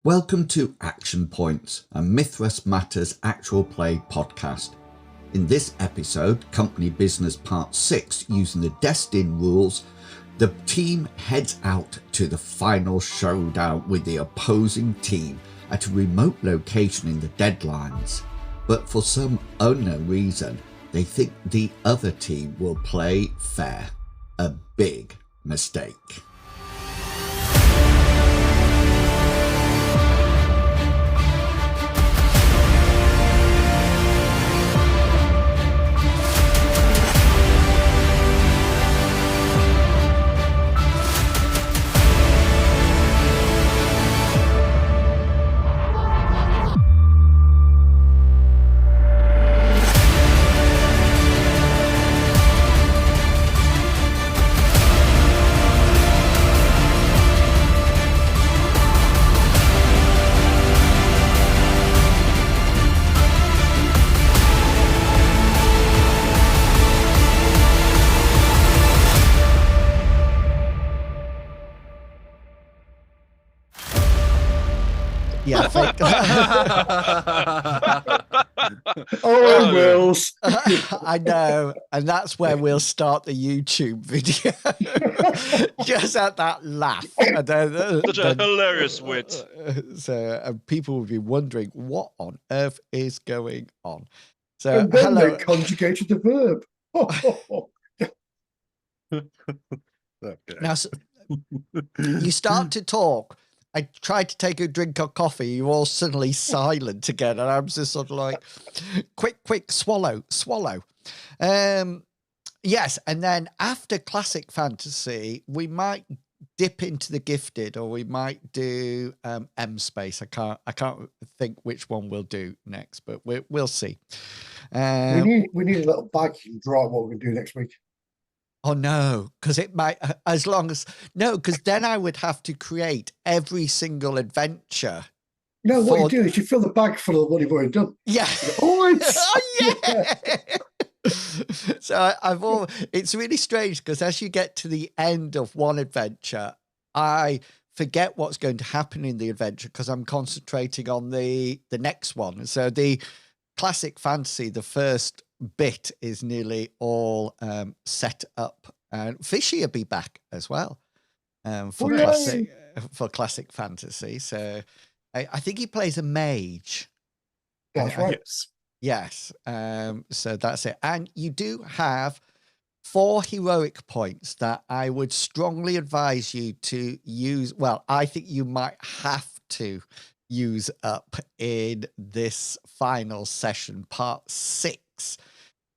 Welcome to Action Points, a Mythras Matters actual play podcast. In this episode, Company Business Part 6, using the Destined rules, the team heads out to the final showdown with the opposing team at a remote location in the Deadlands. But for some unknown reason, they think the other team will play fair. A big mistake. Yeah, Oh, Wills. I know, and that's where we'll start the YouTube video. Just at that laugh. And Such a hilarious wit. So people will be wondering what on earth is going on. So And then hello. they conjugated the verb. Now, you start to talk. I tried to take a drink of coffee. You're all suddenly silent again. And I'm just sort of like, quick, swallow. Yes. And then after classic fantasy, we might dip into the gifted, or we might do M space. I can't think which one we'll do next, but we'll see. We need a little bag and draw what we're going to do next week. Oh no, because it might, because then I would have to create every single adventure. No, what you do is you fill the bag full of what you've already done. Yeah. Oh, it's, So it's really strange because as you get to the end of one adventure, I forget what's going to happen in the adventure because I'm concentrating on the next one. So the classic fantasy, the first bit is nearly all set up, and Fishy will be back as well for classic fantasy. So I think he plays a mage. That's right. Yes. So that's it. And you do have 4 heroic points that I would strongly advise you to use. Well, I think you might have to use up in this final session, part 6.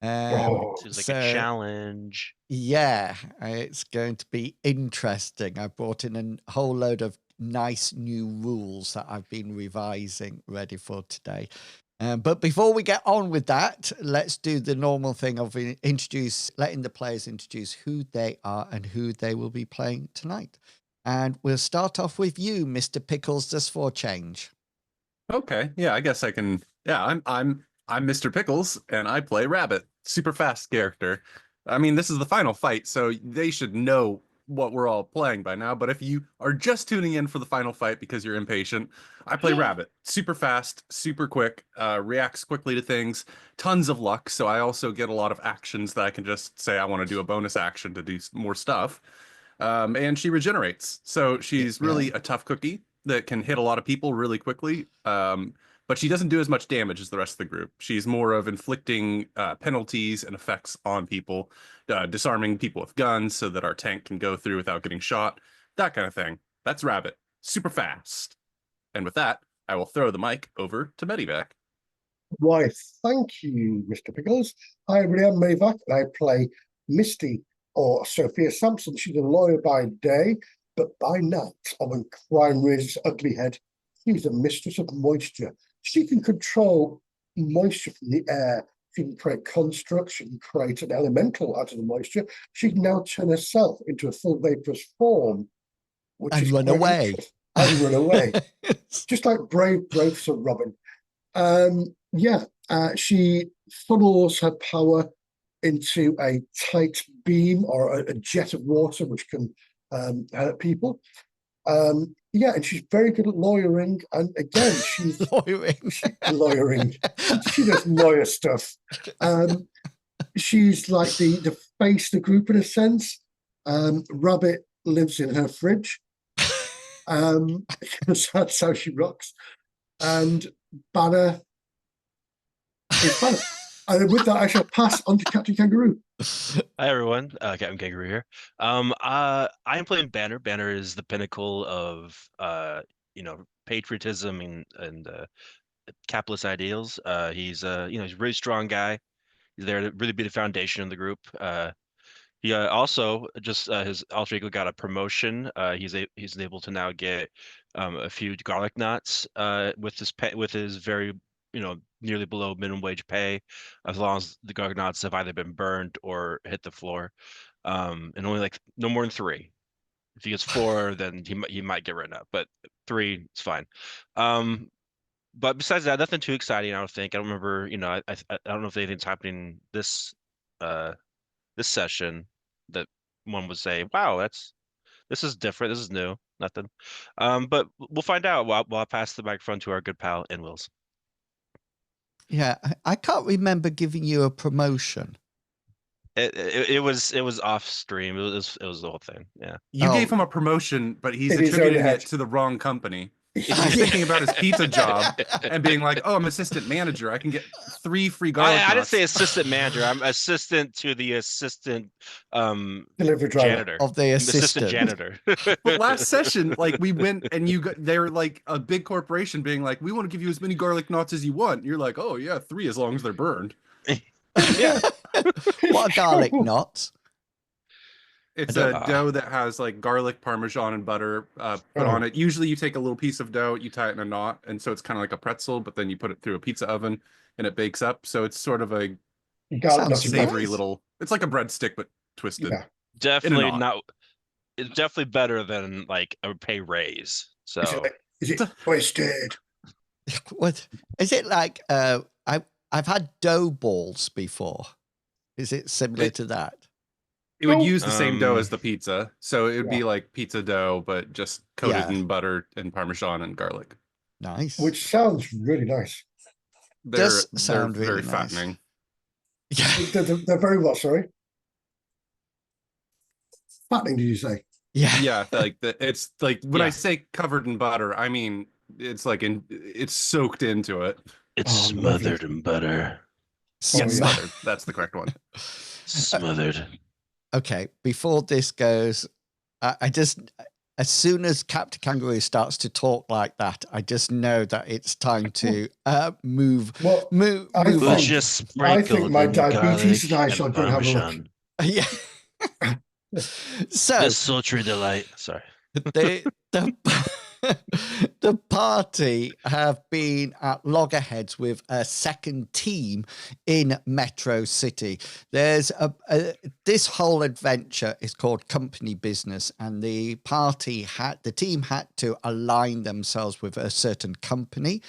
Seems like a challenge. Yeah, it's going to be interesting. I brought in a whole load of nice new rules that I've been revising ready for today. But before we get on with that, let's do the normal thing of letting the players introduce who they are and who they will be playing tonight. And we'll start off with you, Mr. Pickles, just for change. Okay, yeah, I guess I can. Yeah, I'm Mr. Pickles, and I play Rabbit, super fast character. I mean, this is the final fight, so they should know what we're all playing by now. But if you are just tuning in for the final fight because you're impatient, I play Rabbit, super fast, super quick, reacts quickly to things, tons of luck. So I also get a lot of actions that I can just say I want to do a bonus action to do more stuff. And she regenerates, so she's really a tough cookie that can hit a lot of people really quickly. But she doesn't do as much damage as the rest of the group. She's more of inflicting penalties and effects on people, disarming people with guns so that our tank can go through without getting shot, that kind of thing. That's Rabbit, super fast. And with that, I will throw the mic over to Medivac. Why, thank you, Mr. Pickles. I really am Medivac, and I play Misty, or Sophia Sampson. She's a lawyer by day, but by night, or when crime raises its ugly head, she's a mistress of moisture. She can control moisture from the air. She can create constructs. She can create an elemental out of the moisture. She can now turn herself into a full vaporous form. And run away. Just like brave Sir Robin. She funnels her power into a tight beam or a jet of water which can hurt people. Yeah, and she's very good at lawyering. And again, she's lawyering. She does lawyer stuff. She's like the face of the group in a sense. Rabbit lives in her fridge. Because that's how she rocks. And Banner is Banner. And with that, I shall pass on to Captain Kangaroo. Hi everyone, Captain Kangaroo here. I am playing Banner. Banner is the pinnacle of patriotism and capitalist ideals. He's he's a really strong guy. He's there to really be the foundation of the group. He also just his alter ego got a promotion. He's able to now get a few garlic knots with his very nearly below minimum wage pay, as long as the garlic knots have either been burned or hit the floor, and only like no more than 3. If he gets 4, then he might get written up, but 3 is fine. But besides that, nothing too exciting. I don't think. I don't remember. I don't know if anything's happening this session that one would say, "Wow, this is different. This is new." Nothing. But we'll find out. While I pass the microphone to our good pal Inwils. Yeah, I can't remember giving you a promotion. It was off stream. It was the whole thing. Yeah. You gave him a promotion, but he's In his own attributing head. it to the wrong company. He's thinking about his pizza job and being like, "Oh, I'm assistant manager. I can get 3 free garlic I didn't knots." say assistant manager. I'm assistant to the assistant Delivery driver. janitor. Of the I'm assistant. janitor. But last session, like we went and they're like a big corporation being like, "We want to give you as many garlic knots as you want." And you're like, "Oh yeah, 3 as long as they're burned." Yeah. What are garlic knots? It's a dough that has like garlic, parmesan, and butter put on it. Usually you take a little piece of dough, you tie it in a knot, and so it's kind of like a pretzel, but then you put it through a pizza oven and it bakes up. So it's sort of a savory little, it's like a breadstick, but twisted. Yeah. Definitely not. It's definitely better than like a pay raise. So Is it twisted? What is it like? I've had dough balls before. Is it similar to that? It would use the same dough as the pizza. So it would be like pizza dough, but just coated in butter and parmesan and garlic. Nice. Which sounds really nice. They're sound really very nice. fattening. Yeah. They're very what, sorry? Fattening, did you say? Yeah. Yeah, like it's like when I say covered in butter, I mean it's like it's soaked into it. It's smothered in butter. Smothered. That's the correct one. Smothered. Okay, before this goes, I just, as soon as Captain Kangaroo starts to talk like that, I just know that it's time to move. Well, move. I think my diabetes and I shall go have a look. Yeah. So this sultry delight. Sorry. The party have been at loggerheads with a second team in Metro City. There's this whole adventure is called company business, and the team had to align themselves with a certain company.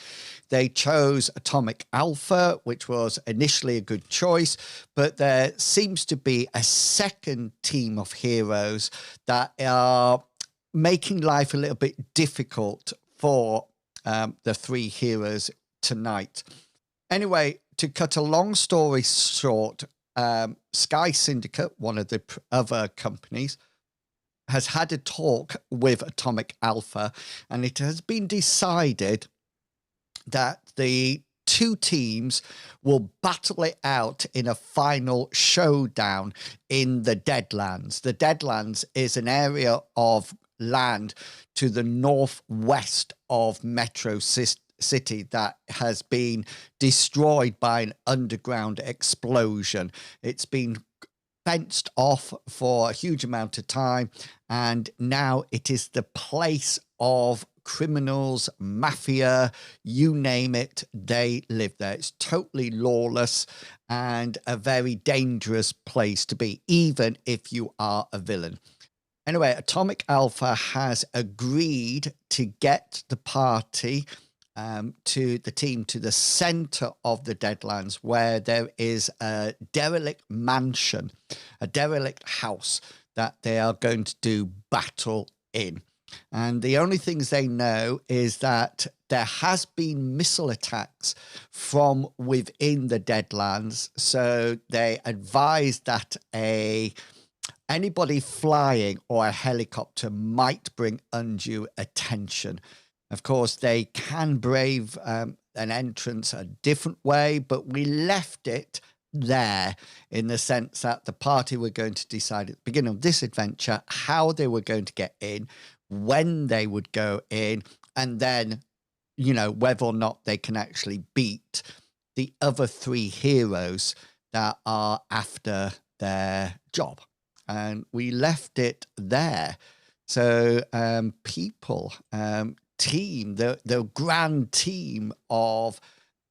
They chose Atomic Alpha, which was initially a good choice, but there seems to be a second team of heroes that are making life a little bit difficult for the 3 heroes tonight. Anyway, to cut a long story short, Sky Syndicate, one of the other companies, has had a talk with Atomic Alpha, and it has been decided that the 2 teams will battle it out in a final showdown in the Deadlands. The Deadlands is an area of land to the northwest of Metro City that has been destroyed by an underground explosion. It's been fenced off for a huge amount of time, and now it is the place of criminals, mafia, you name it, they live there. It's totally lawless and a very dangerous place to be, even if you are a villain. Anyway, Atomic Alpha has agreed to get the party to the team to the center of the Deadlands, where there is a derelict mansion, a derelict house that they are going to do battle in. And the only things they know is that there has been missile attacks from within the Deadlands. So they advised that anybody flying or a helicopter might bring undue attention. Of course, they can brave an entrance a different way, but we left it there in the sense that the party were going to decide at the beginning of this adventure how they were going to get in, when they would go in, and then, whether or not they can actually beat the other 3 heroes that are after their job. And we left it there. So people, team, the grand team of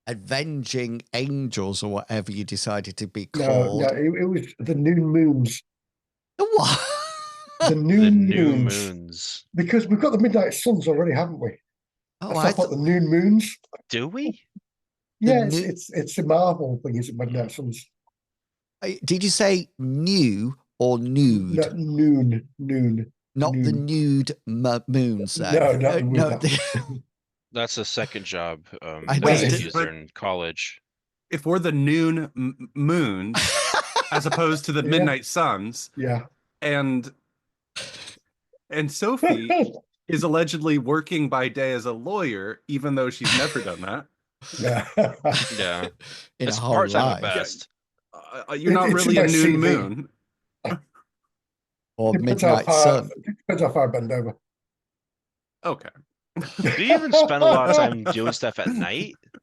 avenging angels, or whatever you decided to be called. No, it was the Noon Moons. The what? The The Noon new Moons. moons. Because we've got the Midnight Suns already, haven't we? Oh, I thought the Noon Moons. Do we? Yeah, new- it's a Marvel thing, is it? Midnight Suns. Did you say new or nude? No, noon. Not the nude. nude moons. No, not the no. moon. That's a second job I that I just- used in college. If we're the noon moons, as opposed to the Yeah. midnight suns, Yeah. and Sophie is allegedly working by day as a lawyer, even though she's never done that. Yeah. Yeah, In it's a whole part-time life. at best. You're not It's really in a my noon CV. moon. Or Depends midnight sun. Depends how far I bend over. Okay. Do you even spend a lot of time doing stuff at night? I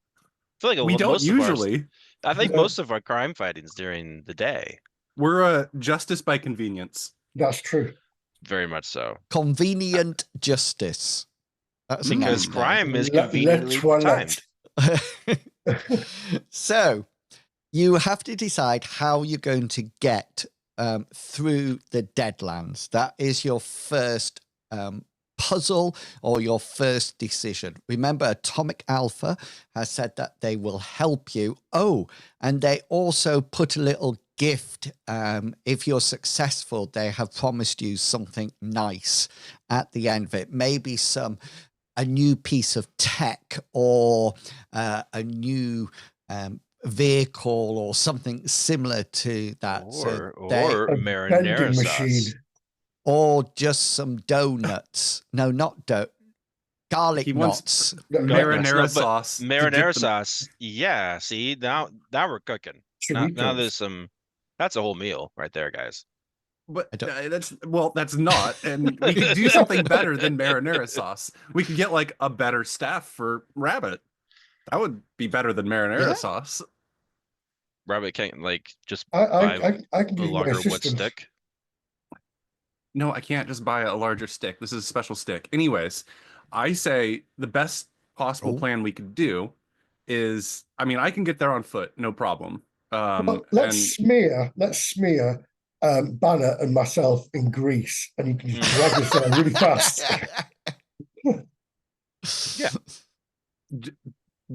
feel like We don't most of ours- usually. I think Yeah. most of our crime fighting's during the day. We're justice by convenience. That's true. Very much so. Convenient justice. That's a Because nice crime is Le conveniently toilette. timed. So you have to decide how you're going to get through the Deadlands. That is your first puzzle or your first decision. Remember, Atomic Alpha has said that they will help you. Oh, and they also put a little gift. If you're successful, they have promised you something nice at the end of it. Maybe a new piece of tech or a new vehicle or something similar to that. Or A vending marinara machine. sauce. or just some donuts. No, not garlic He knots. wants No, marinara but sauce. to dip Marinara them- sauce. Yeah, see, now we're cooking. Now Choritos. there's some. That's a whole meal right there, guys. But I don't- that's not. And we could do something better than marinara sauce. We could get like a better staff for rabbit. That would be better than marinara Yeah. sauce. Rabbit can't just I buy can a give you my longer wood assistant. stick. No, I can't just buy a larger stick. This is a special stick. Anyways, I say the best possible Oh. plan we could do is, I can get there on foot, no problem. Well, let's smear Banner and myself in grease, and you can just drag us there really fast.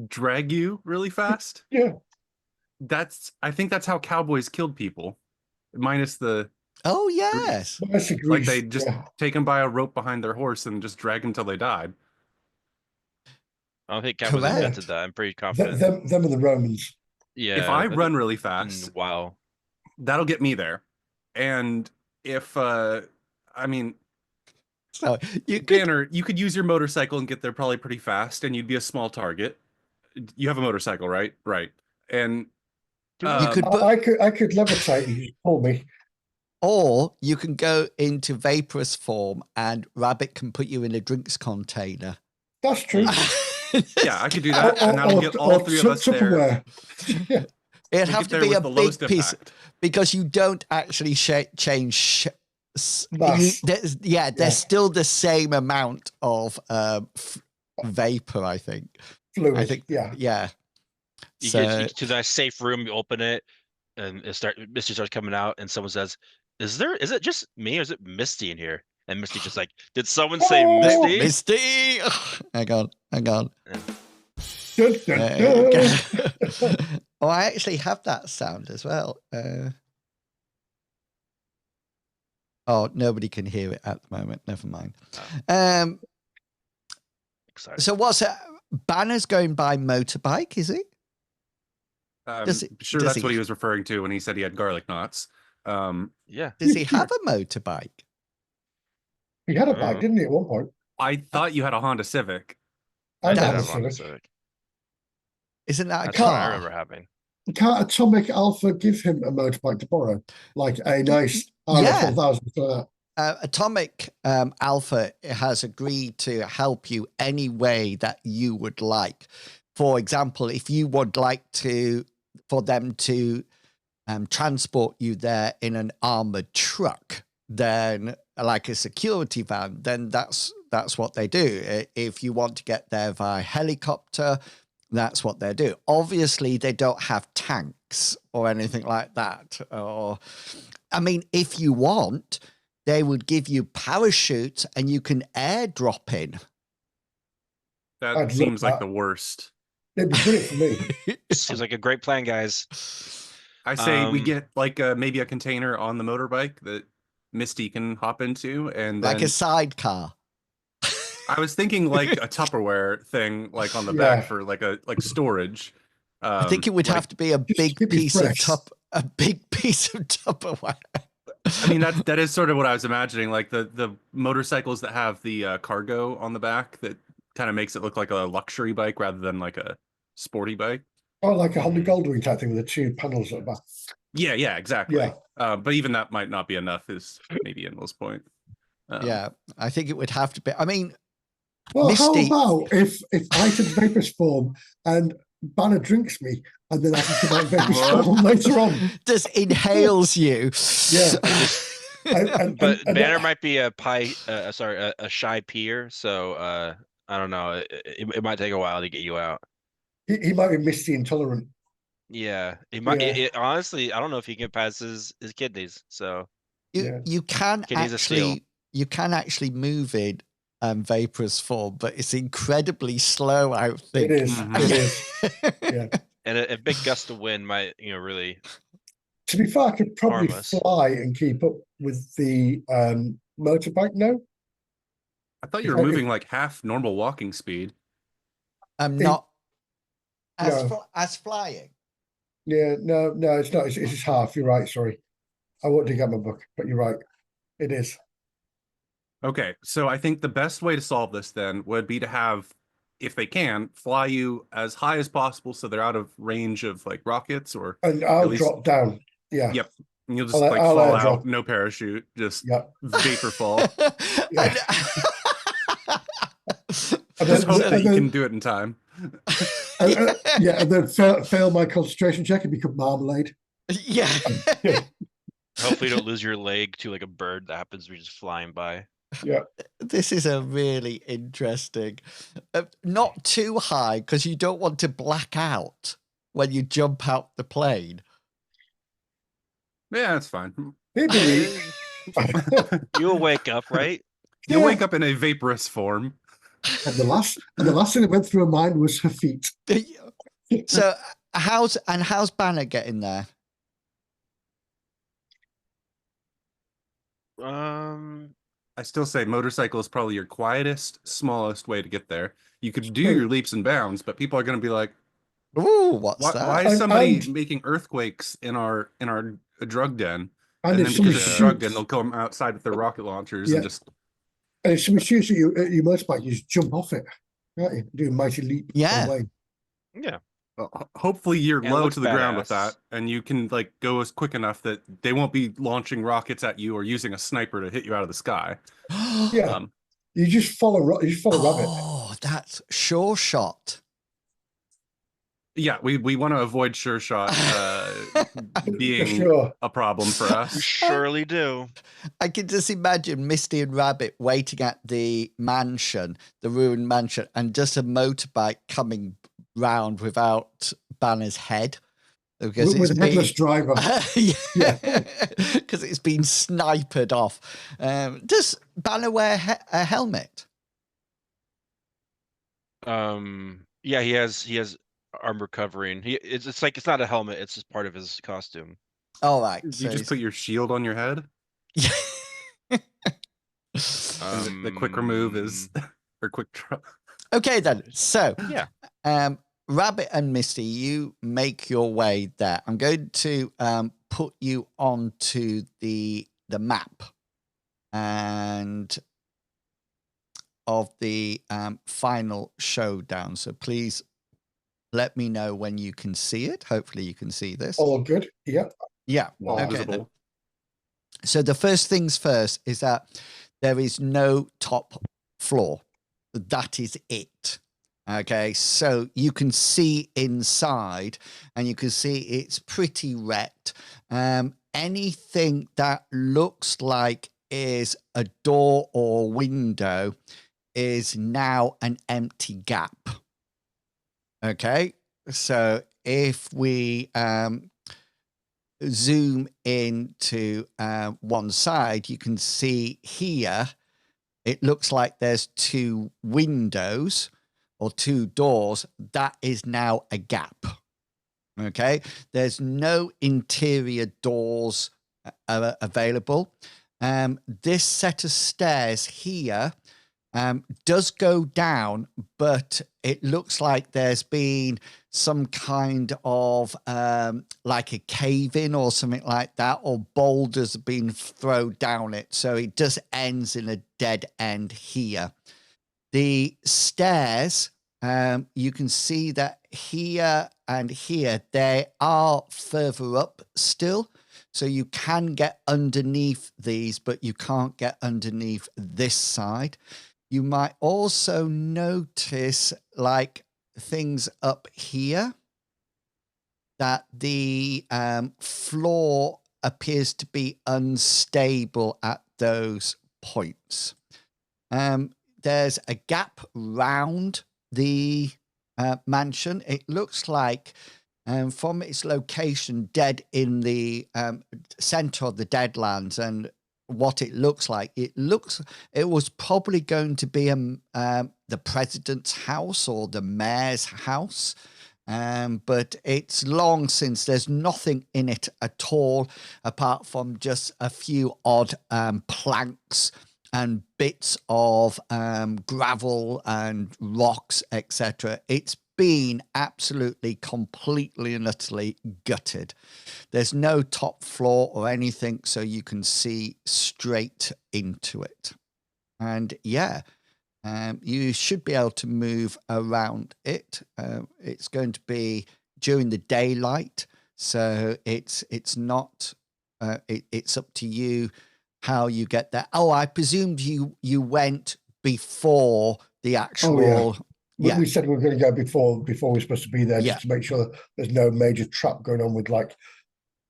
Drag you really fast. Yeah. I think that's how cowboys killed people, minus the Oh, yes. Nice and like grease, they just yeah. take them by a rope behind their horse and just drag them till they died. I don't think Cowboys Correct. invented that. I'm pretty confident. Them and the Romans. Yeah. If I think- run really fast, Wow. that'll get me there. And if So you could Banner, you could use your motorcycle and get there probably pretty fast, and you'd be a small target. You have a motorcycle, right? Right. And You could put- I could levitate and just pull me. Or you can go into vaporous form and Rabbit can put you in a drinks container. That's true. yeah, I could do that, and that'll get all three of us there. Tupperware. Yeah. It'd We have get to there be with a the big lowest piece impact. because you don't actually change. Mass. There's still the same amount of vapor, I think. Fluid. I think, yeah. yeah. You So, get to that safe room, you open it, and Misty starts coming out, and someone says, is it just me or is it Misty in here? And Misty just like, did someone say Oh, Misty? Misty. Hang on. Dun, dun, There you dun. go. Oh, I actually have that sound as well. Oh, nobody can hear it at the moment. Never mind. Excited. So what's it? Banner's going by motorbike, is he? Sure, that's what he was referring to when he said he had garlic knots. Yeah. Does he have a motorbike? He had a bike, didn't he, at one point? I thought you had a Honda Civic. I did had a have Honda Civic. Civic. Isn't that a That's what I car? remember having. Can't Atomic Alpha give him a motorbike to borrow? Like a nice Yeah. RS1000 for that? Atomic Alpha has agreed to help you any way that you would like. For example, if you would like for them to transport you there in an armored truck, then like a security van, then that's what they do. If you want to get there via helicopter, that's what they do. Obviously, they don't have tanks or anything like that. Or, I mean, if you want, they would give you parachutes and you can airdrop in. That seems like the worst. It'd be brilliant for me. Seems like a great plan, guys. I say we get like maybe a container on the motorbike that Misty can hop into, and then Like a sidecar. I was thinking like a Tupperware thing, like on the back for like storage. I think it would have to be a big piece of Tupperware. I mean, that is sort of what I was imagining, like the motorcycles that have the cargo on the back that kind of makes it look like a luxury bike rather than like a sporty bike. Oh, like a Honda Goldwing type thing with the two panels at the back. Yeah, exactly. Yeah. But even that might not be enough, is maybe Inwil's point. Yeah, I think it would have to be. I mean, well, Misty... how about if I took Vapor's form and Banner drinks me, and then I can come out Vapor's form later on? Just inhales you. Yeah. But Banner might be a shy peer, so I don't know. It might take a while to get you out. He might be Misty intolerant. Yeah, he might. Yeah. Honestly, I don't know if he can pass his kidneys. So you can actually move in Vapor's form, but it's incredibly slow. I think it is. It is. Yeah. And a big gust of wind might, really. To be fair, I could probably fly and keep up with the motorbike now. I thought you were moving like half normal walking speed. Not as flying. Yeah, no, it's not. It's just half. You're right. Sorry, I won't dig out my book, but you're right. It is. Okay, so I think the best way to solve this then would be to have, if they can, fly you as high as possible so they're out of range of like rockets, or and I'll drop down. Yeah. Yep. And you'll just fall out, no parachute, just vapor fall. Just hope that you can do it in time. And then fail my concentration check and become marmalade. Yeah. Hopefully you don't lose your leg to like a bird that happens to be just flying by. Yeah. This is a really interesting, not too high because you don't want to black out when you jump out the plane. Yeah, that's fine. Maybe. You'll wake up, right? You'll wake up in a vaporous form. And the last thing that went through her mind was her feet. So how's Banner getting there? I still say motorcycle is probably your quietest, smallest way to get there. You could do your leaps and bounds, but people are going to be like, "Ooh, what's that? Why is somebody making earthquakes in our drug den?" And then because it's a drug den, they'll come outside with their rocket launchers and just. And if somebody shoots at you motorbike, you just jump off it. Right? Do a mighty leap. Away. Yeah. Well, hopefully you're low to the ground with that, and you can like go as quick enough that they won't be launching rockets at you or using a sniper to hit you out of the sky. Yeah. You just follow rabbit. Oh, that's sure shot. Yeah, we want to avoid sure shot being a problem for us. We surely do. I can just imagine Misty and Rabbit waiting at the mansion, the ruined mansion, and just a motorbike coming round without Banner's head. Because with a headless driver. Because it's been sniped off. Does Banner wear a helmet? Yeah, he has armor covering. It's like it's not a helmet, it's just part of his costume. All right. You just put your shield on your head? The quick remove is or quick draw. Okay, then. So, Yeah. Rabbit and Misty, you make your way there. I'm going to put you onto the map and of the final showdown. So please let me know when you can see it. Hopefully you can see this. All good. Yep. Yeah. Wow. Okay. Visible. Then. So the first things first is that there is no top floor. That is it. Okay, so you can see inside and you can see it's pretty wrecked. Anything that looks like is a door or window is now an empty gap. Okay, so if we zoom into one side, you can see here, it looks like there's two windows or two doors. That is now a gap. Okay, there's no interior doors available. This set of stairs here does go down, but it looks like there's been some kind of like a cave in or something like that, or boulders have been thrown down it. So it just ends in a dead end here. The stairs, you can see that here and here, they are further up still. So you can get underneath these, but you can't get underneath this side. You might also notice like things up here that the floor appears to be unstable at those points. There's a gap round the mansion. It looks like from its location dead in the center of the Deadlands, and what it looks like, it was probably going to be the president's house or the mayor's house, but it's long since. There's nothing in it at all apart from just a few odd planks and bits of gravel and rocks, etc. It's been absolutely, completely and utterly gutted. There's no top floor or anything, so you can see straight into it. And yeah, you should be able to move around it. It's going to be during the daylight, so it's not. It's up to you how you get there. Oh, I presumed you went before the actual. Oh, yeah. We said we were going to go before we're supposed to be there, just to make sure there's no major trap going on with like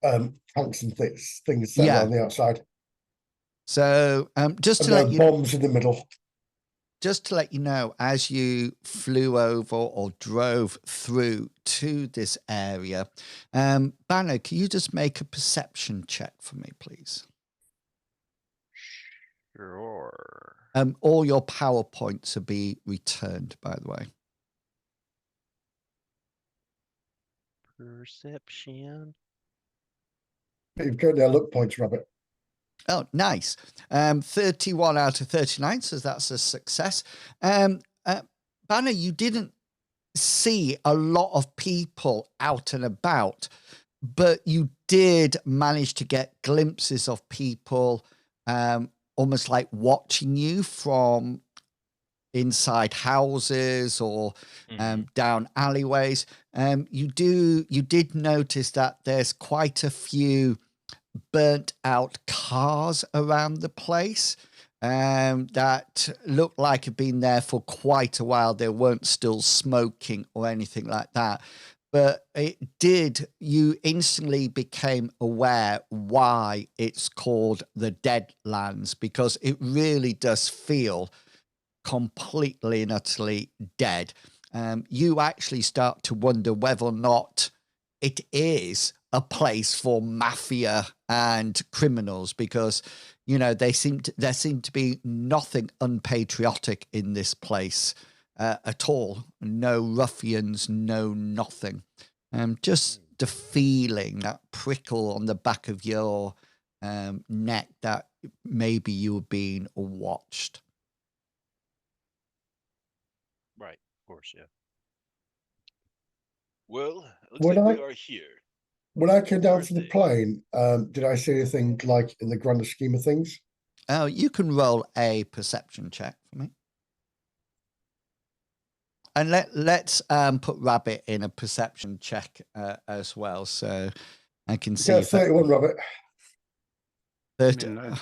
tanks and things set on the outside. So just to let you bombs in the middle. Just to let you know, as you flew over or drove through to this area, Banner, can you just make a perception check for me, please? Sure. All your PowerPoints will be returned, by the way. Perception. You've got their look points, Robert. Oh, nice. 31 out of 39, so that's a success. Banner, you didn't see a lot of people out and about, but you did manage to get glimpses of people almost like watching you from inside houses or down alleyways. You did notice that there's quite a few burnt out cars around the place that looked like have been there for quite a while. They weren't still smoking or anything like that. But you instantly became aware why it's called the Deadlands, because it really does feel completely and utterly dead. You actually start to wonder whether or not it is a place for mafia and criminals, because, you know, there seemed to be nothing unpatriotic in this place at all. No ruffians, no nothing. Just the feeling, that prickle on the back of your net that maybe you were being watched. Right, of course, yeah. Well, looks When like I- we are here. When I came down from the Thursday. plane, did I see anything like in the grander scheme of things? Oh, you can roll a perception check for me. And let's put Rabbit in a perception check as well, so I can see. Yeah, 31, Robert. 30, I mean,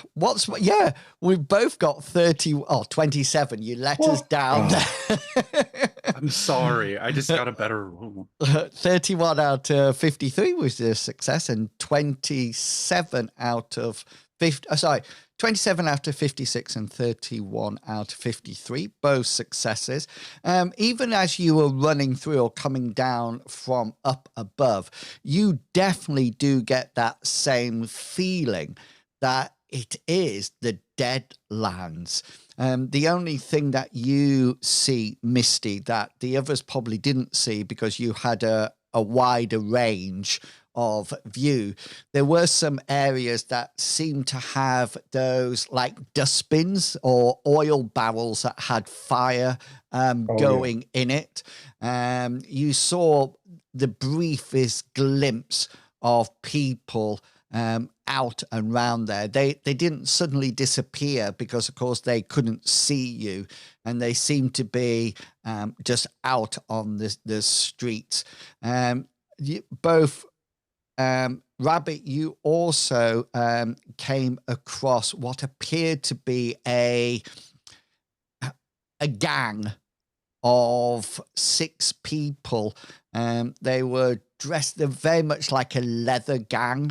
yeah, we've both got 30 or 27. You let us What? down Oh. there. I'm sorry. I just got a better roll. 31 out of 53 was a success, and 27 out of 50. Sorry, 27 out of 56 and 31 out of 53, both successes. Even as you were running through or coming down from up above, you definitely do get that same feeling that it is the Deadlands. The only thing that you see, Misty, that the others probably didn't see because you had a wider range of view, there were some areas that seemed to have those like dustbins or oil barrels that had fire going in it. You saw the briefest glimpse of people out and round there. They didn't suddenly disappear because, of course, they couldn't see you, and they seemed to be just out on the streets. Both Rabbit, you also came across what appeared to be a gang of 6 people. They were dressed, they're very much like a leather gang,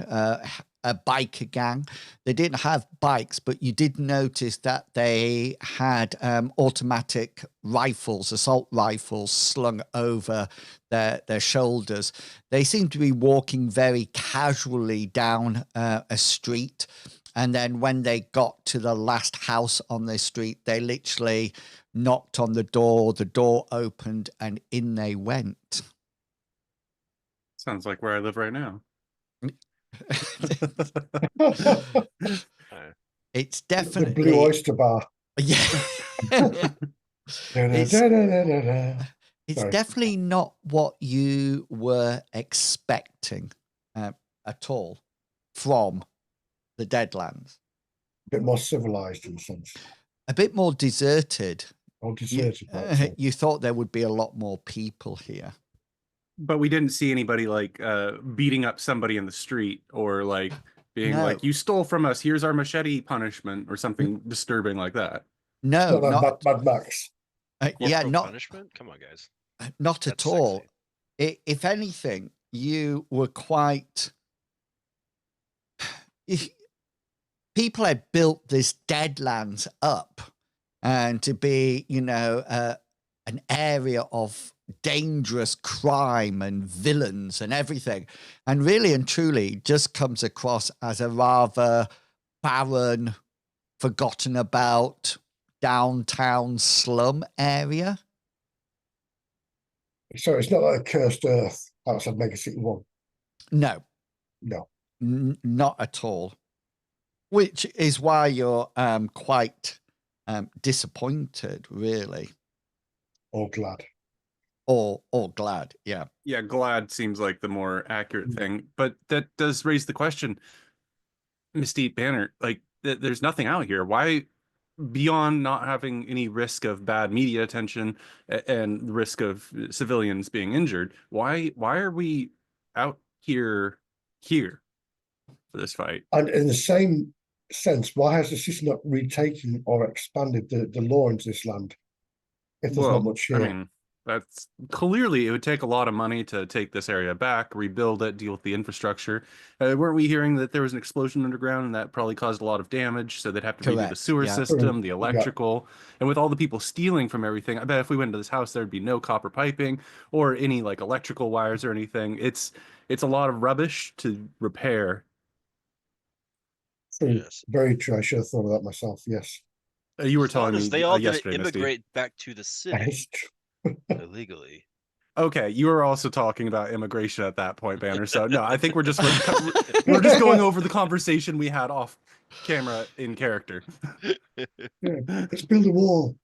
a biker gang. They didn't have bikes, but you did notice that they had automatic rifles, assault rifles slung over their shoulders. They seemed to be walking very casually down a street. And then when they got to the last house on the street, they literally knocked on the door opened, and in they went. Sounds like where I live right now. It's The definitely Blue Oyster Bar. Yeah. It's Sorry. definitely not what you were expecting at all from the Deadlands. A bit more civilized in a sense. A bit more deserted. Or deserted. right, You thought there would be a lot more people here. But we didn't see anybody like beating up somebody in the street or like being No. like, you stole from us, here's our machete punishment or something disturbing like that. No, not Mad Max. Yeah, not punishment. Come on, guys. Not That's at all. sexy. If anything, you were quite. People had built this Deadlands up and to be, an area of dangerous crime and villains and everything. And really and truly just comes across as a rather barren, forgotten about downtown slum area. So it's not like a cursed earth outside Mega City 1. No. No. Not at all. Which is why you're quite disappointed, really. Or glad. Or glad, yeah. Yeah, glad seems like the more accurate thing. But that does raise the question, Misty Banner, like there's nothing out here. Why, beyond not having any risk of bad media attention and the risk of civilians being injured, why are we out here for this fight? And in the same sense, why has the city not retaken or expanded the law into this land? If there's not much here. I mean, that's clearly it would take a lot of money to take this area back, rebuild it, deal with the infrastructure. Weren't we hearing that there was an explosion underground and that probably caused a lot of damage? So they'd have to redo the sewer system, the electrical, and with all the people stealing from everything, I bet if we went into this house, there'd be no copper piping or any like electrical wires or anything. It's a lot of rubbish to repair. True. Yes. Very true. I should have thought of that myself. Yes. You were telling me they all didn't yesterday, Misty. immigrate back to the city That is true. illegally. Okay, you were also talking about immigration at that point, Banner. So no, I think we're just going over the conversation we had off camera in character. Yeah, let's build a wall.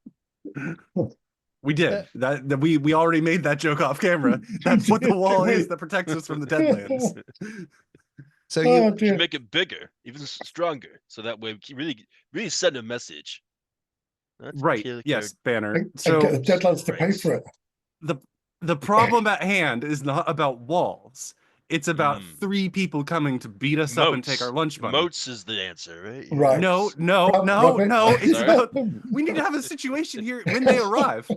We did that. We already made that joke off camera. That's what the wall is that protects us from the Deadlands. So Oh, you Should dear. make it bigger, even stronger, so that way we can really send a message. That's Right? killer Yes, Banner. And So get the Deadlands to pay Right. for it. the problem at hand is not about walls. It's about Mm. 3 people coming to beat us up and take our lunch money. Moats is the answer, right? Yeah. Right. No, Rabbit. It's Sorry. about we need to have a situation here when they arrive.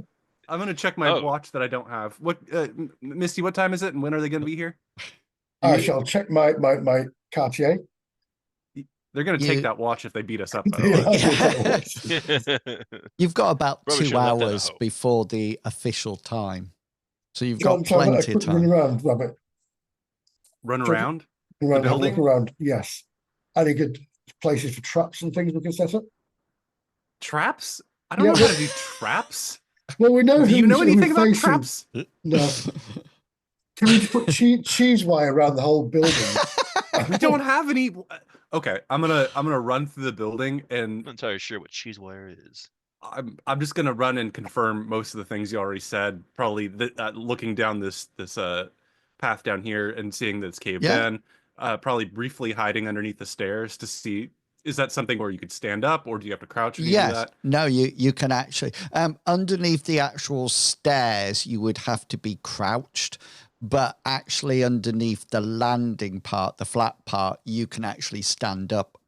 I'm gonna check my Oh. watch that I don't have. What, Misty? What time is it, and when are they gonna be here? I shall check my Cartier. They're gonna You- take that watch if they beat us up. By the way. You've got about Probably 2 should've left that at hours home. before the official time. So you've Do you got want to have a plenty of quick run time. around, Rabbit? Run Sure. around. Run around, have a look building? around. Yes. Any good places for traps and things we can set up? Traps? I don't Yeah, know how but- to do traps. Well, we know Do you who's- know who anything we're about facing. traps? No. Can we just put cheese wire around the whole building? We don't have any. Okay, I'm gonna run through the building, I'm and not entirely sure what cheese wire is. I'm just gonna run and confirm most of the things you already said. Probably looking down this path down here and seeing that it's caved Yeah. in. Probably briefly hiding underneath the stairs to see. Is that something where you could stand up, or do you have to crouch when you do Yes. that? No, you can actually underneath the actual stairs you would have to be crouched, but actually underneath the landing part, the flat part, you can actually stand up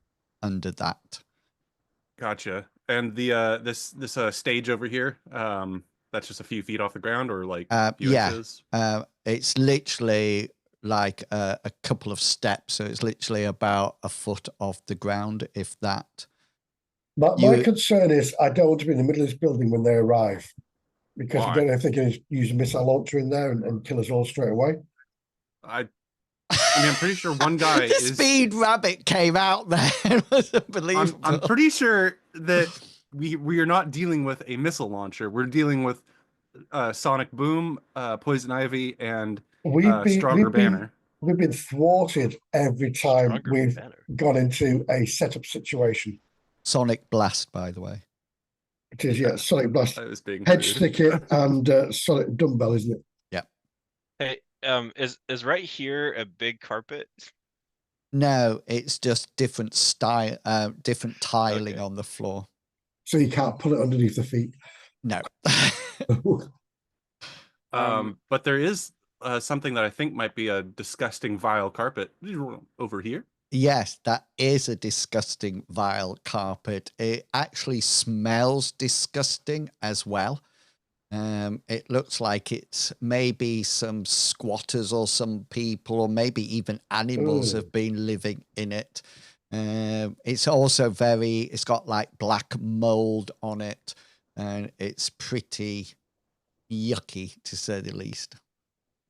under that. Gotcha. And the this stage over here, that's just a few feet off the ground, or like a few Yeah. inches. It's literally like a couple of steps, so it's literally about a foot off the ground, if that. My You- concern is I don't want to be in the middle of this building when they arrive. Because Why? I don't know if they can use a missile launcher in there and kill us all straight away. I mean, I'm pretty sure one guy The is. Speed Rabbit came out there. It was unbelievable. I'm pretty sure that we are not dealing with a missile launcher. We're dealing with Sonic Boom, Poison Ivy, and Stronger Banner. We've been thwarted every time Stronger we've banner. gone into a setup situation. Sonic Blast, by the way. It is, yeah, Sonic Blast, I was being Head rude. Sticker, and Sonic Dumbbell, isn't it? Hey, is right here a big carpet? No, it's just different style, different tiling Okay. on the floor. So you can't put it underneath the feet. No. But there is something that I think might be a disgusting, vile carpet over here. Yes, that is a disgusting, vile carpet. It actually smells disgusting as well. It looks like it's maybe some squatters or some people, or maybe even animals Ooh. have been living in it. It's also it's got like black mold on it, and it's pretty yucky to say the least.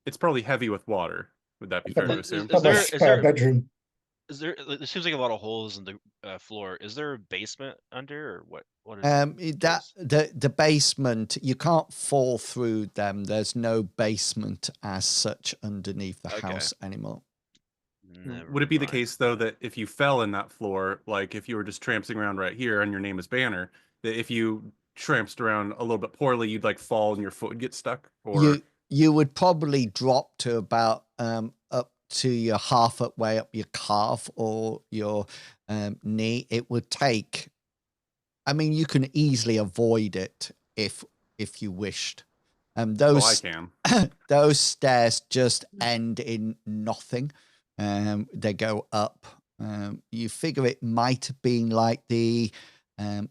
It's probably heavy with water. Would that be fair to assume? That's my there- is spare there- bedroom. There seems like a lot of holes in the floor. Is there a basement under, or what? What is The basement, you can't fall through them. There's no basement as such underneath the Okay. house anymore. Would it be the Never mind. case though that if you fell in that floor, like if you were just tramping around right here and your name is Banner, that if you tramped around a little bit poorly, you'd like fall and your foot would get stuck? Or You would probably drop to about up to your way up your calf or your knee. It would take. I mean, you can easily avoid it if you wished. I Those can. those stairs just end in nothing. They go up. You figure it might have been like the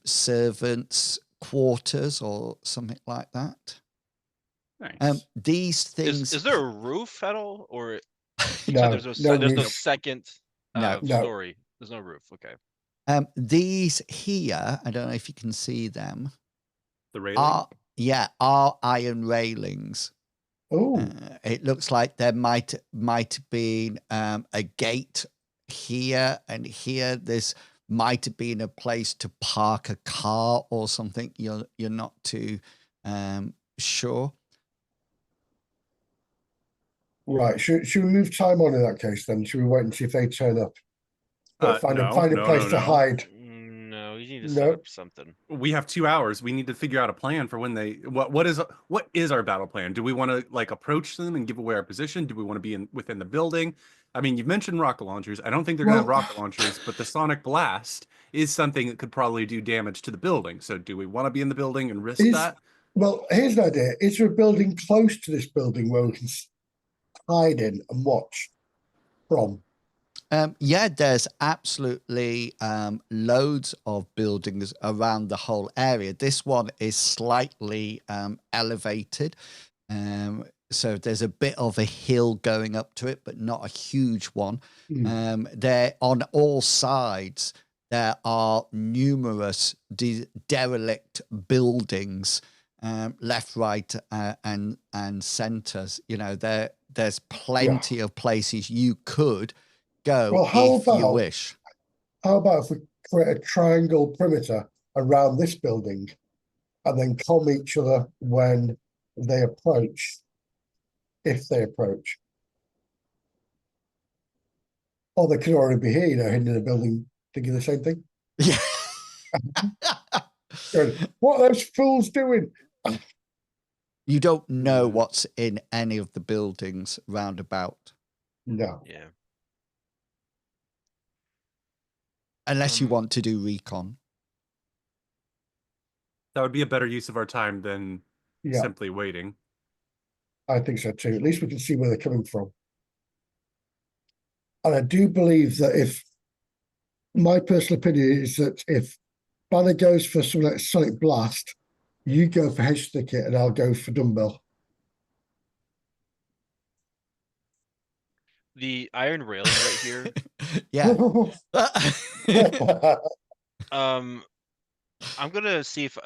servants' quarters or something like that. Nice. These things. Is there a roof at all, or you No, said no there's no roof. second No. story? There's no roof. Okay. These here, I don't know if you can see them. The railing. Are iron railings. Oh, It looks like there might have been a gate here and here. This might have been a place to park a car or something. You're not too sure. Right. Should we move time on in that case then? Should we wait and see if they turn up? But find a place to hide. No, you need to set No. up something. We have 2 hours. We need to figure out a plan for when they. What is our battle plan? Do we want to like approach them and give away our position? Do we want to be within the building? I mean, you've mentioned rocket launchers. I don't think they're gonna have rocket launchers, but the sonic blast is something that could probably do damage to the building. So, do we want to be in the building and risk that? Well, here's an idea. Is there a building close to this building where we can hide in and watch from? Yeah, there's absolutely loads of buildings around the whole area. This one is slightly elevated. So there's a bit of a hill going up to it, but not a huge one. There on all sides, there are numerous derelict buildings, left, right, and centers. You know, there's plenty of places you could go if you wish. How about if we create a triangle perimeter around this building and then calm each other when they approach, if they approach? Or they could already be here, you know, hidden in a building thinking the same thing. Yeah. What are those fools doing? You don't know what's in any of the buildings roundabout. No. Yeah. Unless you want to do recon. That would be a better use of our time than simply waiting. I think so too. At least we can see where they're coming from. And I do believe that if my personal opinion is that if Banner goes for something like Sonic Blast, you go for Hedge Thicket and I'll go for Dumbbell. The iron railing right here. Yeah. I'm gonna see if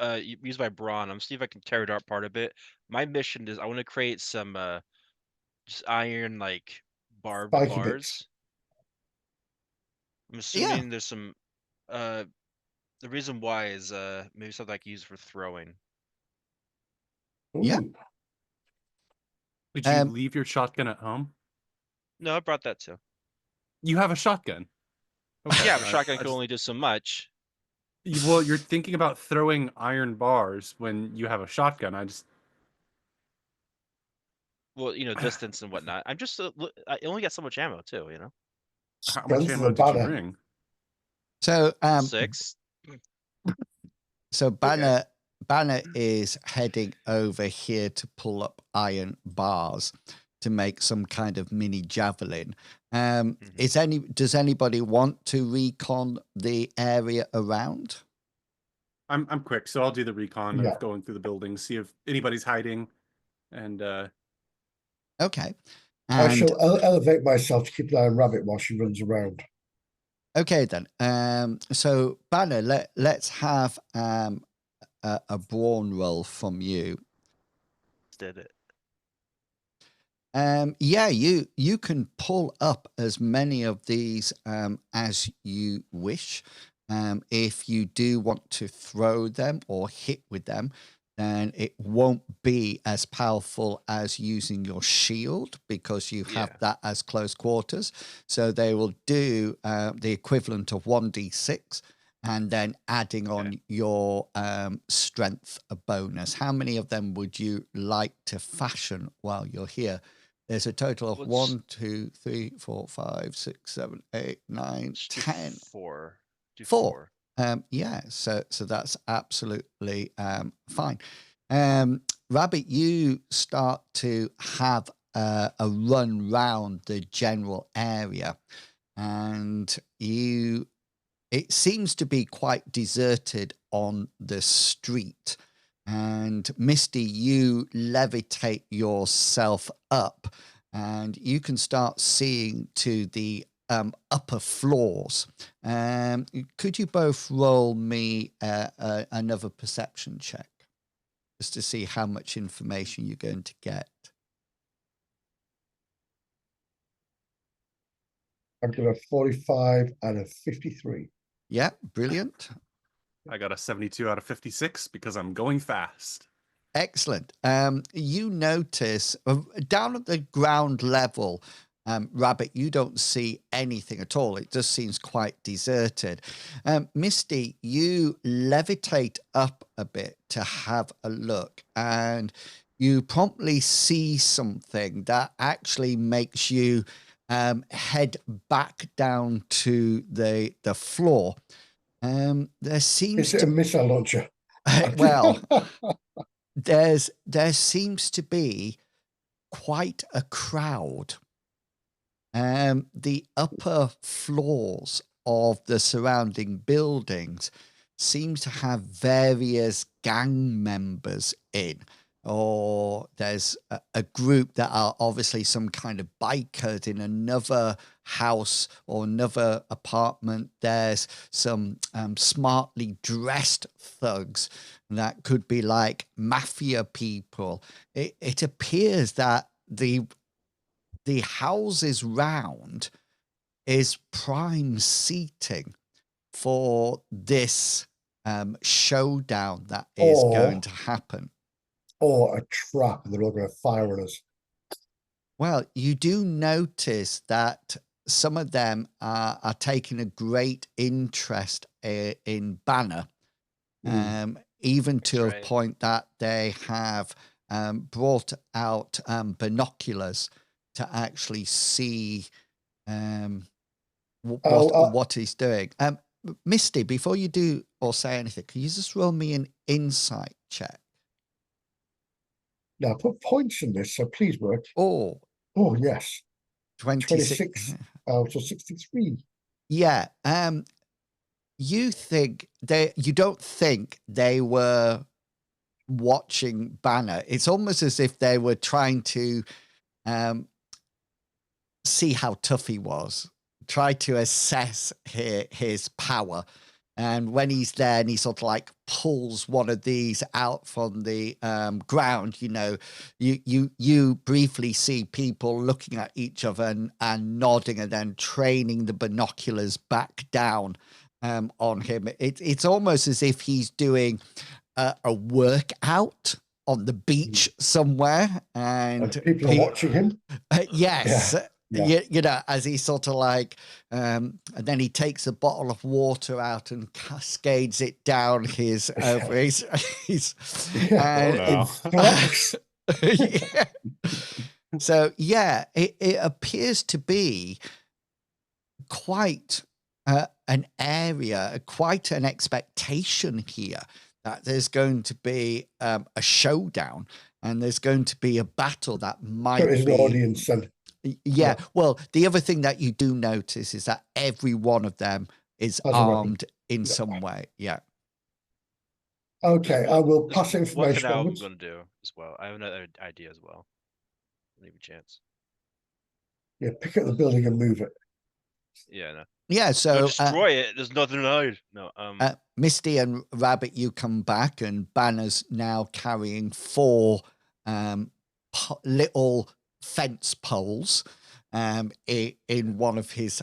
use my brawn. I'm see if I can tear it apart a bit. My mission is I want to create some just iron like barbed bars. I'm assuming there's some the reason why is maybe something I can use for throwing. Yeah. Did you leave your shotgun at home? No, I brought that too. You have a shotgun. Okay. Yeah, but shotgun can only do so much. Well, you're thinking about throwing iron bars when you have a shotgun. Well, you know, distance and whatnot. I'm just I only got so much ammo too, you know. How much ammo did you bring? So 6. So Banner is heading over here to pull up iron bars to make some kind of mini javelin. Does anybody want to recon the area around? I'm quick, so I'll do the recon of going through the building, see if anybody's hiding, and okay. I shall elevate myself to keep an eye on Rabbit while she runs around. Okay then. So Banner, let's have a brawn roll from you. Did it. Yeah, you can pull up as many of these as you wish. If you do want to throw them or hit with them, then it won't be as powerful as using your shield because you have that as close quarters. So they will do the equivalent of 1d6 and then adding on your strength a bonus. How many of them would you like to fashion while you're here? There's a total of 1, 2, 3, 4, 5, 6, 7, 8, 9, 10. 4. Do 4. Yeah, so that's absolutely fine. Rabbit, you start to have a run round the general area, and it seems to be quite deserted on the street. And Misty, you levitate yourself up and you can start seeing to the upper floors. Could you both roll me another perception check just to see how much information you're going to get? I've got a 45 and a 53. Yeah, brilliant. I got a 72 out of 56 because I'm going fast. Excellent. You notice down at the ground level, Rabbit, you don't see anything at all. It just seems quite deserted. Misty, you levitate up a bit to have a look, and you promptly see something that actually makes you head back down to the floor. There seems Is it a missile launcher? well, there seems to be quite a crowd. The upper floors of the surrounding buildings seems to have various gang members in, or there's a group that are obviously some kind of bikers in another house or another apartment. There's some smartly dressed thugs that could be like mafia people. It appears that the houses round is prime seating for this showdown that is going to happen. Or a trap, and they're all going to fire on us. Well, you do notice that some of them are taking a great interest in Banner, even to a point that they have brought out binoculars to actually see what he's doing. Misty, before you do or say anything, can you just roll me an insight check? Now, put points in this, so please work. Oh, yes. 26 out of 63. Yeah. You don't think they were watching Banner. It's almost as if they were trying to see how tough he was, try to assess his power. And when he's there and he sort of like pulls one of these out from the ground, you briefly see people looking at each other and nodding, and then training the binoculars back down on him. It's almost as if he's doing a workout on the beach somewhere, and people are watching him. Yes. Yeah. As he sort of like, and then he takes a bottle of water out and cascades it down his over his. So it appears to be quite an area, quite an expectation here that there's going to be a showdown, and there's going to be a battle that might there is an audience. Yeah. Well, the other thing that you do notice is that every one of them is armed in some way. Yeah. Okay, I will pass information. What's an album going to do as well? I have another idea as well. Leave a chance. Yeah, pick up the building and move it. Yeah, no. Yeah, so don't destroy it. There's nothing to hide. No. Misty and Rabbit, you come back, and Banner's now carrying 4 little fence poles in one of his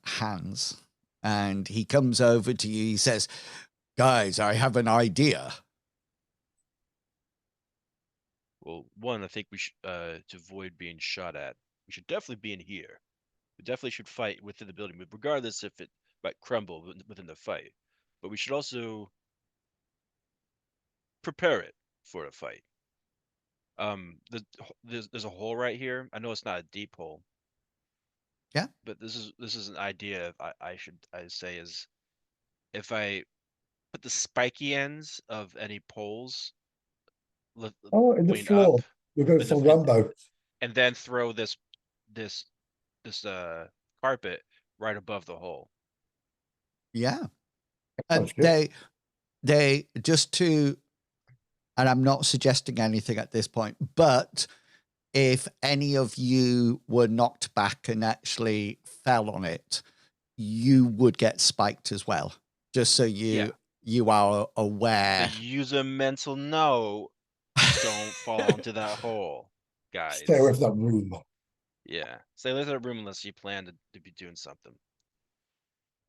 hands, and he comes over to you. He says, "Guys, I have an idea." Well, one, I think we should to avoid being shot at, we should definitely be in here. We definitely should fight within the building, regardless if it might crumble within the fight. But we should also prepare it for a fight. There's a hole right here. I know it's not a deep hole. Yeah. But this is an idea I say is, if I put the spiky ends of any poles in the floor. We're going for Rambo. And then throw this carpet right above the hole. Yeah. And they just to, and I'm not suggesting anything at this point, but if any of you were knocked back and actually fell on it, you would get spiked as well. Just so you are aware. So use a mental note. Don't fall into that hole, guys. Stay away from that room. Yeah, stay away from that room unless you plan to be doing something.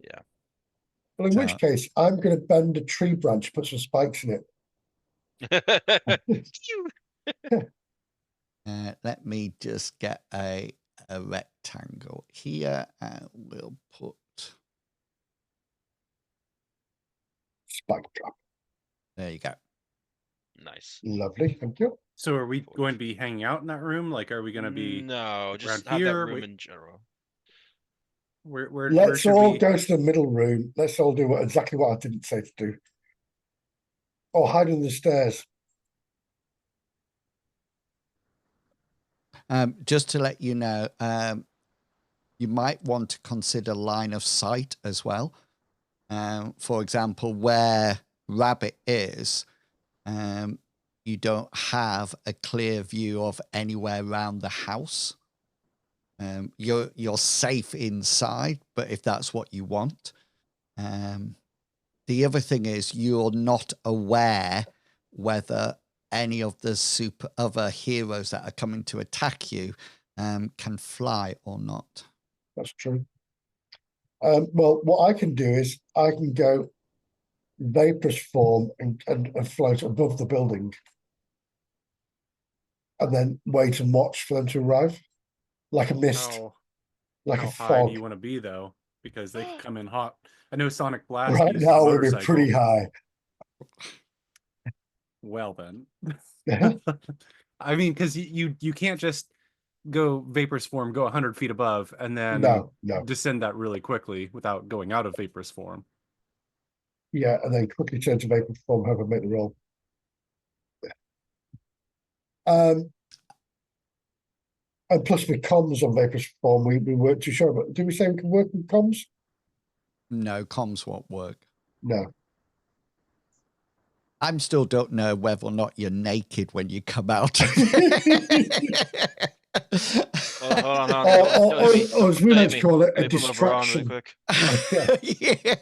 Yeah. Well, in which case, I'm going to bend a tree branch, put some spikes in it. Let me just get a rectangle here, and we'll put. Spike trap. There you go. Nice. Lovely, thank you. So are we going to be hanging out in that room? Like, are we going to be No, around just have that here? room in general. Where Let's should all we? go to the middle room. Let's all do exactly what I didn't say to do. Or hide in the stairs. Just to let you know, you might want to consider line of sight as well. For example, where Rabbit is, you don't have a clear view of anywhere around the house. You're safe inside, but if that's what you want. The other thing is you're not aware whether any of the other heroes that are coming to attack you can fly or not. That's true. Well, what I can do is I can go vaporous form and float above the building. And then wait and watch for them to arrive. Like a mist. Like How a high do fog. you want to be though? Because they could come in hot. I know Sonic Blast Right uses now a we'll be motorcycle. pretty high. Well then. I mean, because you can't just go vaporous form, go 100 feet above, and then No. descend that really quickly without going out of vaporous form. Yeah, and then quickly turn to vapor form, have a make the roll. And plus with comms on vaporous form, we weren't too sure. But did we say we can work with comms? No, comms won't work. No. I still don't know whether or not you're naked when you come out. Hold on. Or as we like to call it, a Let me put my bra on really distraction. quick. Yeah.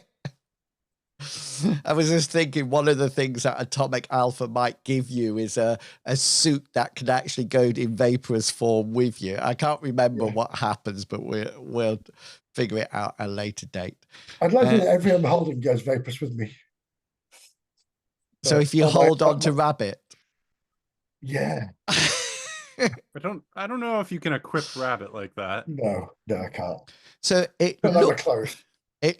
I was just thinking one of the things that Atomic Alpha might give you is a suit that can actually go in vaporous form with you. I can't remember what happens, but we'll figure it out at a later date. I'd like to that every I'm holding goes vaporous with me. So if you hold on to Rabbit. Yeah. I don't know if you can equip Rabbit like that. No, I can't. So it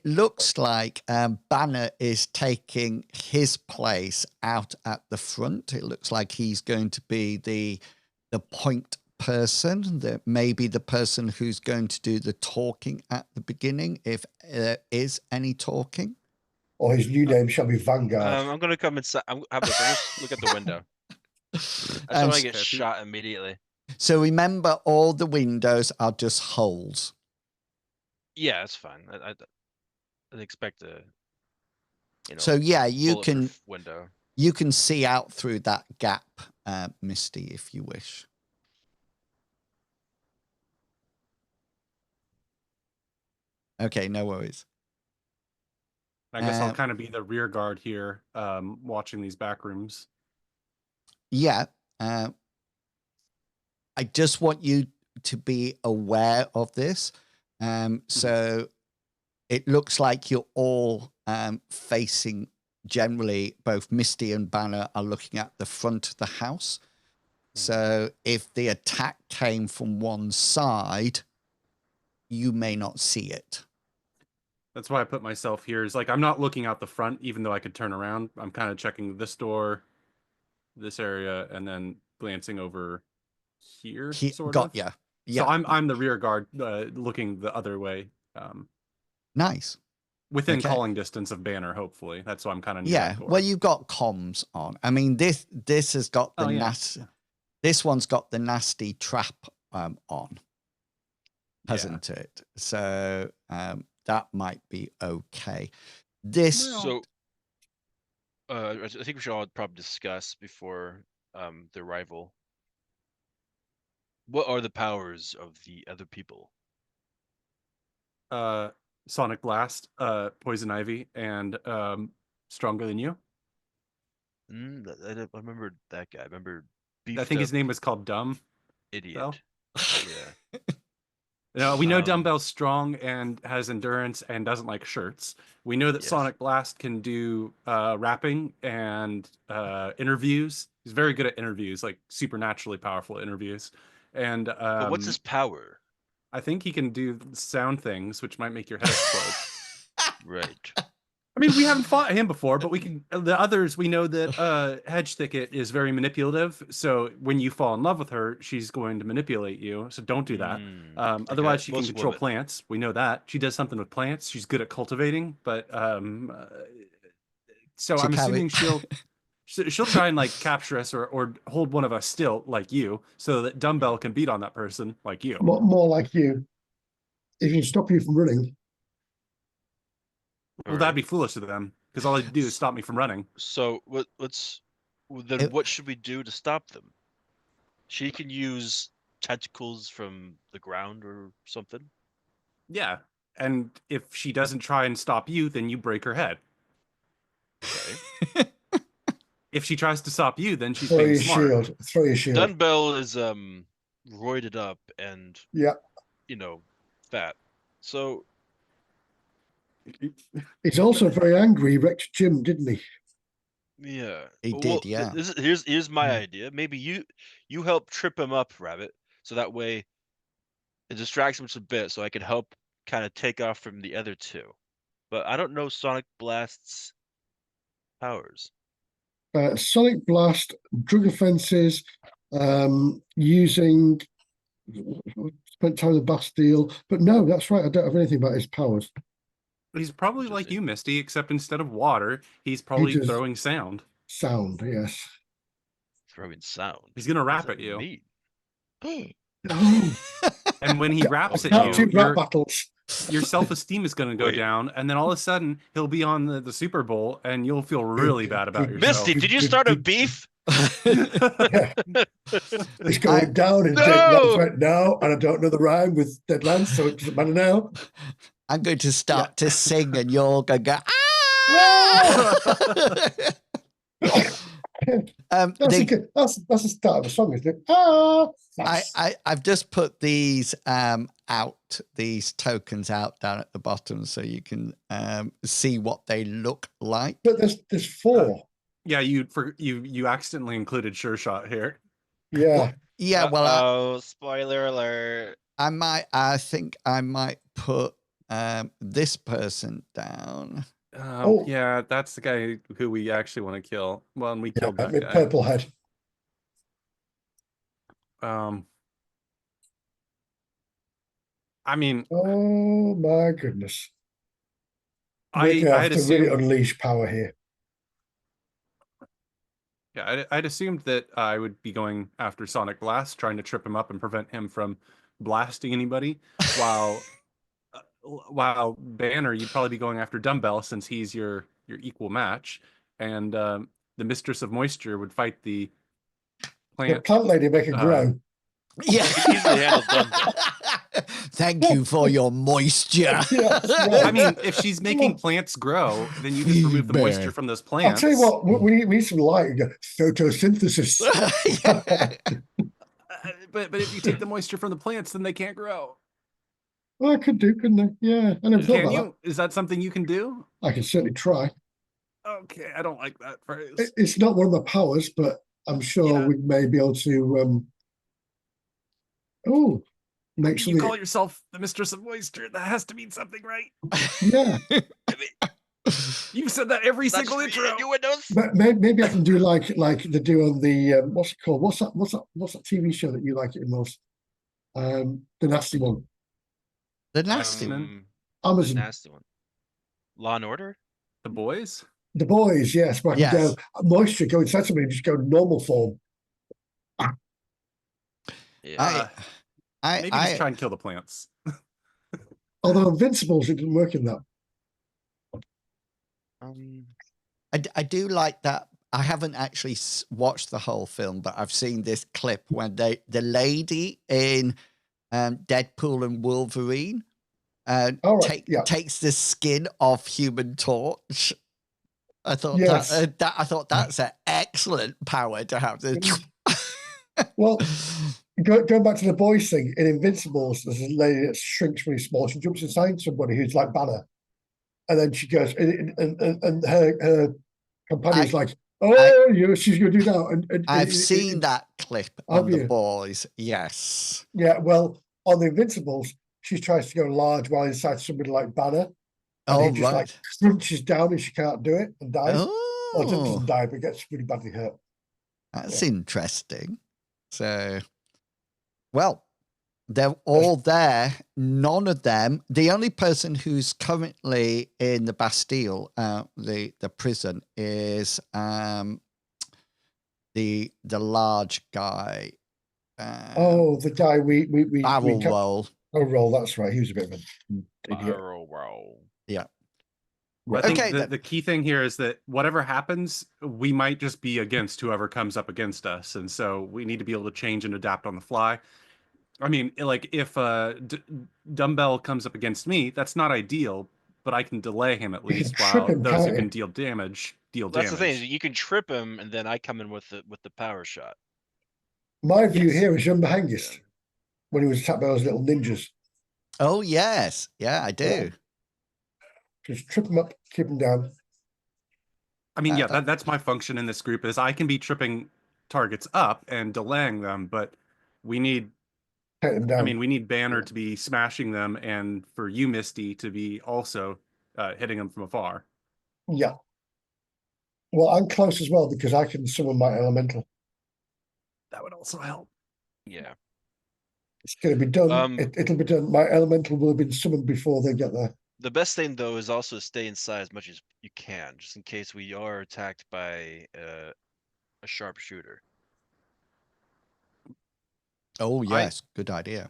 looks like Banner is taking his place out at the front. It looks like he's going to be the point person, maybe the person who's going to do the talking at the beginning, if there is any talking. Or his new name shall be Vanguard. I'm going to come inside. I'm going to look at the window. I just want to get shot immediately. So remember, all the windows are just holes. Yeah, that's fine. I'd expect a, so yeah, you can window. You can see out through that gap, Misty, if you wish. Okay, no worries. I guess I'll kind of be the rear guard here, watching these back rooms. Yeah. I just want you to be aware of this. So it looks like you're all facing, generally, both Misty and Banner are looking at the front of the house. So if the attack came from one side, you may not see it. That's why I put myself here. Is like I'm not looking out the front, even though I could turn around. I'm kind of checking this door, this area, and then glancing over here. Sort of. Yeah. So I'm the rear guard, looking the other way. Nice. Within calling distance of Banner, hopefully. That's why I'm kind of near that door. Well, you've got comms on. I mean, this has got the this one's got the nasty trap on, hasn't it? So that might be okay. So I think we should all probably discuss before the arrival. What are the powers of the other people? Sonic Blast, Poison Ivy, and Stronger Than You. I remember that guy. I remember I think his name was called Dumb. Idiot. Yeah. No, we know Dumbbell's strong and has endurance and doesn't like shirts. We know that Yes. Sonic Blast can do rapping and interviews. He's very good at interviews, like supernaturally powerful interviews. And But what's his power? I think he can do sound things, which might make your head explode. Right. I mean, we haven't fought him before, but we can. The others, we know that Hedge Thicket is very manipulative. So when you fall in love with her, she's going to manipulate you. So don't do that. Otherwise, she can Most control women. plants. We know that she does something with plants. She's good at cultivating, but so I'm assuming she'll try and like capture us or hold one of us still, like you, so that Dumbbell can beat on that person, like you. More like you. If you stop you from running. Well, that'd be foolish of them because all they do is stop me from running. So what should we do to stop them? She can use tentacles from the ground or something. Yeah, and if she doesn't try and stop you, then you break her head. Okay. If she tries to stop you, then she's Throw being your smart. shield. Throw your shield. Dumbbell is roided up and fat. So He's also very angry. He wrecked Jim, didn't he? yeah, He did, yeah. Here's my idea. Maybe you help trip him up, Rabbit, so that way it distracts him just a bit, so I can help kind of take off from the other two. But I don't know Sonic Blast's powers. Sonic Blast, drug offences, using spent time in the Bastille. But no, that's right. I don't have anything about his powers. He's probably like you, Misty, except instead of water, he's probably throwing sound. Sound, yes. Throwing sound. He's gonna What does rap at that you. mean? And when he raps at Can't do you, rap battles. your self-esteem is going to go down, and then all of a sudden he'll be on the Super Bowl, and you'll feel really bad about yourself. Misty, did you start a beef? Yeah. It's going down in Deadlands right now, and I don't know the rhyme with Deadlands, so it doesn't matter now. I'm going to start to sing, and you're going to go, ah! That's the start of the song, isn't it? Ah! I've just put these out, these tokens out down at the bottom, so you can see what they look like. But there's 4. Yeah, you accidentally included Sure Shot here. Yeah. Well, spoiler alert. I think I might put this person down. Yeah, that's the guy who we actually want to kill. Well, and we killed that guy. Purple head. I mean, oh my goodness. I have to really unleash power here. Yeah, I'd assumed that I would be going after Sonic Blast, trying to trip him up and prevent him from blasting anybody, while Banner, you'd probably be going after Dumbbell since he's your equal match, and the Mistress of Moisture would fight the plant. The plant lady make it grow. Yeah. Easily handle Dumbbell. Thank you for your moisture. I mean, if she's making plants grow, then you just remove the moisture from those plants. I'll tell you what, we need some light. Photosynthesis. But if you take the moisture from the plants, then they can't grow. Well, I could do, couldn't I? Yeah, I never thought about that. Is that something you can do? I can certainly try. Okay, I don't like that phrase. It's not one of my powers, but I'm sure we may be able to. Make you call yourself the Mistress of Moisture. That has to mean something, right? Yeah. You've said that every single intro. But maybe I can do like they do on the what's it called? What's that TV show that you like it most? The nasty one. The nasty one. Amazon. The nasty one. Law and Order. The Boys. The Boys. Yes, but I can go moisture go inside somebody and just go normal form. Yeah. Maybe just try and kill the plants. Although Invincibles, it didn't work in that. I do like that. I haven't actually watched the whole film, but I've seen this clip when the lady in Deadpool and Wolverine takes the skin off Human Torch. I thought I thought that's an excellent power to have. Well, going back to the boys thing, in Invincibles, there's a lady that shrinks really small. She jumps inside somebody who's like Banner. And then she goes, and her companion's like, she's going to do that. I've seen that clip on The you? Boys. Yes. Yeah, well, on the Invincibles, she tries to go large while inside somebody like Banner. And he just like crunches down and she can't do it and dies. Or doesn't die, but gets really badly hurt. That's interesting. So, well, they're all there. None of them. The only person who's currently in the Bastille, the prison, is the large guy. The guy we Barrel roll. Oh, roll. That's right. He was a bit of an idiot. Barrel roll. Yeah. I think the key thing here is that whatever happens, we might just be against whoever comes up against us, and so we need to be able to change and adapt on the fly. I mean, like if Dumbbell comes up against me, that's not ideal, but I can delay him at least while those who can deal damage deal damage. That's the thing, is you can trip him, and then I come in with the power shot. My view here is Young Hengist when he was attacked by those little ninjas. Oh yes, yeah, I do. Yeah. Just trip him up, keep him down. I mean, yeah, that's my function in this group is I can be tripping targets up and delaying them, but we need. Take them down. I mean, we need Banner to be smashing them, and for you, Misty, to be also hitting them from afar. Yeah. Well, I'm close as well because I can summon my elemental. That would also help. Yeah. It's going to be done. It'll be done. My elemental will have been summoned before they get there. The best thing, though, is also stay inside as much as you can, just in case we are attacked by a sharpshooter. Oh, yes. Good idea.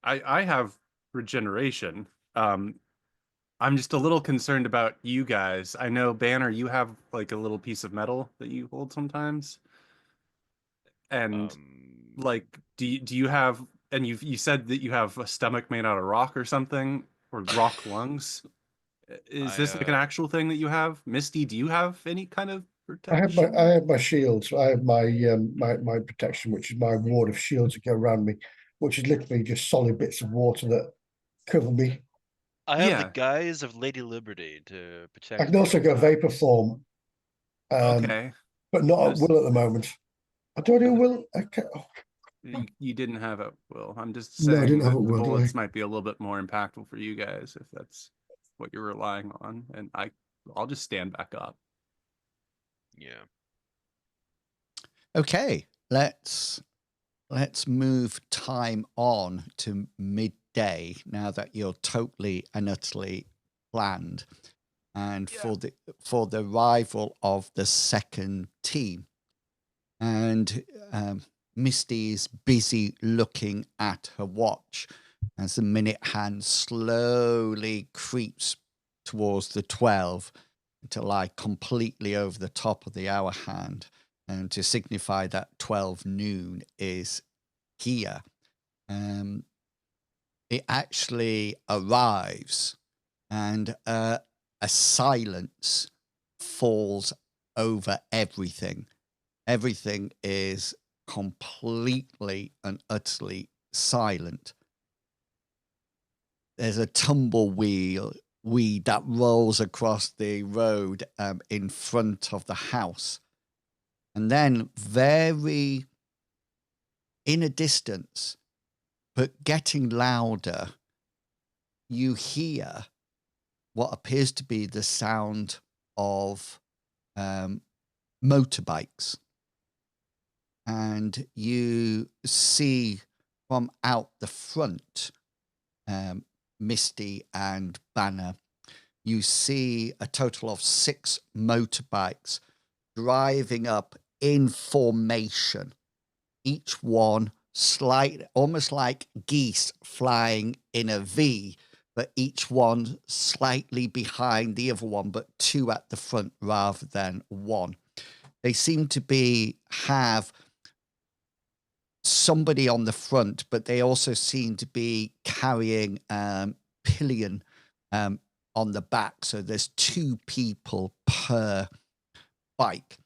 I have regeneration. I'm just a little concerned about you guys. I know, Banner, you have like a little piece of metal that you hold sometimes. And like, do you have, and you said that you have a stomach made out of rock or something, or rock lungs. Is this like an actual thing that you have? Misty, do you have any kind of protection? I have my shields. I have my my protection, which is my ward of shields that go around me, which is literally just solid bits of water that cover me. I have the guise of Lady Liberty to protect. I can also go vapor form. Okay. But not at will at the moment. I don't do will. Okay. Oh. You didn't have it, Will. I'm just saying that the bullets might be a little bit more impactful for you guys if that's what you're relying on, and I'll just stand back up. Yeah. Okay, let's move time on to midday now that you're totally and utterly planned, and for the arrival of the second team, and Misty is busy looking at her watch as the minute hand slowly creeps towards the 12 until I completely over the top of the hour hand, and to signify that 12 noon is here. It actually arrives, and a silence falls over everything. Everything is completely and utterly silent. There's a tumbleweed that rolls across the road in front of the house. And then very in a distance, but getting louder, you hear what appears to be the sound of motorbikes. And you see from out the front, Misty and Banner, you see a total of 6 motorbikes driving up in formation, each one almost like geese flying in a V, but each one slightly behind the other one, but 2 at the front rather than 1. They seem to have somebody on the front, but they also seem to be carrying pillion on the back. So there's 2 people per bike,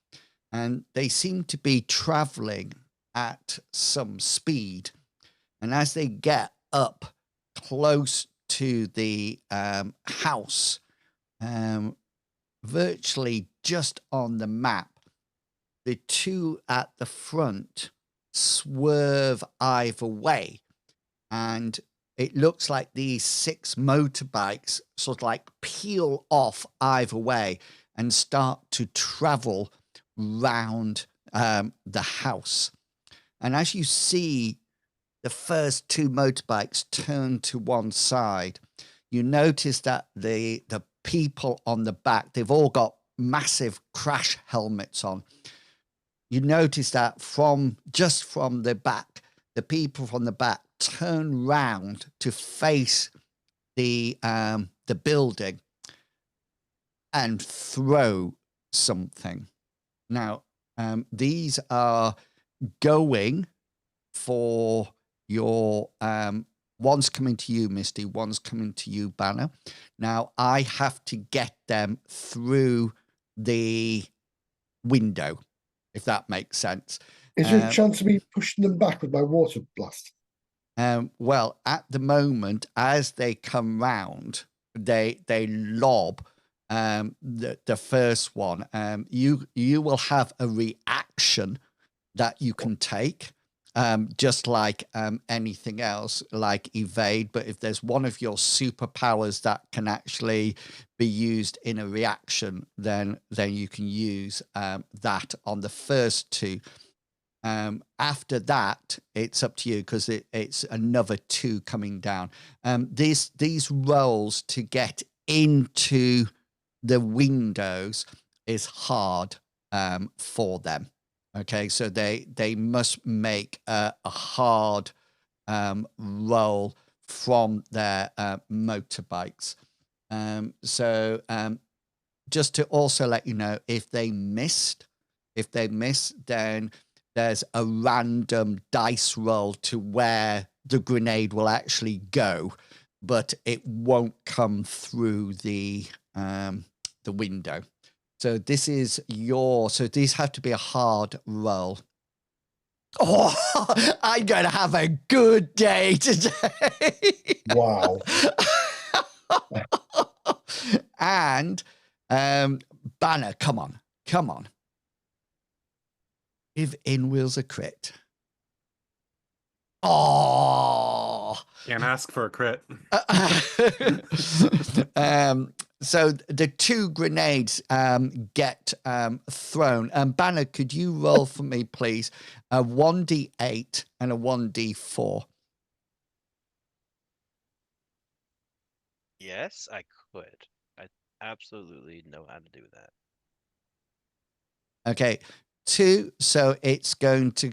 and they seem to be traveling at some speed. And as they get up close to the house, virtually just on the map, the two at the front swerve either way. And it looks like these 6 motorbikes sort of like peel off either way and start to travel round the house. And as you see the first 2 motorbikes turn to one side, you notice that the people on the back, they've all got massive crash helmets on. You notice that from the back, the people from the back turn round to face the building and throw something. Now, these are going for your one's coming to you, Misty, one's coming to you, Banner. Now I have to get them through the window, if that makes sense. Is there a chance of me pushing them back with my water blast? Well, at the moment, as they come round, they lob the first one. You will have a reaction that you can take, just like anything else, like evade. But if there's one of your superpowers that can actually be used in a reaction, then you can use that on the first 2. After that, it's up to you, because it's another 2 coming down. These rolls to get into the windows is hard for them. Okay, so they must make a hard roll from their motorbikes. So just to also let you know, if they miss, then there's a random dice roll to where the grenade will actually go, but it won't come through the window. So this is so these have to be a hard roll. Oh, I'm going to have a good day today. Wow. And Banner, come on. Give inwils a crit. Oh, Can't ask for a crit. So the 2 grenades get thrown. Banner, could you roll for me, please? A 1d8 and a 1d4. Yes, I could. I absolutely know how to do that. Okay. 2, so it's going to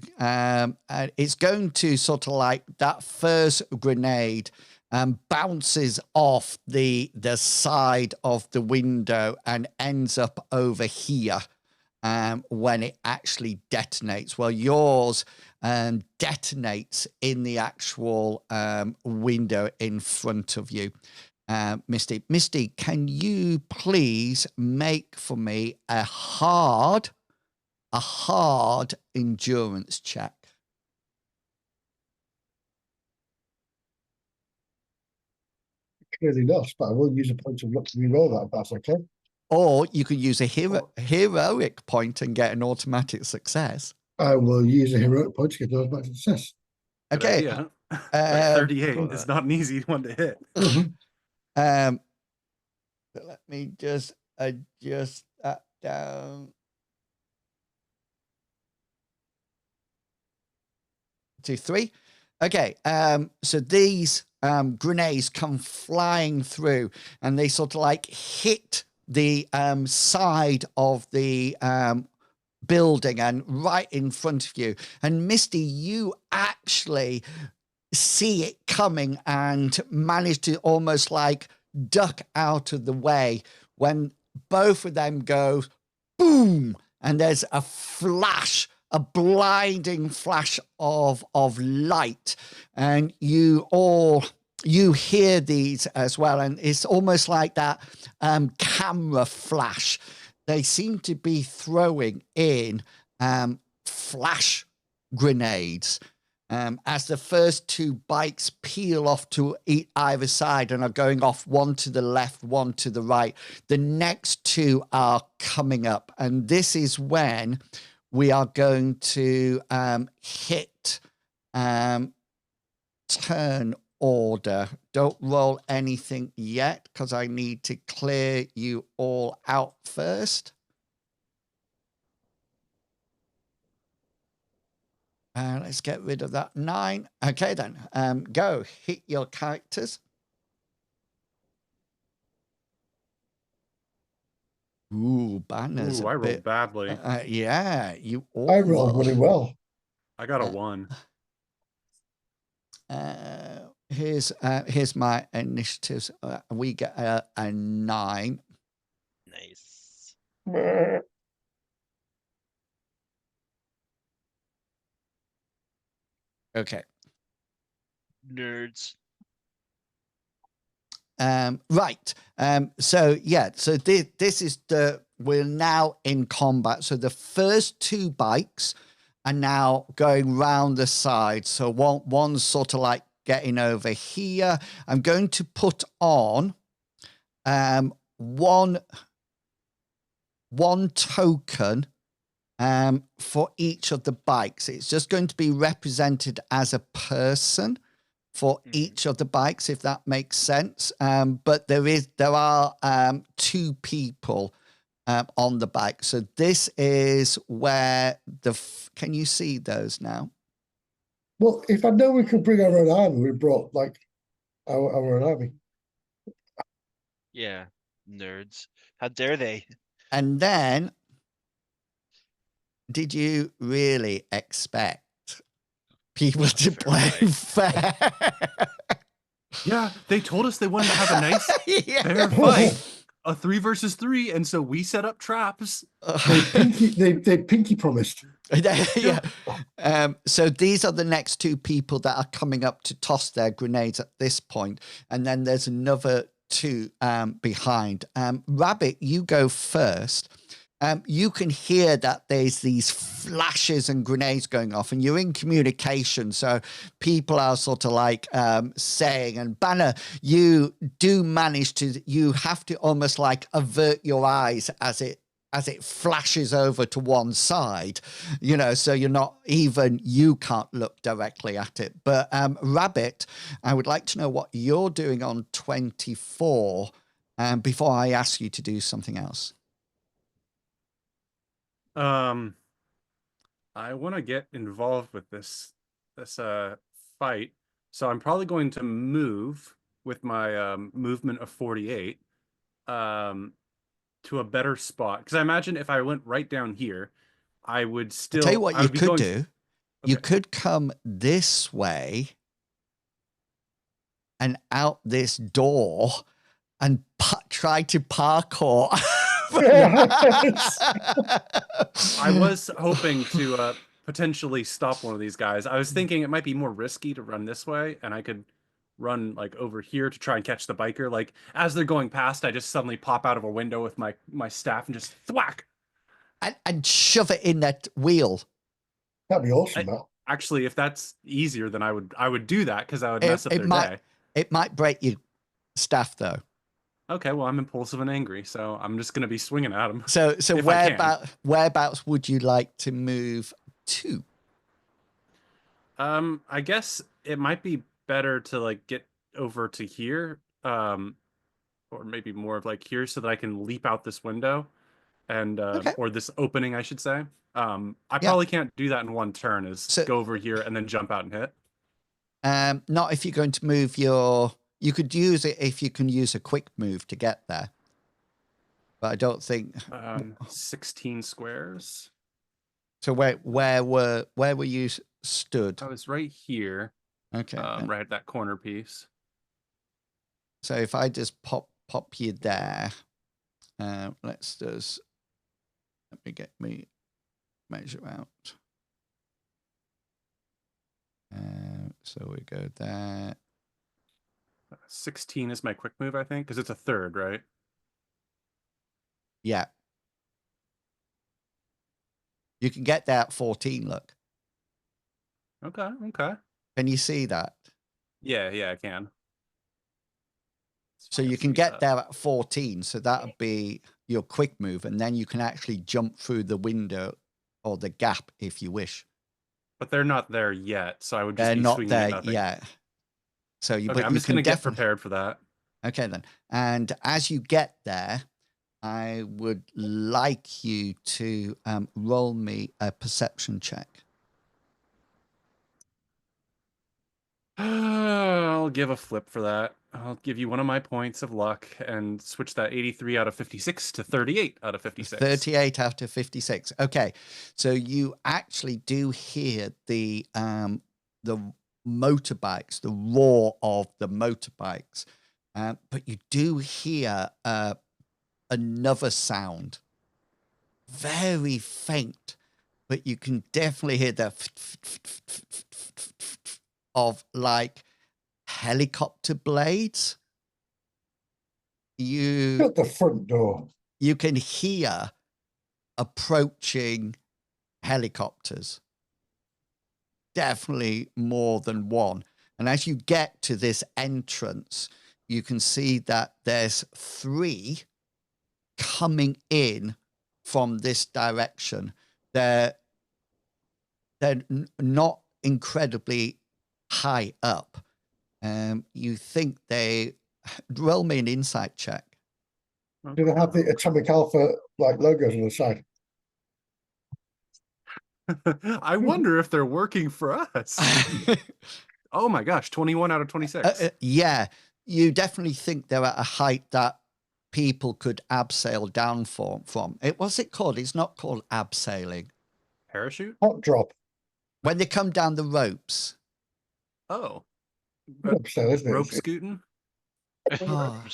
sort of like that first grenade bounces off the side of the window and ends up over here when it actually detonates. Well, yours detonates in the actual window in front of you. Misty, can you please make for me a hard endurance check? Clearly not, but I will use a point of luck to re-roll that if that's okay. Or you could use a heroic point and get an automatic success. I will use a heroic point to get those back to success. Good Okay. idea. That 38 is not an easy one to hit. But let me just adjust that down to 3. Okay, so these grenades come flying through, and they sort of like hit the side of the building and right in front of you. And Misty, you actually see it coming and manage to almost like duck out of the way when both of them go boom, and there's a flash, a blinding flash of light, and you hear these as well, and it's almost like that camera flash. They seem to be throwing in flash grenades. As the first 2 bikes peel off to either side and are going off, one to the left, one to the right, the next 2 are coming up. And this is when we are going to hit turn order. Don't roll anything yet because I need to clear you all out first. Let's get rid of that 9. Okay, then. Go. Hit your characters. Ooh, Banner's Ooh, I a rolled bit... badly. Yeah, you all... I rolled really well. I got a 1. Here's my initiatives. We get a 9. Nice. Okay. Nerds. Right. So this is we're now in combat. So the first 2 bikes are now going round the side. So one's sort of like getting over here. I'm going to put on one token for each of the bikes. It's just going to be represented as a person for each of the bikes, if that makes sense. But there are 2 people on the bike. So this is where can you see those now? Well, if I know we could bring our own army, we brought like our own army. Yeah, nerds. How dare they? And then, did you really expect people to play fair? Yeah, they told us they wanted to have a nice Yeah. fair fight, a 3 versus 3, and so we set up traps. They pinky promised. Yeah. So these are the next 2 people that are coming up to toss their grenades at this point, and then there's another 2 behind. Rabbit, you go first. You can hear that there's these flashes and grenades going off, and you're in communication. So people are sort of like saying, and Banner, you do manage to, you have to almost like avert your eyes as it flashes over to one side, so you're not even, you can't look directly at it. But Rabbit, I would like to know what you're doing on 24 before I ask you to do something else. I want to get involved with this fight, so I'm probably going to move with my movement of 48 to a better spot, because I imagine if I went right down here, I would still... I'll tell you what you could do. Okay. You could come this way and out this door and try to parkour. I was hoping to potentially stop one of these guys. I was thinking it might be more risky to run this way, and I could run like over here to try and catch the biker. Like as they're going past, I just suddenly pop out of a window with my staff and just thwack and shove it in that wheel. That'd be awesome, Matt. Actually, if that's easier, then I would do that, because I would mess up their day. It might break your staff though. Okay, well, I'm impulsive and angry, so I'm just going to be swinging at him. So whereabouts would you like to move to? I guess it might be better to like get over to here, or maybe more of like here, so that I can leap out this window, and or this opening, I should say. I probably can't do that in one turn. Go over here and then jump out and hit. Not if you're going to move your. You could use it if you can use a quick move to get there. But I don't think 16 squares. So where were you stood? I was right here. Okay. Right at that corner piece. So if I just pop you there, let me get me measure out. So we go there. 16 is my quick move, I think, because it's a third, right? Yeah. You can get there at 14, look. Okay. Okay. Can you see that? Yeah. Yeah. I can. So you can get there at 14. So that would be your quick move. And then you can actually jump through the window or the gap if you wish. But they're not there yet, so I would just They're be not swinging there at nothing. yet. So you, Okay, but I'm you just can going to get definitely prepared for that. Okay, then. And as you get there, I would like you to roll me a perception check. I'll give a flip for that. I'll give you one of my points of luck and switch that 83 out of 56 to 38 out of 56. 38 out of 56. Okay, so you actually do hear the motorbikes, the roar of the motorbikes, but you do hear another sound, very faint, but you can definitely hear the of like helicopter blades. Shut the front door. You can hear approaching helicopters. Definitely more than one. And as you get to this entrance, you can see that there's 3 coming in from this direction. They're not incredibly high up. You think they roll me an insight check. Do they have the Atomic Alpha like logos on the side? I wonder if they're working for us. Oh my gosh, 21 out of 26. Yeah, you definitely think they're at a height that people could abseil down from. What's it called? It's not called abseiling. Parachute? Hot drop. When they come down the ropes. Oh. Upstairs, isn't it? Rope scooting? Oh.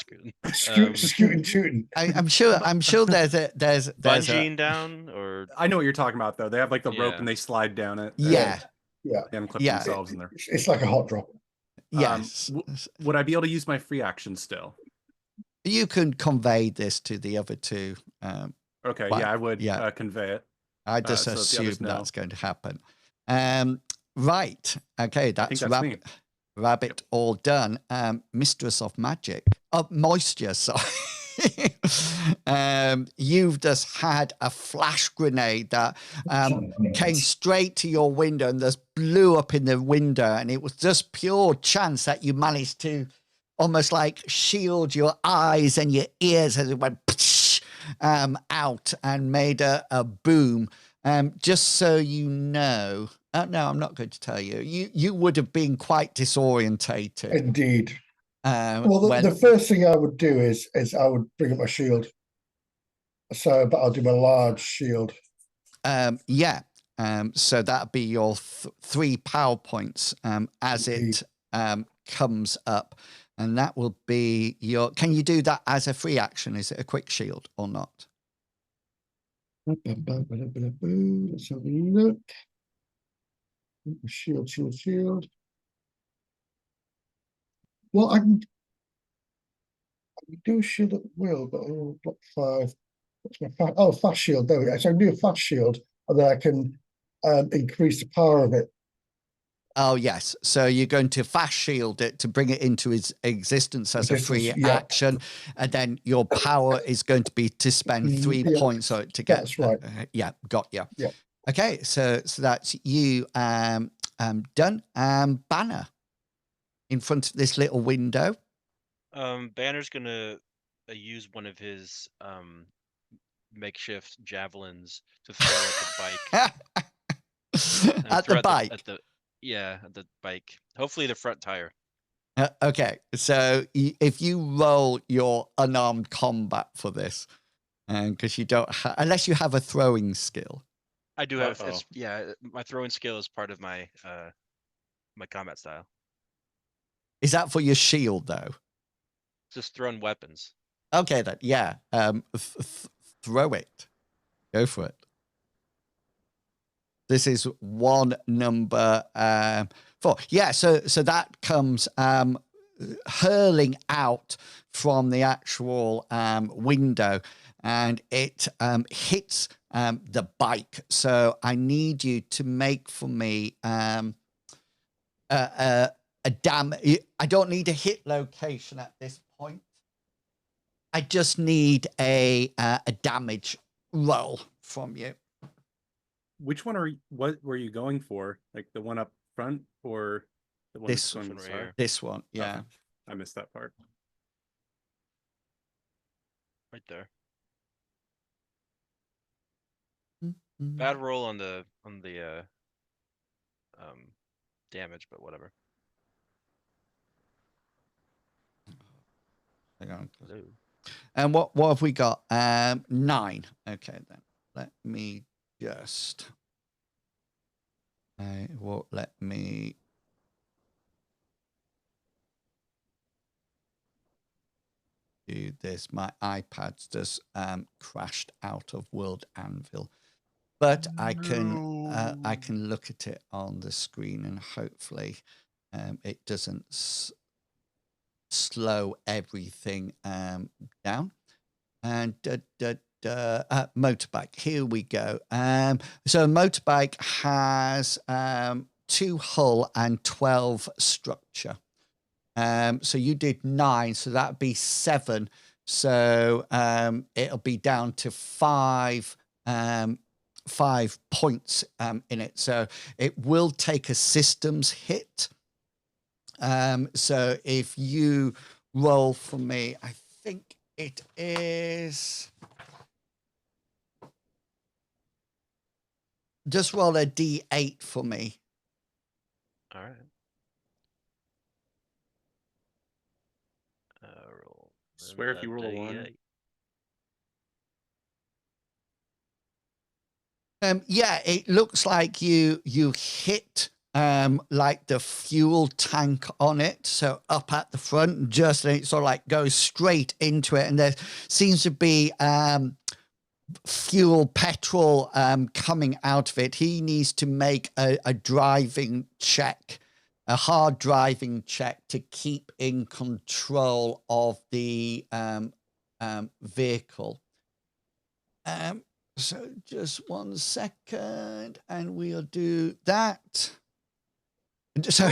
Scooting, shooting. I'm sure there's bungeeing down, or I know what you're talking about though. They have like the rope Yeah. and they slide down it. Yeah. And clip Yeah. themselves in there. It's like a hot drop. Yes. Would I be able to use my free action still? You can convey this to the other 2. Okay, Well, yeah, I would yeah. Convey it. I just so the assume others know. that's going to happen. Right. Okay, think that's that's me. Rabbit all done. Mistress of Magic. Oh, Moisture, sorry. You've just had a flash grenade that came straight to your window and just blew up in the window. And it was just pure chance that you managed to almost like shield your eyes and your ears as it went out and made a boom. Just so you know, no, I'm not going to tell you. You would have been quite disorientated. Indeed. Well, the first thing I would do is I would bring up my shield. So, but I'll do my large shield. Yeah. So that'd be your 3 power points as it comes up. And that will be your... Can you do that as a free action? Is it a quick shield or not? Let's have a look. Shield. Well, I can do a shield at will, but I'll block 5. What's my fast? Oh, fast shield. There we go. So I can do a fast shield, and then I can increase the power of it. Oh, yes. So you're going to fast shield it to bring it into its existence as a free action. And then your power is going to be to spend 3 points on it to get... That's right. Yeah, got you. Yeah. Okay, so that's you done. Banner in front of this little window. Banner's gonna use one of his makeshift javelins to throw at the bike. At the bike? At the bike. Hopefully the front tire. Okay, so if you roll your unarmed combat for this, because you don't unless you have a throwing skill. I do have, my throwing skill is part of my my combat style. Is that for your shield though? Just throwing weapons. Okay then, yeah. Throw it. Go for it. This is one number 4. Yeah, so that comes hurling out from the actual window, and it hits the bike. So I need you to make for me a damage. I don't need a hit location at this point. I just need a damage roll from you. Which one what were you going for? Like the one up front or the one This that's one right here. This one, yeah. Okay. I missed that part. Right there. Mm-hmm. Bad roll on the damage, but whatever. Hang on. Hello. And what have we got? 9. Okay, then let me just. I won't let me. Do this. My iPad's just crashed out of World Anvil, but I can look at it on the screen and hopefully it doesn't slow everything down. And motorbike. Here we go. So motorbike has 2 hull and 12 structure. So you did 9, so that'd be 7. So it'll be down to 5 points in it. So it will take a systems hit. So if you roll for me, I think it is. Just roll a D8 for me. All right. Roll. Swear if you roll a 1. Yeah, it looks like you hit like the fuel tank on it, so up at the front, just and it sort of like goes straight into it, and there seems to be petrol coming out of it. He needs to make a driving check, a hard driving check to keep in control of the vehicle. So just 1 second, and we'll do that. So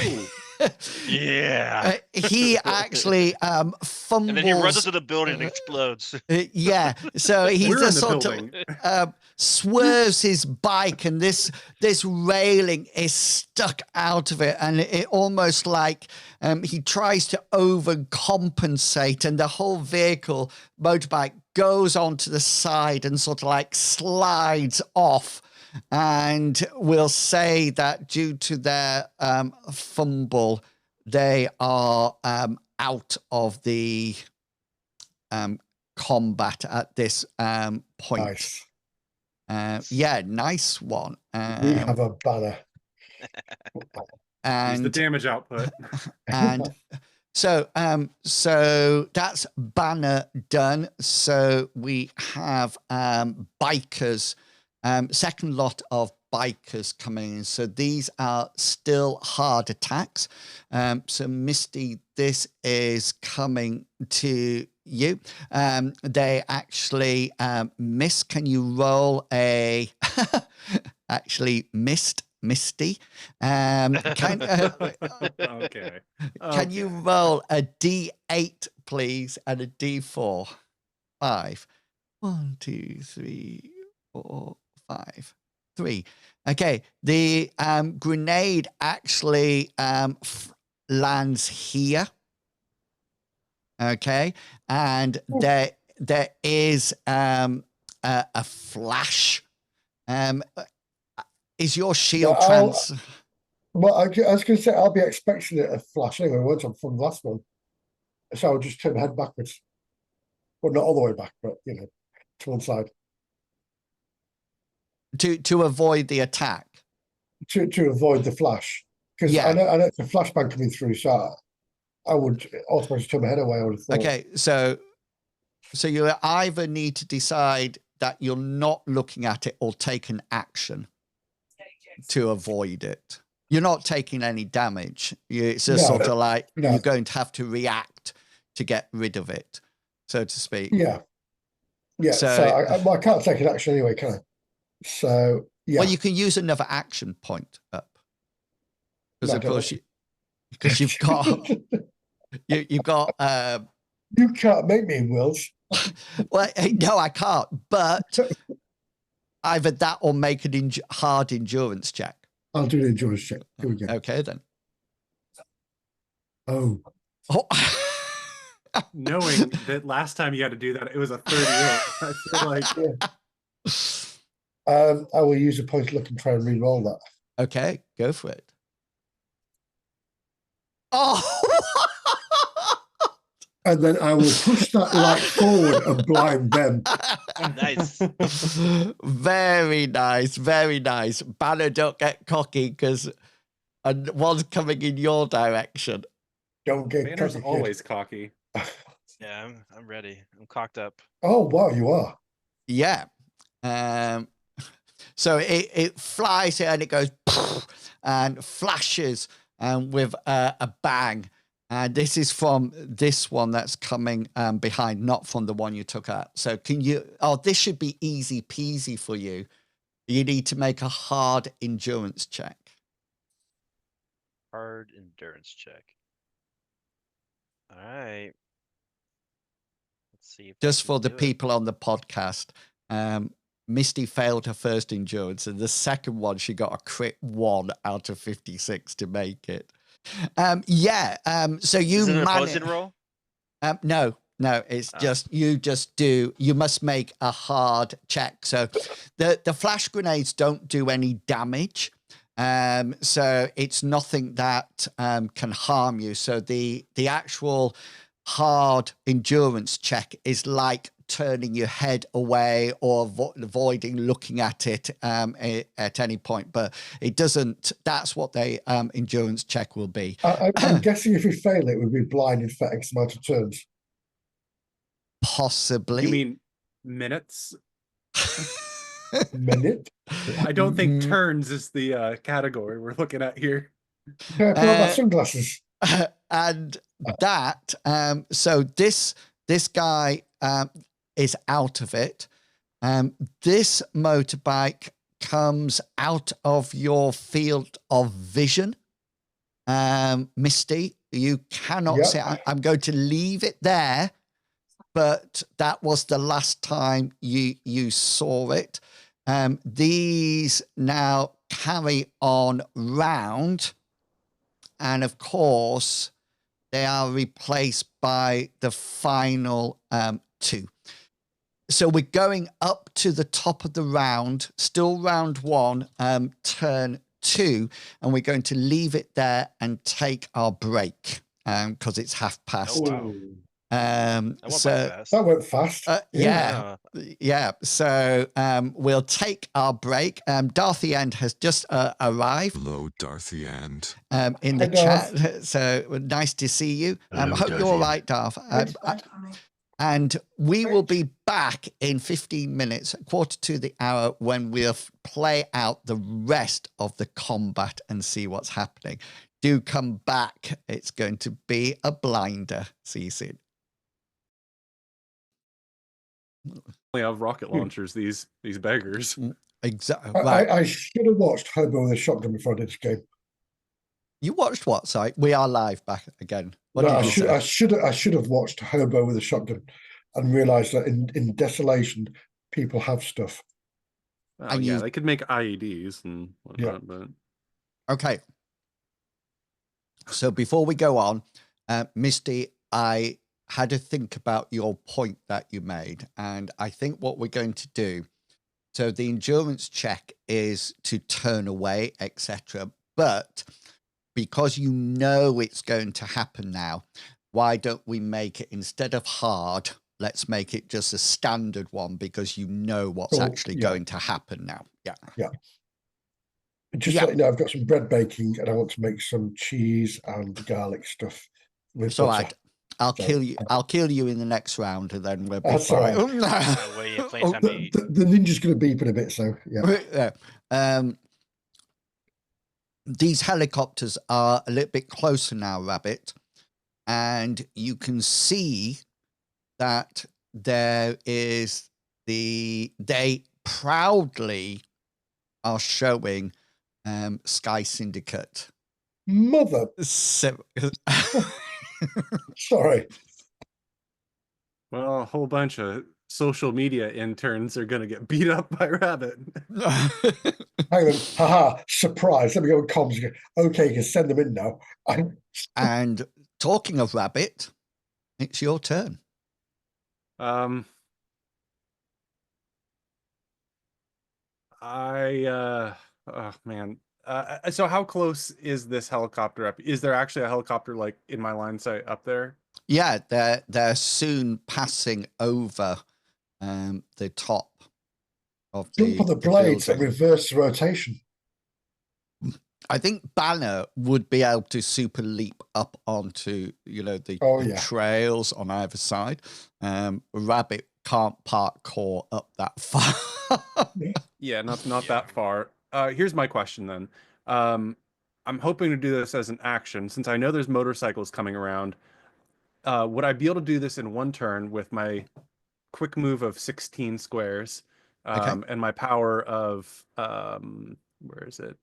yeah, he actually fumbles, and then he runs into the building and explodes. Yeah, so he We're just in the sort building. of swerves his bike, and this railing is stuck out of it, and it almost like he tries to overcompensate, and the whole motorbike goes onto the side and sort of like slides off. And we'll say that due to their fumble, they are out of the combat at this point. Nice. Yeah, nice one. We have a banner. And use the damage output. And so that's banner done. So we have bikers. Second lot of bikers coming in. So these are still hard attacks. So Misty, this is coming to you. They actually miss. Can you roll a actually missed Misty? Okay. Can you roll a D8, please, and a D4? 5. 1, 2, 3, 4, 5, 3. Okay, the grenade actually lands here. Okay, and there is a flash. Is your shield Well, I was going to say I'll be expecting it to flash anyway once I'm from the last one, so I'll just turn my head backwards. Well, not all the way back, but to one side. To avoid the attack. To avoid the flash, because I know it's a flashbang coming through, so I would automatically turn my head away. I would have thought. Okay, so you either need to decide that you're not looking at it or take an action to avoid it. You're not taking any damage. It's just sort of like you're going to have to react to get rid of it, so to speak. Yeah. So I can't take an action anyway, can I? So yeah. Well, you can use another action point up, because of course because you've got you've got. You can't make me, Wills. Well, no, I can't. But either that or make an hard endurance check. I'll do an endurance check. Here we go. Okay, then. Oh. Knowing that last time you had to do that, it was a 38. I feel like I will use a point of luck and try and re-roll that. Okay, go for it. Oh! And then I will push that light forward and blind them. Nice. Very nice, very nice. Banner, don't get cocky because one's coming in your direction. Don't get Banner's cocky, kid. always cocky. Yeah, I'm ready. I'm cocked up. Oh, wow, you are. Yeah. So it flies and it goes and flashes with a bang. And this is from this one that's coming behind, not from the one you took out. So can you, this should be easy peasy for you. You need to make a hard endurance check. Hard endurance check. All right. Let's see. Just for the people on the podcast, Misty failed her first endurance, and the second one, she got a crit 1 out of 56 to make it. So you Is it an opposing roll? No, it's just you must make a hard check. So the flash grenades don't do any damage. So it's nothing that can harm you. So the actual hard endurance check is like turning your head away or avoiding looking at it at any point, but it doesn't. That's what the endurance check will be. I'm guessing if we fail it, we'll be blinded for X amount of turns. Possibly. You mean minutes? Minute? I don't think turns is the category we're looking at here. Yeah, put on my sunglasses. And that, so this guy is out of it. This motorbike comes out of your field of vision. Misty, you cannot see. I'm going to leave it there, but that was the last time you saw it. These now carry on round, and of course they are replaced by the final 2. So we're going up to the top of the round, still round 1, turn 2, and we're going to leave it there and take our break because it's 5:30. Oh, That went fast. Yeah. So we'll take our break. Darthy End has just arrived. Hello, Darthy End. In the chat. So nice to see you. Hope you're all right, Darth. And we will be back in 15 minutes, 1:45, when we'll play out the rest of the combat and see what's happening. Do come back. It's going to be a blinder. See you soon. they have rocket launchers, these beggars. Exactly. I should have watched Hobo with a shotgun before I did this game. You watched what? Sorry, we are live back again. What No, did you I say? should have watched Hobo with a shotgun and realised that in Desolation, people have stuff. Oh, And yeah, you- they could make IEDs and whatnot, Yeah. but Okay. So before we go on, Misty, I had to think about your point that you made. And I think what we're going to do, so the endurance check is to turn away, etc. But because you know it's going to happen now, why don't we make it, instead of hard, let's make it just a standard one, because you know what's actually going to happen now. Yeah. Just to let you know, I've got some bread baking and I want to make some cheese and garlic stuff. It's all right. I'll kill you. I'll kill you in the next round, and then we'll be That's fine. all right. Where you play time to eat. The ninja's going to beep in a bit, so yeah. These helicopters are a little bit closer now, Rabbit, and you can see that there is they proudly are showing Sky Syndicate mother. Sorry. Well, a whole bunch of social media interns are going to get beat up by Rabbit. Hang on. Haha. Surprise. Let me go on comms again. Okay, you can send them in now. And talking of Rabbit, it's your turn. Oh man. So how close is this helicopter up? Is there actually a helicopter like in my line sight up there? Yeah, they're soon passing over the top of Jump on the blades and building. reverse the rotation. I think Banner would be able to super leap up onto, the trails on either side. Rabbit can't parkour up that far. Yeah, not that far. Here's my question then. I'm hoping to do this as an action since I know there's motorcycles coming around. Would I be able to do this in one turn with my quick move of 16 squares and my power of where is it?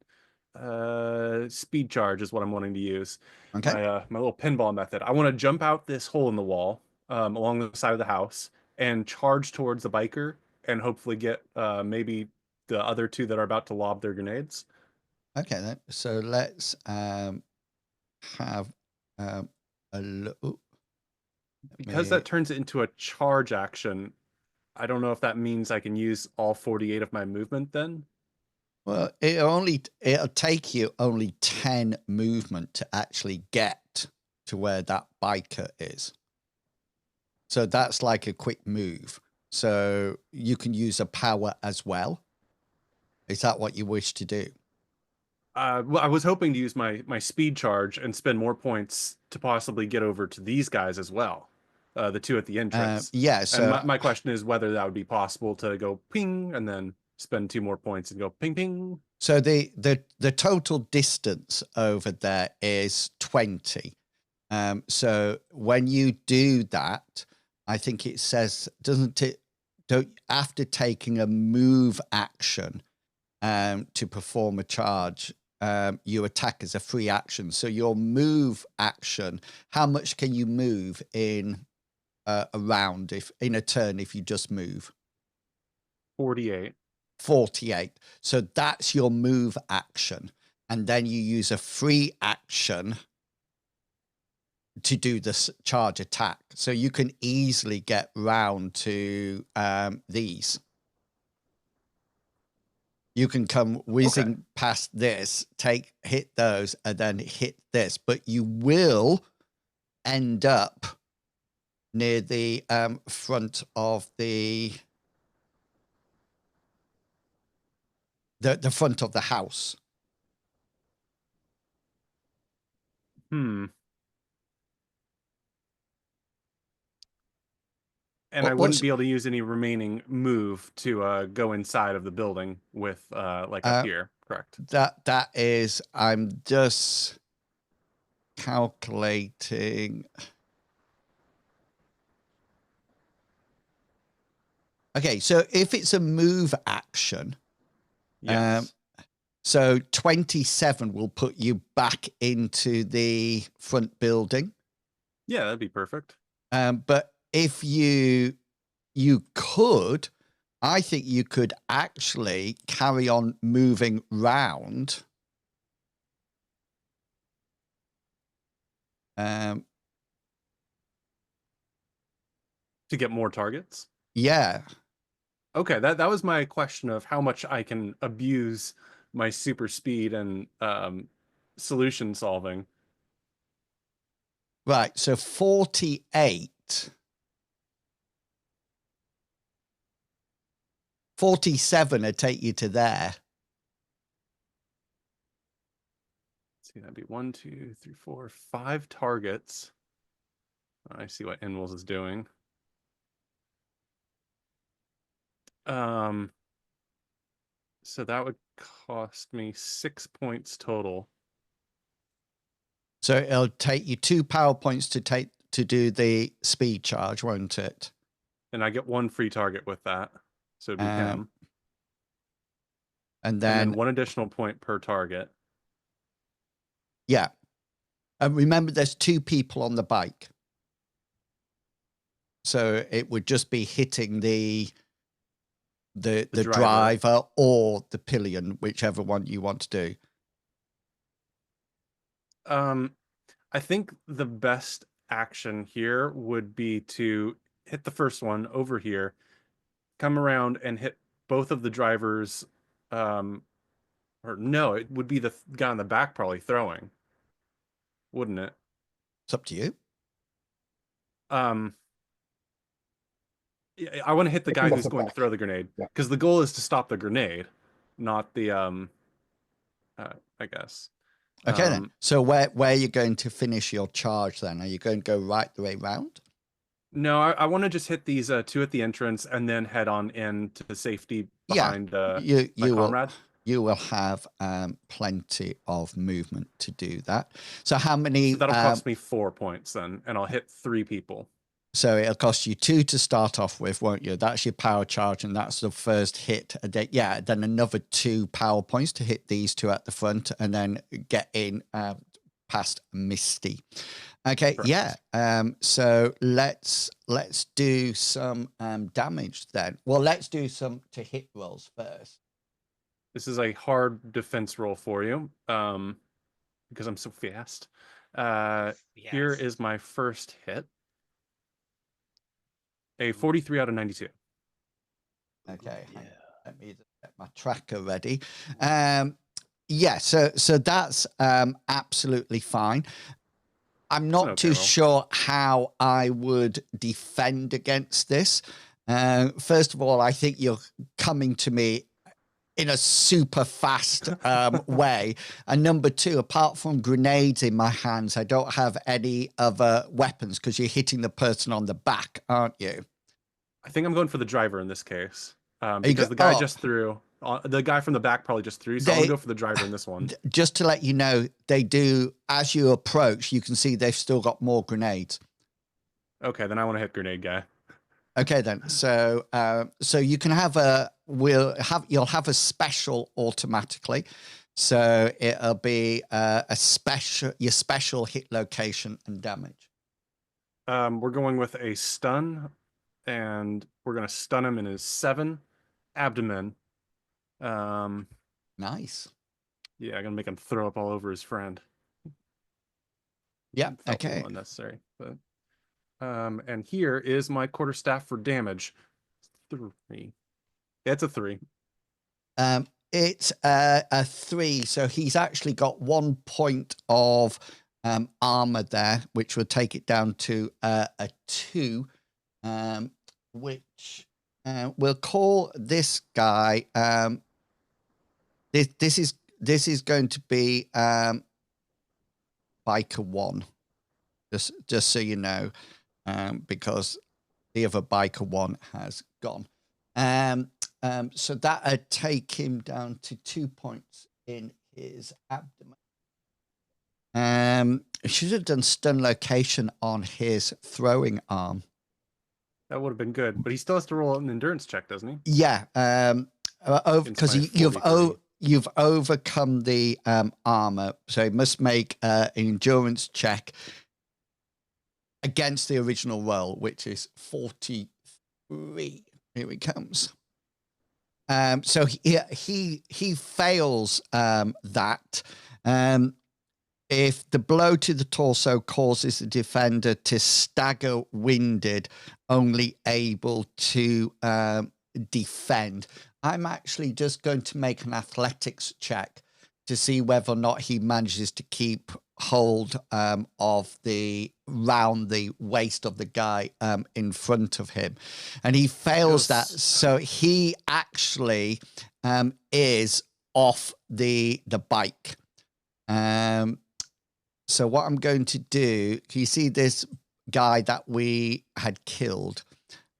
Speed charge is what I'm wanting to use. Okay. My little pinball method. I want to jump out this hole in the wall along the side of the house and charge towards the biker and hopefully get maybe the other two that are about to lob their grenades. Okay, then. So let's have a look. Because that turns it into a charge action, I don't know if that means I can use all 48 of my movement then. Well, it'll take you only 10 movement to actually get to where that biker is. So that's like a quick move. So you can use a power as well. Is that what you wish to do? Well, I was hoping to use my speed charge and spend more points to possibly get over to these guys as well. The two at the entrance. Yeah. So and my question is whether that would be possible to go ping and then spend 2 more points and go ping ping. So the total distance over there is 20. So when you do that, I think it says, doesn't it? After taking a move action to perform a charge, you attack as a free action. So your move action, how much can you move in a round in a turn if you just move? 48. 48. So that's your move action. And then you use a free action to do this charge attack. So you can easily get round to these. You can come whizzing past this, hit those, and then hit this. But you will end up near the front of the front of the house. And I wouldn't be able to use any remaining move to go inside of the building with like up here, correct? That is, I'm just calculating. Okay, so if it's a move action, yes. So 27 will put you back into the front building. Yeah, that'd be perfect. But if you could, I think you could actually carry on moving round. To get more targets? Yeah. Okay, that was my question of how much I can abuse my super speed and solution solving. Right, so 48. 47 would take you to there. Let's see, that'd be 1, 2, 3, 4, 5 targets. I see what inwils is doing. So that would cost me 6 points total. So it'll take you 2 power points to do the speed charge, won't it? And I get 1 free target with that. So it'd be him. And then 1 additional point per target. Yeah. And remember, there's 2 people on the bike. So it would just be hitting the driver or the pillion, whichever one you want to do. I think the best action here would be to hit the first one over here, come around and hit both of the drivers. Or no, it would be the guy on the back probably throwing, wouldn't it? It's up to you. I want to hit the guy who's Off the going to back. throw the grenade, Yeah. because the goal is to stop the grenade, not the I guess. Okay, then. So where are you going to finish your charge then? Are you going to go right the way round? No, I want to just hit these 2 at the entrance and then head on in to safety behind my comrade. You will have plenty of movement to do that. So how many? So that'll cost me 4 points then, and I'll hit 3 people. So it'll cost you 2 to start off with, won't you? That's your power charge, and that's the first hit. Yeah, then another 2 power points to hit these 2 at the front, and then get in past Misty. Okay, correct. Yeah. So let's do some damage then. Well, let's do some to hit rolls first. This is a hard defense roll for you, because I'm so fast. Yes. Here is my first hit. A 43 out of 92. Okay, yeah. Let me get my tracker ready. Yeah, so that's absolutely fine. I'm not too sure how I would defend against this. First of all, I think you're coming to me in a super fast way. And number 2, apart from grenades in my hands, I don't have any other weapons, because you're hitting the person on the back, aren't you? I think I'm going for the driver in this case, because the guy just threw. The guy from the back probably just threw, so I'm going to go for the driver in this one. Just to let you know, they do, as you approach, you can see they've still got more grenades. Okay, then I want to hit grenade guy. Okay, then. So you can have you'll have a special automatically. So it'll be your special hit location and damage. We're going with a stun, and we're going to stun him in his 7 abdomen. Nice. Yeah, I'm gonna make him throw up all over his friend. Yeah. Okay. Unnecessary, but and here is my quarterstaff for damage. 3. Yeah, it's a 3. It's a 3. So he's actually got 1 point of armor there, which will take it down to a 2. Which we'll call this guy. This is going to be Biker 1, just so you know, because the other Biker 1 has gone. So that would take him down to 2 points in his abdomen. Should have done stun location on his throwing arm. That would have been good, but he still has to roll an endurance check, doesn't he? Yeah, because you've overcome the armor, so he must make an endurance check against the original roll, which is 43. Here he comes. So he fails that. If the blow to the torso causes the defender to stagger winded, only able to defend, I'm actually just going to make an athletics check to see whether or not he manages to keep hold of round the waist of the guy in front of him. And he fails that. So he actually is off the bike. So what I'm going to do, you see this guy that we had killed?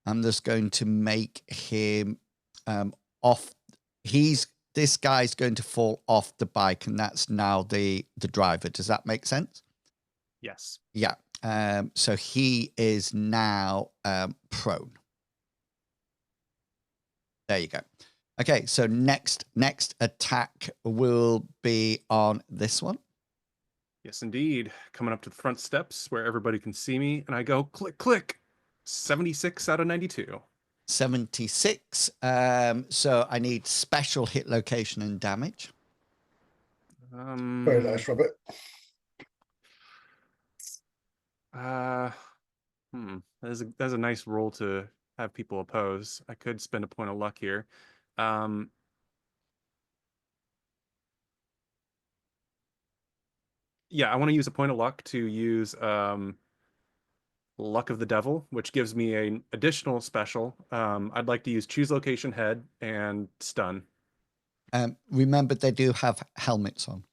I'm just going to make him off. This guy's going to fall off the bike, and that's now the driver. Does that make sense? Yes. Yeah. So he is now prone. There you go. Okay, so next attack will be on this one. Yes, indeed. Coming up to the front steps where everybody can see me, and I go click, click. 76 out of 92. 76. So I need special hit location and damage. Very nice, Robert. That's a nice roll to have people oppose. I could spend a point of luck here. Yeah, I want to use a point of luck to use Luck of the Devil, which gives me an additional special. I'd like to use Choose Location, Head, and Stun. Remember, they do have helmets on.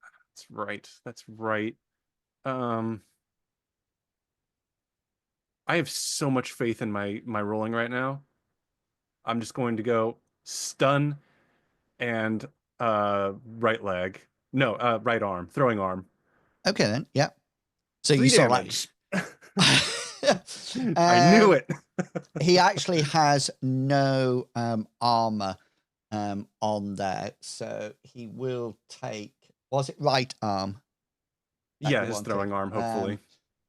That's right. That's right. I have so much faith in my rolling right now. I'm just going to go Stun and right leg. No, right arm, throwing arm. Okay, then. Yeah. So 3 you saw damage. like I knew it. he actually has no armor on there, so he will take. Was it right arm? Yeah, his throwing arm, hopefully.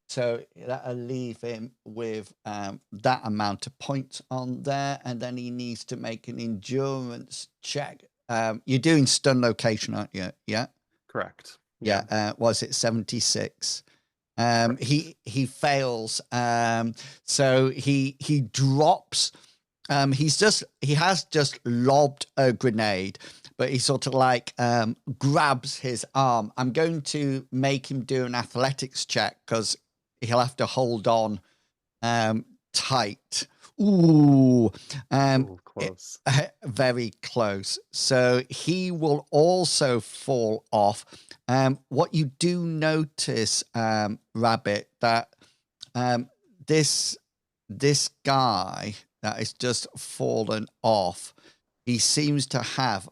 So that'll leave him with that amount of points on there, and then he needs to make an endurance check. You're doing stun location, aren't you? Yeah. Correct. Yeah. Was it 76? He fails. So he drops. He has just lobbed a grenade, but he sort of like grabs his arm. I'm going to make him do an athletics check because he'll have to hold on tight. Ooh, close. Very close. So he will also fall off. What you do notice, Rabbit, that this guy that is just fallen off, he seems to have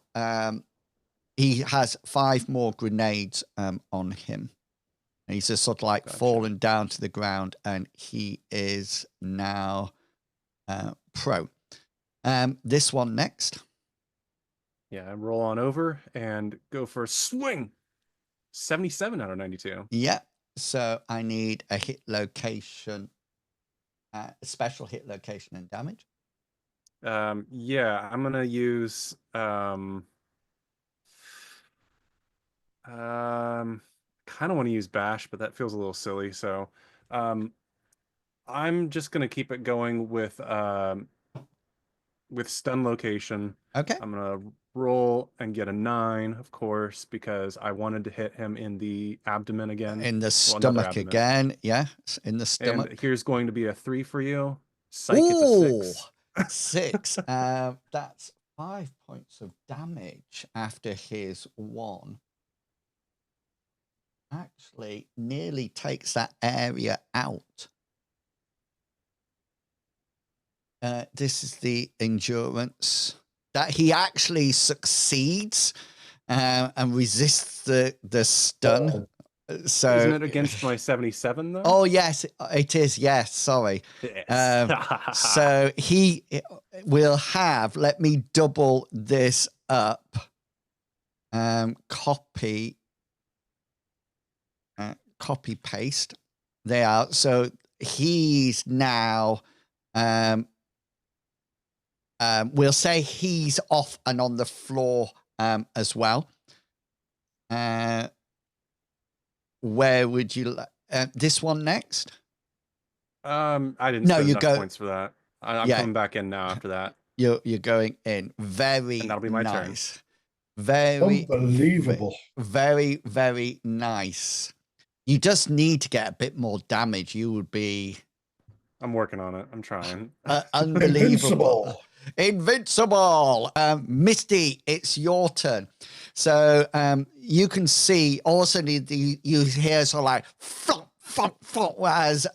he has 5 more grenades on him. And he's just sort of like fallen down to the ground, and he is now pro. This one next. Yeah, I roll on over and go for a swing. 77 out of 92. Yeah. So I need a hit location, a special hit location and damage. Yeah, I'm gonna use kind of want to use bash, but that feels a little silly. So I'm just gonna keep it going with stun location. Okay. I'm gonna roll and get a 9, of course, because I wanted to hit him in the abdomen again. In the stomach again. Yeah, in the stomach. And here's going to be a 3 for you. Psych, it's a 6. 6. That's 5 points of damage after his 1. Actually, nearly takes that area out. This is the endurance that he actually succeeds and resists the stun. So isn't it against my 77 though? Oh yes, it is. Yes, sorry. Yes. So he will have. Let me double this up. Copy paste. They are. So he's now. We'll say he's off and on the floor as well. Where would you this one next? I didn't spend enough points for that. I'm coming back in now after that. You're going in. Very and that'll be my nice. turn. Very unbelievable. Very, very nice. You just need to get a bit more damage. You would be. I'm working on it. I'm trying. Unbelievable. Invincible. Misty, it's your turn. So you can see also you hear sort of like flop, flop, flop, as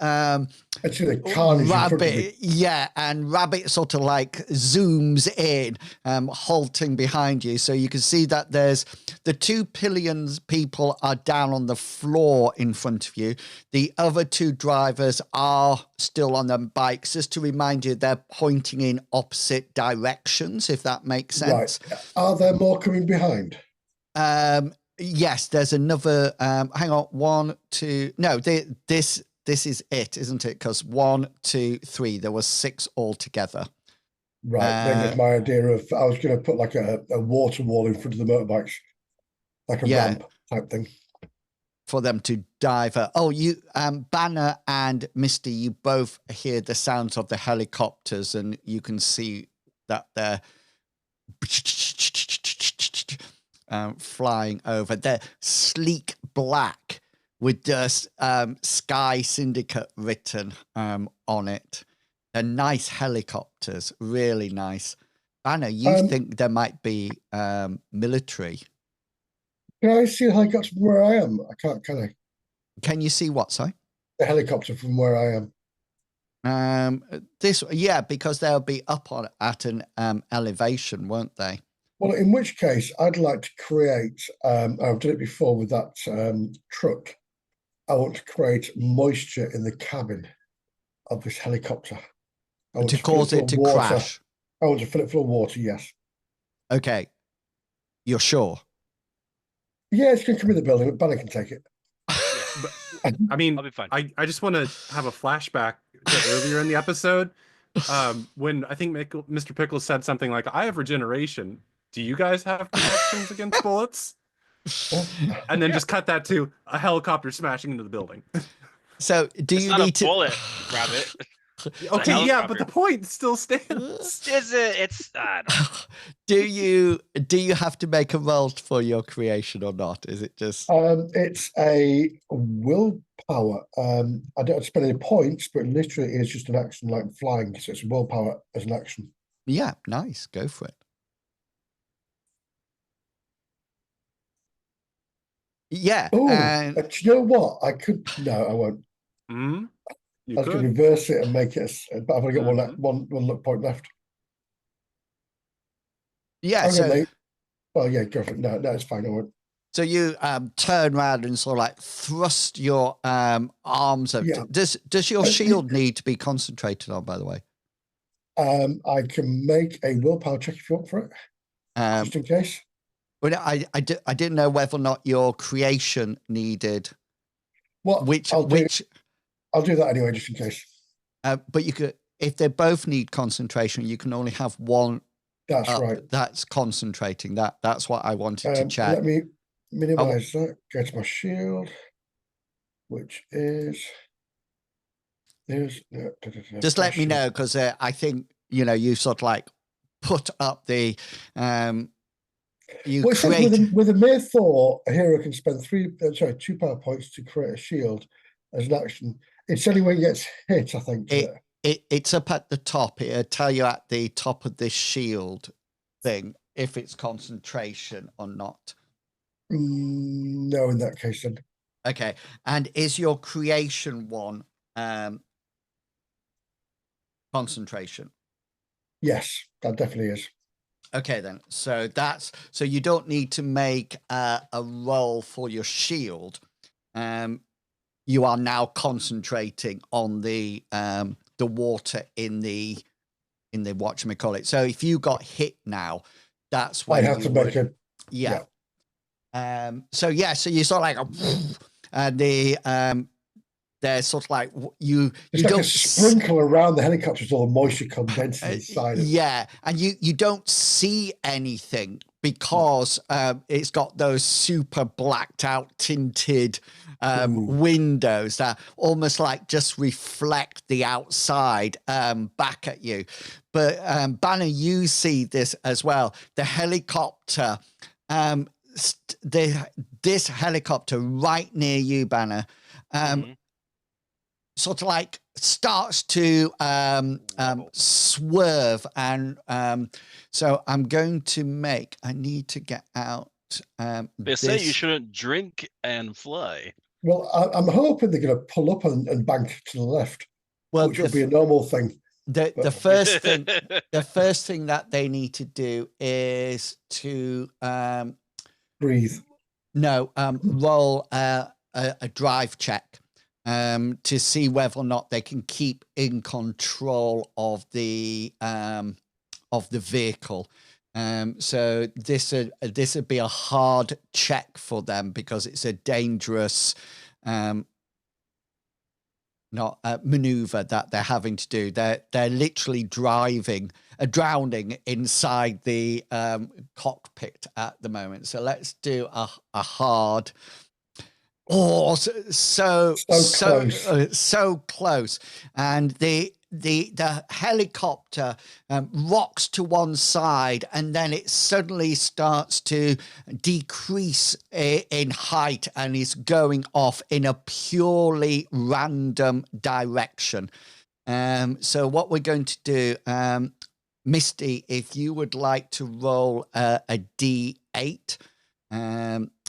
actually the carnage Rabbit, yeah, and Rabbit sort of like zooms in, halting behind you. So you can see that there's the 2 pillions people are down on the floor in front of you. The other 2 drivers are still on their bikes. Just to remind you, they're pointing in opposite directions, if that makes sense. Right. Are there more coming behind? Yes, there's another. Hang on, 1, 2. No, this is it, isn't it? Because 1, 2, 3. There was 6 altogether. Right. Then get my idea of. I was going to put like a water wall in front of the motorbikes, like a ramp type thing for them to dive. Oh, you, Banner and Misty, you both hear the sounds of the helicopters, and you can see that they're flying over. They're sleek black with just Sky Syndicate written on it. They're nice helicopters, really nice. Banner, you think there might be military? Can I see the helicopter from where I am? I can't, can I? Can you see what, sorry? The helicopter from where I am. Because they'll be up on at an elevation, won't they? Well, in which case, I'd like to create. I've done it before with that truck. I want to create moisture in the cabin of this helicopter. To cause it to crash. I want to fill it full of water. Yes. Okay. You're sure? Yeah, it's going to come in the building, but Banner can take it. I mean, I'll be fine. I just want to have a flashback to earlier in the episode when I think Mr. Pickles said something like, I have regeneration. Do you guys have protections against bullets? And then just cut that to a helicopter smashing into the building. So it's you not need a bullet, Rabbit? Okay, yeah, but the point still stands. Is it? It's I don't know. Do you have to make a roll for your creation or not? Is it just it's a willpower. I don't spend any points, but literally it's just an action like flying, so it's willpower as an action. Yeah, nice. Go for it. Yeah. Oh, do you know what? I could no, I won't. Mm-hmm. I was going to reverse it and make it, but I've only got one luck point left. Yeah. So, well, yeah, go for it. No, it's fine. I won't. So you turn around and sort of like thrust your arms up. Yeah. Does your shield need to be concentrated on, by the way? I can make a willpower check if you want for it, just in case. But I didn't know whether or not your creation needed. Well, I'll do that anyway, just in case. But you could, if they both need concentration, you can only have one. That's right. That's concentrating. That's what I wanted to check. Let me minimize that. Go to my shield, which is. Just let me know, because I think you sort of like put up the. With a mere Thor, a hero can spend 2 power points to create a shield as an action. It's only when it gets hit, I think. It's up at the top. It'll tell you at the top of this shield thing if it's concentration or not. No, in that case then. Okay. And is your creation one concentration? Yes, that definitely is. Okay, then. So you don't need to make a roll for your shield. You are now concentrating on the water in the whatchamacallit. So if you got hit now, that's when I have to make it. Yeah. So you sort of like and they're sort of like you like don't a sprinkle around the helicopters, all the moisture condenses inside it. Yeah, and you don't see anything because it's got those super blacked out tinted windows that almost like just reflect the outside back at you. But Banner, you see this as well. The helicopter, this helicopter right near you, Banner, sort of like starts to swerve, and so I'm going to I need to get out. They say you shouldn't drink and fly. Well, I'm hoping they're going to pull up and bank to the left, which would be a normal thing. The first thing that they need to do is to breathe. No, roll a drive check. To see whether or not they can keep in control of the vehicle. So this would be a hard check for them because it's a dangerous maneuver that they're having to do. They're literally drowning inside the cockpit at the moment. So let's do a hard. Oh, so close, and the helicopter rocks to one side, and then it suddenly starts to decrease in height and is going off in a purely random direction. So what we're going to do, Misty, if you would like to roll a D8.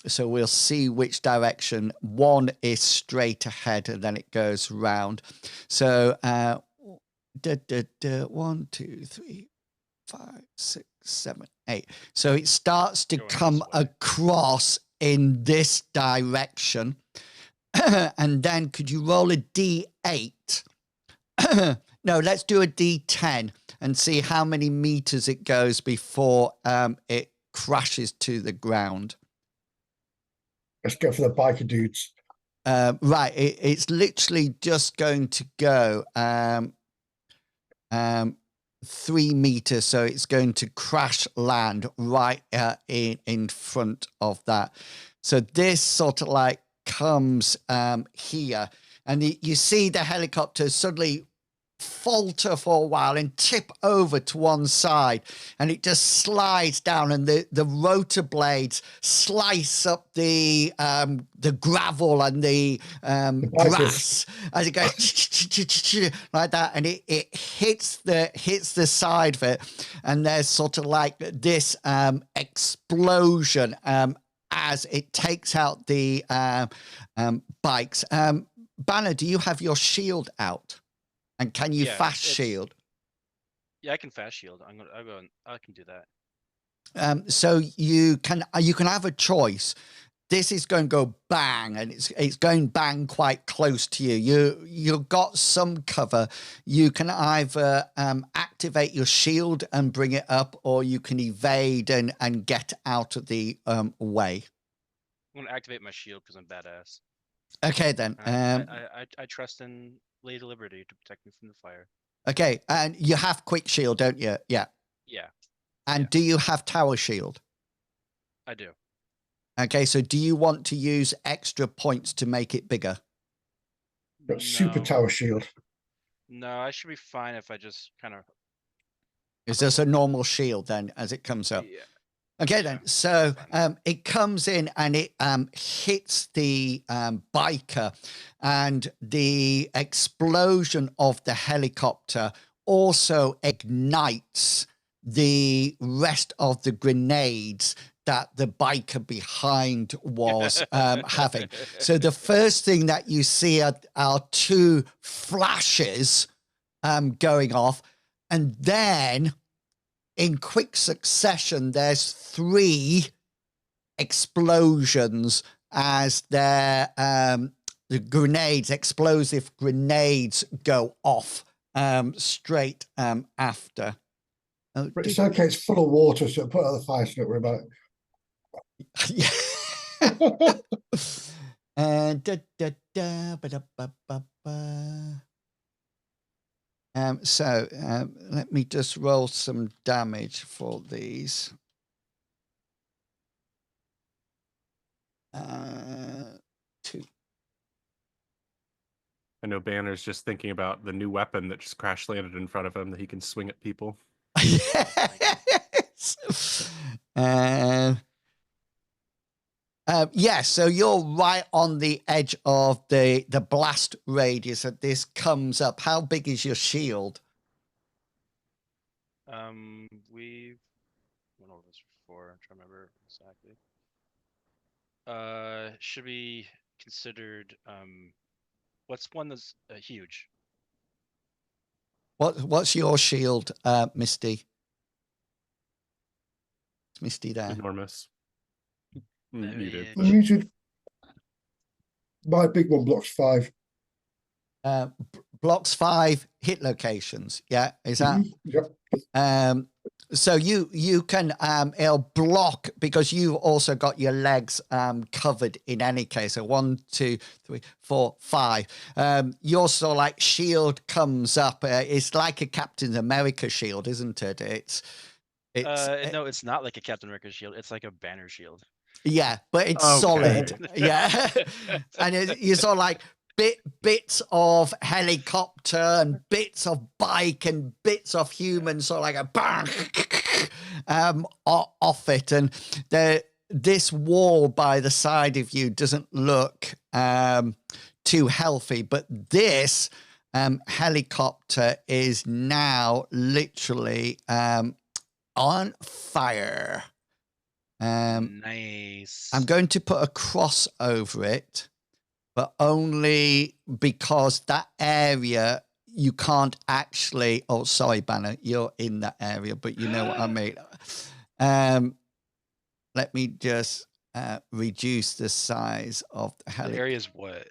So we'll see which direction. One is straight ahead and then it goes round. So 1, 2, 3, 5, 6, 7, 8. So it starts to come across in this direction. And then could you roll a D8? No, let's do a D10 and see how many meters it goes before it crashes to the ground. Let's go for the biker dudes. Right, it's literally just going to go 3 meters, so it's going to crash land right in front of that. So this sort of like comes here, and you see the helicopter suddenly falter for a while and tip over to one side, and it just slides down, and the rotor blades slice up the gravel and the grass as it goes like that, and it hits the side of it, and there's sort of like this explosion as it takes out the bikes. Banner, do you have your shield out? And can you fast shield? Yeah, I can fast shield. I can do that. So you can have a choice. This is going to go bang, and it's going bang quite close to you. You've got some cover. You can either activate your shield and bring it up, or you can evade and get out of the way. I'm gonna activate my shield because I'm badass. Okay then. I trust in Lady Liberty to protect me from the fire. Okay, and you have quick shield, don't you? Yeah. Yeah. And do you have tower shield? I do. Okay, so do you want to use extra points to make it bigger? Got super tower shield. No, I should be fine if I just kind of. Is this a normal shield then as it comes up? Yeah. Okay, then. So it comes in and it hits the biker, and the explosion of the helicopter also ignites the rest of the grenades that the biker behind was having. So the first thing that you see are 2 flashes going off, and then in quick succession, there's 3 explosions as the explosive grenades go off straight after. But it's okay, it's full of water, so put out the fire, so don't worry about it. So let me just roll some damage for these. 2. I know Banner's just thinking about the new weapon that just crash landed in front of him that he can swing at people. Yes. Yeah, so you're right on the edge of the blast radius that this comes up. How big is your shield? We've went over this before. I'm trying to remember exactly. Should be considered. What's one that's huge? What's your shield, Misty? Is Misty there? Enormous. Muted. Muted. My big one blocks 5. Blocks 5 hit locations. Yeah, is that? Yep. So you can it'll block because you've also got your legs covered in any case. So 1, 2, 3, 4, 5. Your sort of like shield comes up. It's like a Captain America shield, isn't it? It's No, it's not like a Captain America shield. It's like a banner shield. yeah, but it's Okay. solid. Yeah, and you sort of like bits of helicopter and bits of bike and bits of human, sort of like a bang off it, and this wall by the side of you doesn't look too healthy, but this helicopter is now literally on fire. Nice. I'm going to put a cross over it, but only because that area you can't actually. Oh, sorry, Banner, you're in that area, but you know what I mean. Let me just reduce the size of the The helicopter. area's what?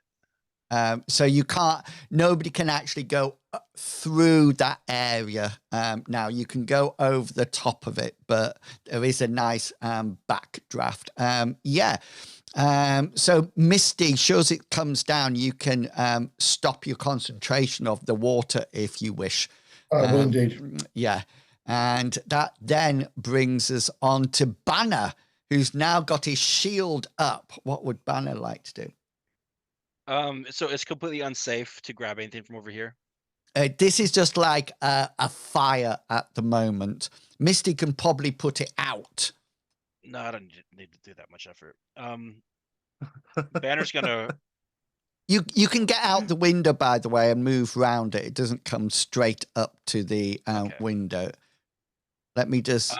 So you can't. Nobody can actually go through that area. Now you can go over the top of it, but there is a nice backdraft. Yeah. So Misty, shows it comes down, you can stop your concentration of the water if you wish. I will indeed. Yeah. And that then brings us on to Banner, who's now got his shield up. What would Banner like to do? So it's completely unsafe to grab anything from over here. This is just like a fire at the moment. Misty can probably put it out. No, I don't need to do that much effort. Banner's gonna. You can get out the window, by the way, and move round it. It doesn't come straight up to the window. Let me just.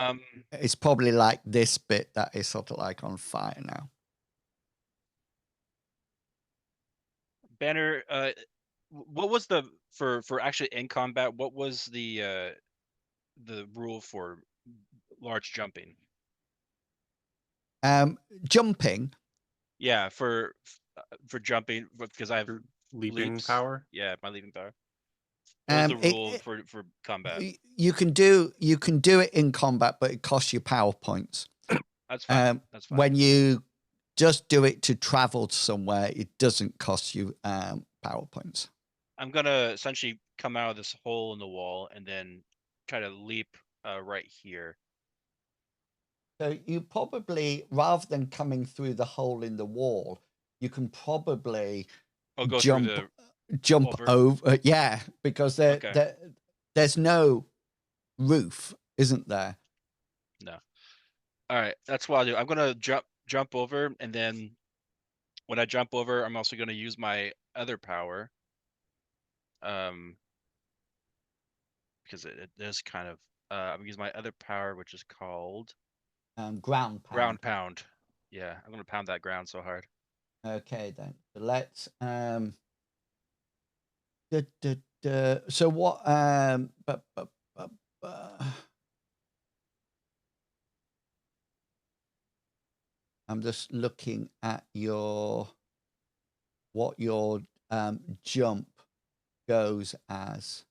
It's probably like this bit that is sort of like on fire now. Banner, what was the for actually in combat? What was the rule for large jumping? Jumping. Yeah, for jumping because I have Leaping leaps. power. Yeah, my leaping power. What was the rule for combat? You can do it in combat, but it costs you power points. That's fine. That's fine. When you just do it to travel to somewhere, it doesn't cost you power points. I'm gonna essentially come out of this hole in the wall and then try to leap right here. So you probably, rather than coming through the hole in the wall, you can probably go jump over. Yeah, because there's no roof, isn't there? No. All right, that's what I'll do. I'm gonna jump over, and then when I jump over, I'm also gonna use my other power. Because it is kind of I'm gonna use my other power, which is called ground pound. Ground pound. Yeah, I'm gonna pound that ground so hard. Okay, then. So let's so what I'm just looking at what your jump goes as.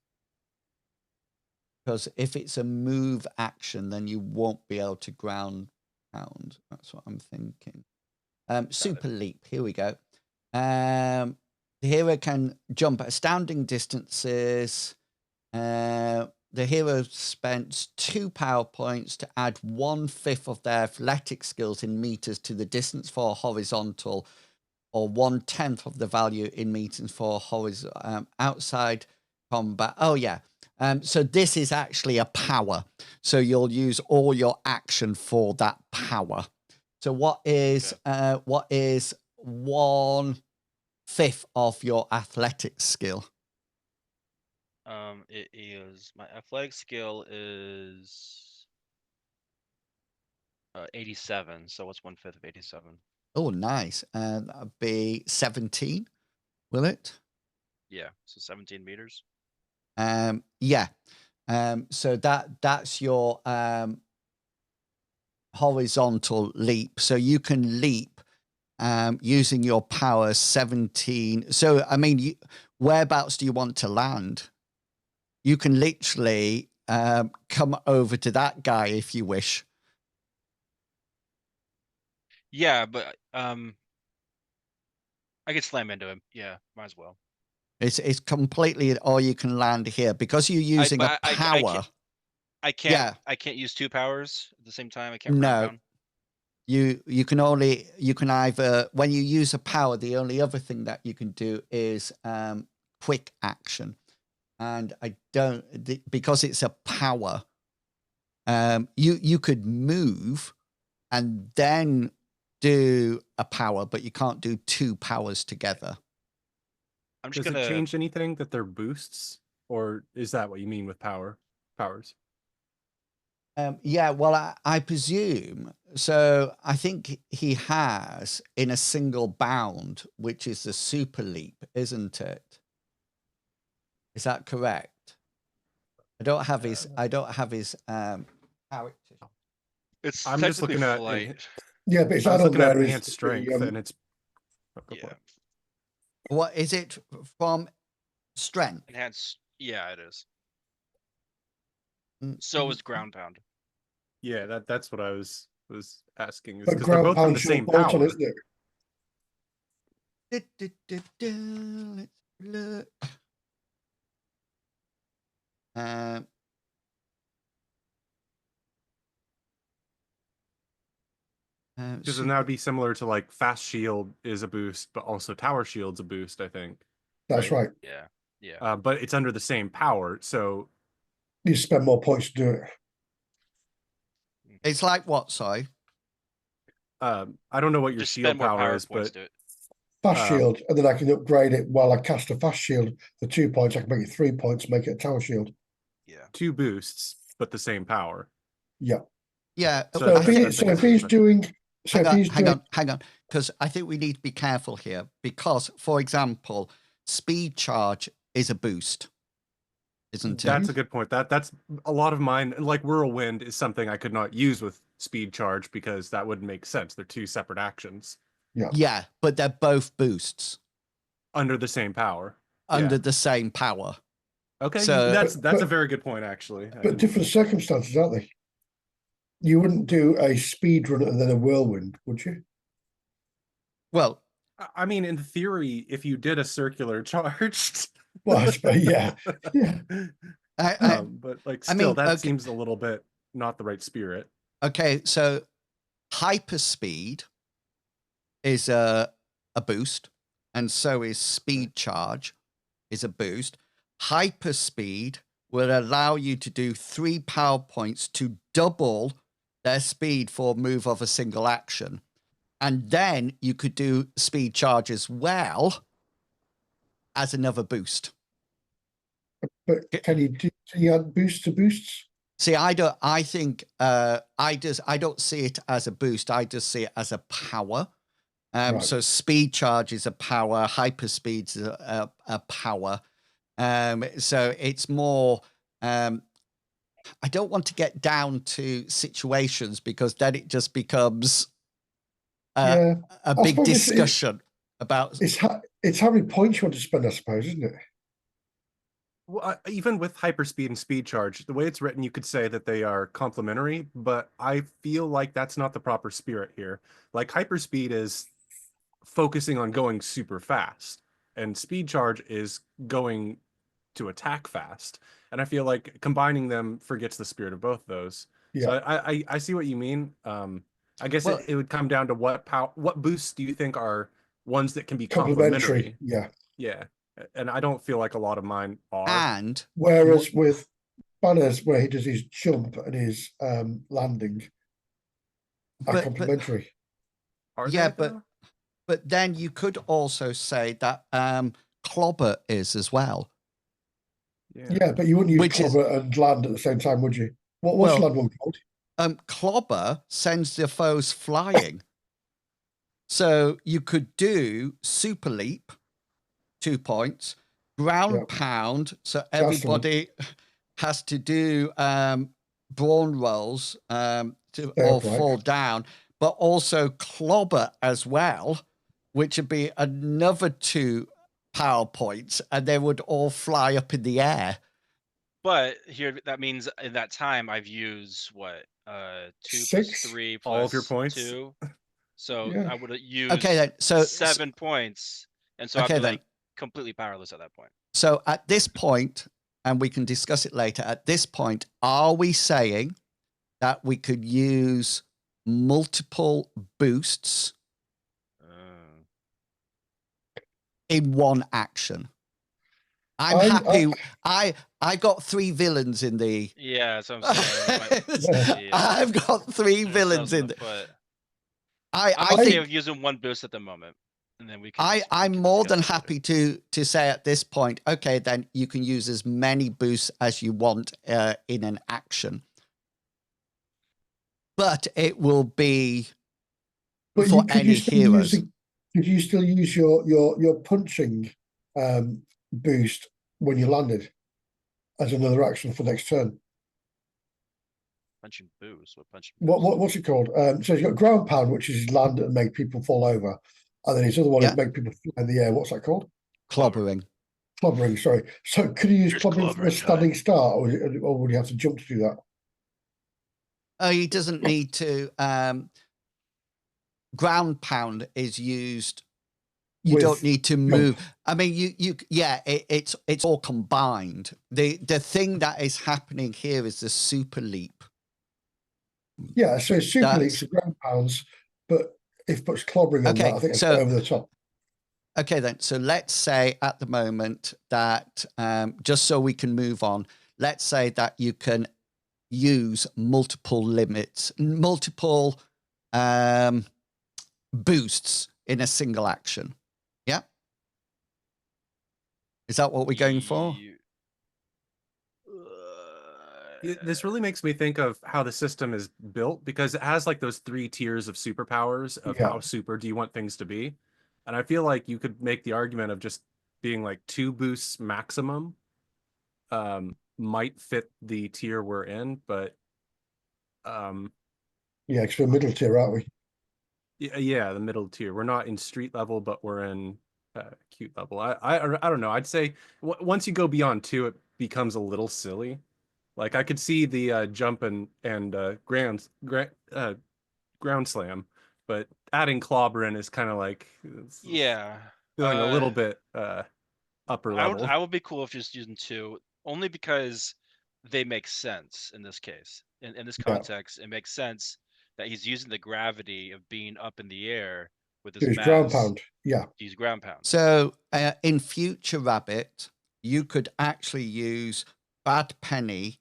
Because if it's a move action, then you won't be able to ground pound. That's what I'm thinking. Super leap. Here we go. The hero can jump at astounding distances. The hero spends 2 power points to add 1/5 of their athletic skills in meters to the distance for horizontal, or 1/10 of the value in meters for horizontal outside combat. Oh yeah. So this is actually a power. So you'll use all your action for that power. So what is 1/5 of your athletic skill? It is my athletic skill is 87. So what's 1/5 of 87? Oh, nice. That'd be 17, will it? Yeah, so 17 meters. Yeah. So that's your horizontal leap. So you can leap using your power 17. So I mean, whereabouts do you want to land? You can literally come over to that guy if you wish. Yeah, but I could slam into him. Yeah, might as well. It's completely, or you can land here because you're using a power. I can't use 2 powers at the same time. I can't ground No, pound. you can either, when you use a power, the only other thing that you can do is quick action, and I don't, because it's a power. You could move and then do a power, but you can't do 2 powers together. I'm just Does gonna it change anything that they're boosts, or is that what you mean with powers? Yeah, well, I presume so. I think he has in a single bound, which is the super leap, isn't it? Is that correct? I don't have his character. It's I'm just technically looking at flight. Yeah, but it's I was add-on looking at there is enhanced strength, and it's Yeah, What is it from strength? enhanced. Yeah, it is. Mm, So is ground pound. yeah, that's what I was asking, is but because they're ground both from the pound's your same bolt on, power. isn't it? Let's look. Because then that would be similar to like fast shield is a boost, but also tower shield's a boost, I think. That's right. Yeah. But it's under the same power, so You spend more points to do it. It's like what? Sorry. I don't know what your Just shield spend more power power is, points but to it. Fast shield, and then I can upgrade it while I cast a fast shield for 2 points. I can make it 3 points, make it a tower shield. Yeah. 2 boosts, but the same power. Yeah. Yeah. So So if he's doing, hang on, because I think we need to be careful here. Because, for example, speed charge is a boost, isn't it? That's a good point. That's a lot of mine. Like whirlwind is something I could not use with speed charge because that wouldn't make sense. They're 2 separate actions. Yeah, but they're both boosts Under the same power. under the same power. Okay, So- that's a very good point, actually. but different circumstances, aren't they? You wouldn't do a speed run and then a whirlwind, would you? Well, I mean, in theory, if you did a circular charge, Well, I suppose, yeah. but like I still, mean, that okay. seems a little bit not the right spirit. Okay, so hyperspeed is a boost, and so is speed charge is a boost. Hyperspeed will allow you to do 3 power points to double their speed for a move of a single action. And then you could do speed charge as well as another boost. But can you add boosts to boosts? See, I don't see it as a boost. I just see it as a power. Right. So speed charge is a power, hyperspeed is a power. So it's more, I don't want to get down to situations because then it just becomes a big suppose discussion about. It's how many points you want to spend, I suppose, isn't it? Well, even with hyperspeed and speed charge, the way it's written, you could say that they are complementary, but I feel like that's not the proper spirit here. Like hyperspeed is focusing on going super fast, and speed charge is going to attack fast. And I feel like combining them forgets the spirit of both those. Yeah. So I see what you mean. I guess it would come down to what boosts do you think are ones that can be complementary? Yeah. And I don't feel like a lot of mine are. And whereas with Banners, where he does his jump and his landing, are complementary. But then you could also say that clobber is as well. Yeah, but you wouldn't use clobber and land at the same time, would you? What's land one called? Clobber sends the foes flying. So you could do super leap, 2 points, ground pound. So everybody has to do brawn rolls to all fall down, but also clobber as well, which would be another 2 power points, and they would all fly up in the air. But here, that means in that time I've used what? 2 plus 6. 3 All of your plus points. 2. So Yeah. I would have Okay, used then. So 7 points, and so I'd okay, be then. like completely powerless at that point. So at this point, and we can discuss it later. At this point, are we saying that we could use multiple boosts in one action? I'm happy. I got 3 villains in the. Yeah, that's what I'm saying. I've got 3 villains in the. I'm okay with using 1 boost at the moment, and then we can. I'm more than happy to say at this point, okay, then you can use as many boosts as you want in an action, but it will be for any heroes. Could you still use your punching boost when you landed as another action for next turn? Punching boost. What's it called? So you've got ground pound, which is land and make people fall over, and then his other one is make people fly in the air. What's that called? Clobbering. Clobbering. Sorry. So could you use clobbering from a standing start, or would you have to jump to do that? Oh, he doesn't need to. Ground pound is used. You don't need to move. I mean, it's all combined. The thing that is happening here is the super leap. Yeah, so super leaps are ground pounds, but if puts clobbering on that, I think it's over the top. Okay, then. So let's say at the moment that just so we can move on, let's say that you can use multiple limits, multiple boosts in a single action. Yeah. Is that what we're going for? This really makes me think of how the system is built, because it has like those 3 tiers of superpowers of how super do you want things to be. And I feel like you could make the argument of just being like 2 boosts maximum might fit the tier we're in, but yeah, because we're middle tier, aren't we? Yeah, the middle tier. We're not in street level, but we're in acute level. I don't know. I'd say once you go beyond 2, it becomes a little silly. Like I could see the jump and ground slam, but adding clobbering is kind of like feeling a little bit upper level. I would be cool if just using 2, only because they make sense in this case. In this context, it makes sense that he's using the gravity of being up in the air with his mass. Ground pound. Yeah. He's ground pound. So in future Rabbit, you could actually use Bad Penny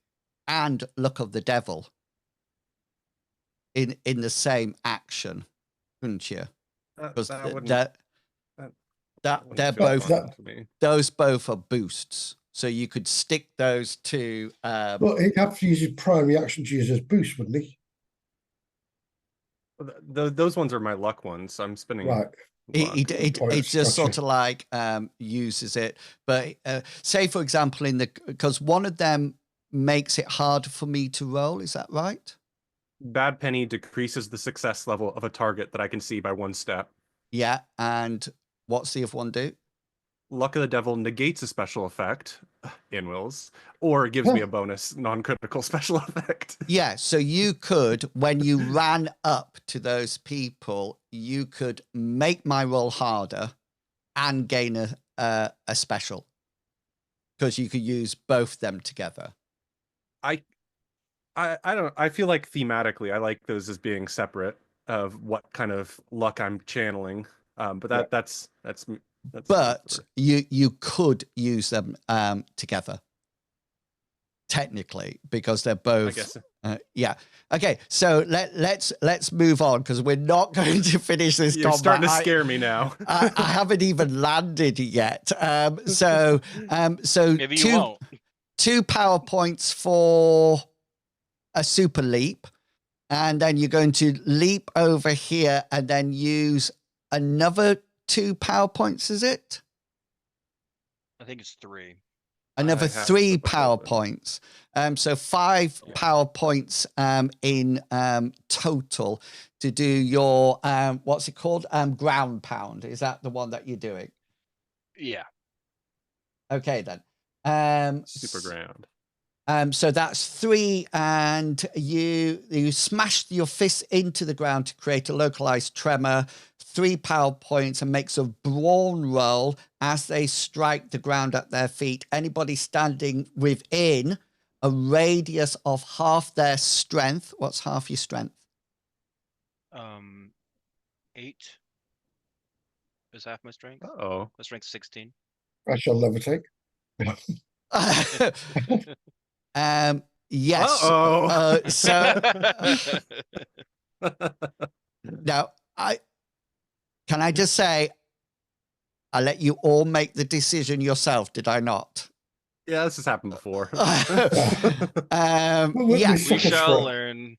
and Luck of the Devil in the same action, couldn't you? Because they're both those both are boosts. So you could stick those to well, he'd have to use his primary action to use as boost, wouldn't he? Those ones are my luck ones. I'm spinning. Right. It just sort of like uses it. But say, for example, because one of them makes it harder for me to roll. Is that right? Bad Penny decreases the success level of a target that I can see by 1 step. Yeah. And what's the other one do? Luck of the Devil negates a special effect, inwils, or gives me a bonus non-critical special effect. Yeah, so you could, when you ran up to those people, you could make my roll harder and gain a special, because you could use both them together. I don't. I feel like thematically, I like those as being separate of what kind of luck I'm channeling. But that's but you could use them together technically, because they're both. I guess so. Yeah. Okay. So let's move on, because we're not going to finish this. You're starting to scare me now. I haven't even landed yet. So maybe you won't. 2 power points for a super leap, and then you're going to leap over here and then use another 2 power points, is it? I think it's 3. Another 3 power points. So 5 power points in total to do your what's it called? Ground pound. Is that the one that you're doing? Yeah. Okay then. Super ground. So that's 3, and you smash your fist into the ground to create a localized tremor. 3 power points, and makes a brawn roll as they strike the ground at their feet. Anybody standing within a radius of half their strength. What's half your strength? 8 is half my strength. Oh, My strength's 16. I shall levitate. Yes. Uh-oh. So now can I just say, I let you all make the decision yourself, did I not? Yeah, this has happened before. Yeah. We shall learn.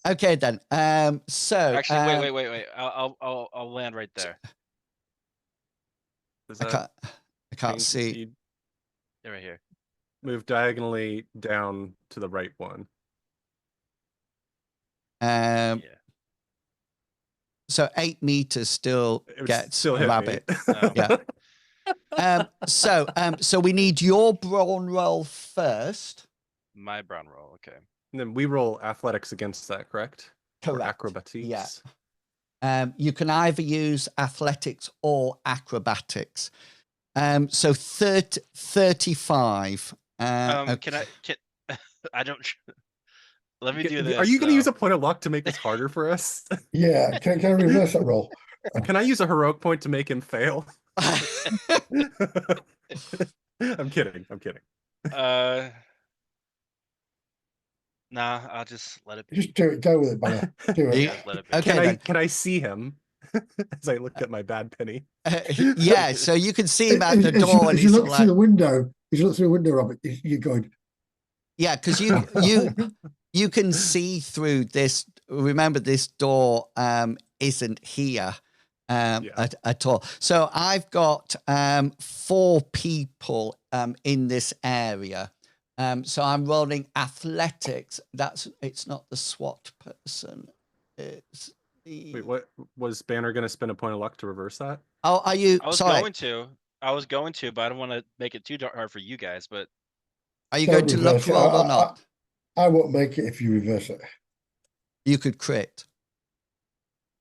Okay then. So Actually, wait. I'll land right there. Does I that can't mean see. you They're right here. move diagonally down to the right one? Yeah. Yeah. So 8 meters still It would gets still a hit me. rabbit. Oh. Yeah. So we need your brawn roll first. My brown roll. Okay. And then we roll athletics against that, correct? Or Correct. acrobatics. Yeah. You can either use athletics or acrobatics. So 35. Okay. Can I don't. Let me do this. Are you going to use a point of luck to make this harder for us? Yeah, can I reverse that roll? Can I use a heroic point to make him fail? I'm kidding. Nah, I'll just let it be. Just do it. Go with it, Banner. Do it. Just let it be. Okay. Can I see him as I look at my bad penny? Yeah, so you can see him at the As door, and you he's look like, through the window, Robert, you're going. yeah, because you can see through this. Remember, this door isn't here at all. So I've got 4 people in this area. So I'm rolling athletics. It's not the SWAT person. It's the. Wait, what was Banner going to spend a point of luck to reverse that? Oh, are you? I was sorry. going to, but I don't want to make it too hard for you guys. But Are you going to luck roll or not? I won't make it if you reverse it. You could crit.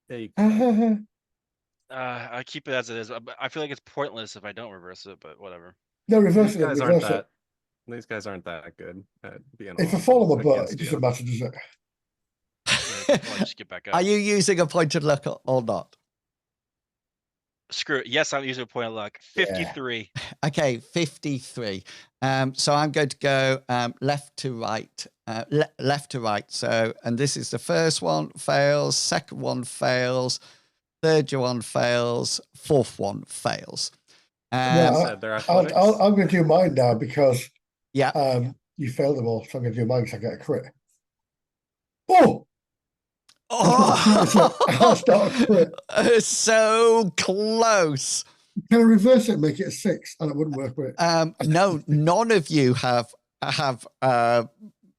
Yeah, I keep it as it is. I feel like it's pointless if I don't reverse it, but whatever. No, reverse these it. guys Reverse aren't it. that. These guys aren't that good at being. If I follow my butt, against it you. doesn't matter, does it? I'll just get back up. Are you using a point of luck or not? Screw it. Yes, I'm using a point of luck. 53. Okay, 53. So I'm going to go left to right. Left to right. So, and this is the first one fails, second one fails, third one fails, fourth one fails. I'm going to do mine now because you failed them all. So I'm going to do mine because I get a crit. Oh! That's not a crit. So close. Can I reverse it and make it a 6? And it wouldn't work with it. No, none of you have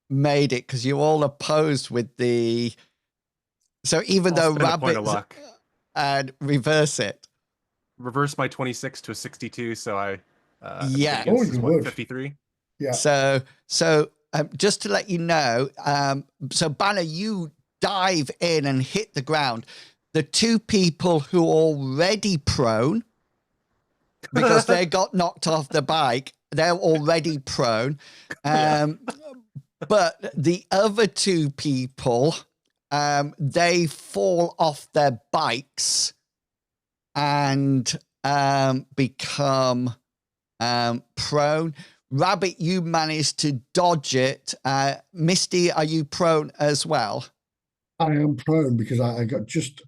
made it because you're all opposed with the. So even though rabbits and reverse it, reverse my 26 to a 62. So I yeah, you would 53. Yeah. So just to let you know, so Banner, you dive in and hit the ground. The 2 people who are already prone, because they got knocked off the bike, they're already prone. But the other 2 people, they fall off their bikes and become prone. Rabbit, you managed to dodge it. Misty, are you prone as well? I am prone because I got just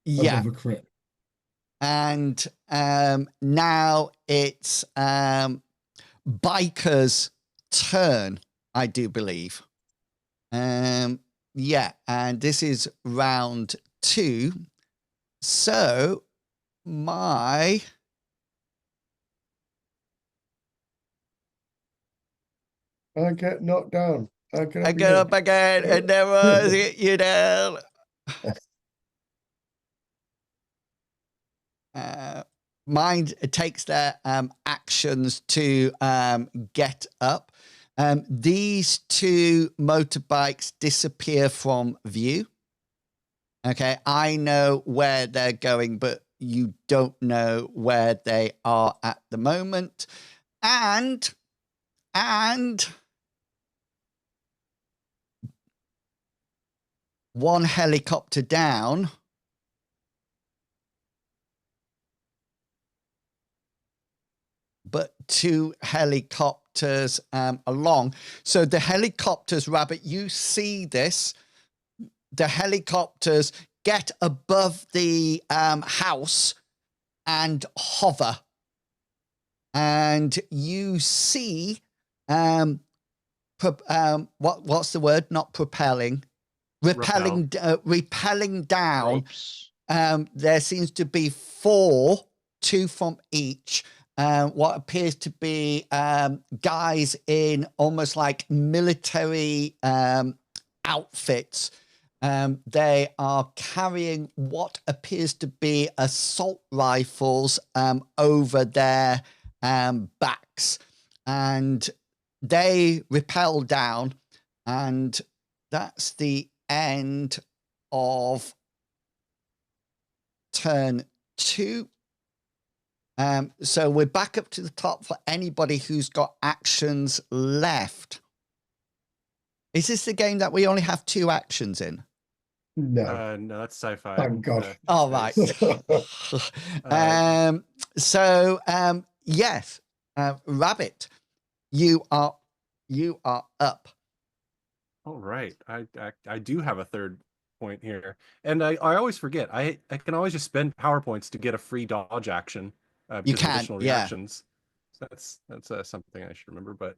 above a crit. And now it's Biker's turn, I do believe. Yeah, and this is round 2. So I get knocked down. I get up again and never hit you down. Mine takes their actions to get up. These two motorbikes disappear from view. Okay, I know where they're going, but you don't know where they are at the moment. And one helicopter down. But two helicopters along. So the helicopters, Rabbit, you see this. The helicopters get above the house and hover. And you see, what's the word? Not propelling. Repelling down. Ropes. There seems to be 4, 2 from each. What appears to be guys in almost like military outfits. They are carrying what appears to be assault rifles over their backs. And they rappel down. And that's the end of turn 2. So we're back up to the top for anybody who's got actions left. Is this the game that we only have 2 actions in? No. No, that's sci-fi. Thank God. Oh, right. Yes, Rabbit, you are up. All right. I do have a third point here. And I always forget. I can always just spend power points to get a free dodge action. You because of can, additional yeah. reactions. So that's something I should remember. But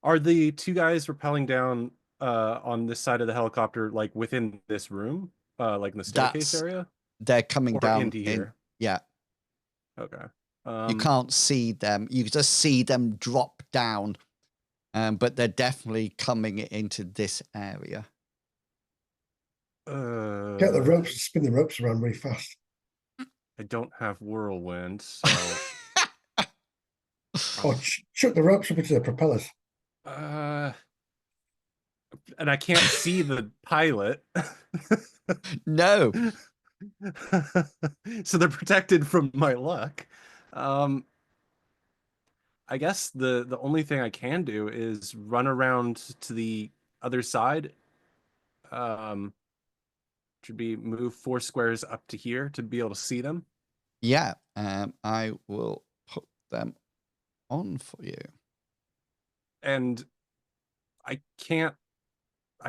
are the 2 guys rappelling down on this side of the helicopter like within this room, like in the staircase area? They're coming Or down into here? Yeah. Okay. You can't see them. You just see them drop down. But they're definitely coming into this area. Get the ropes and spin the ropes around really fast. I don't have whirlwind, so Or chuck the ropes up into the propellers. and I can't see the pilot. No. So they're protected from my luck. I guess the only thing I can do is run around to the other side. Should be move 4 squares up to here to be able to see them. Yeah. I will put them on for you. And I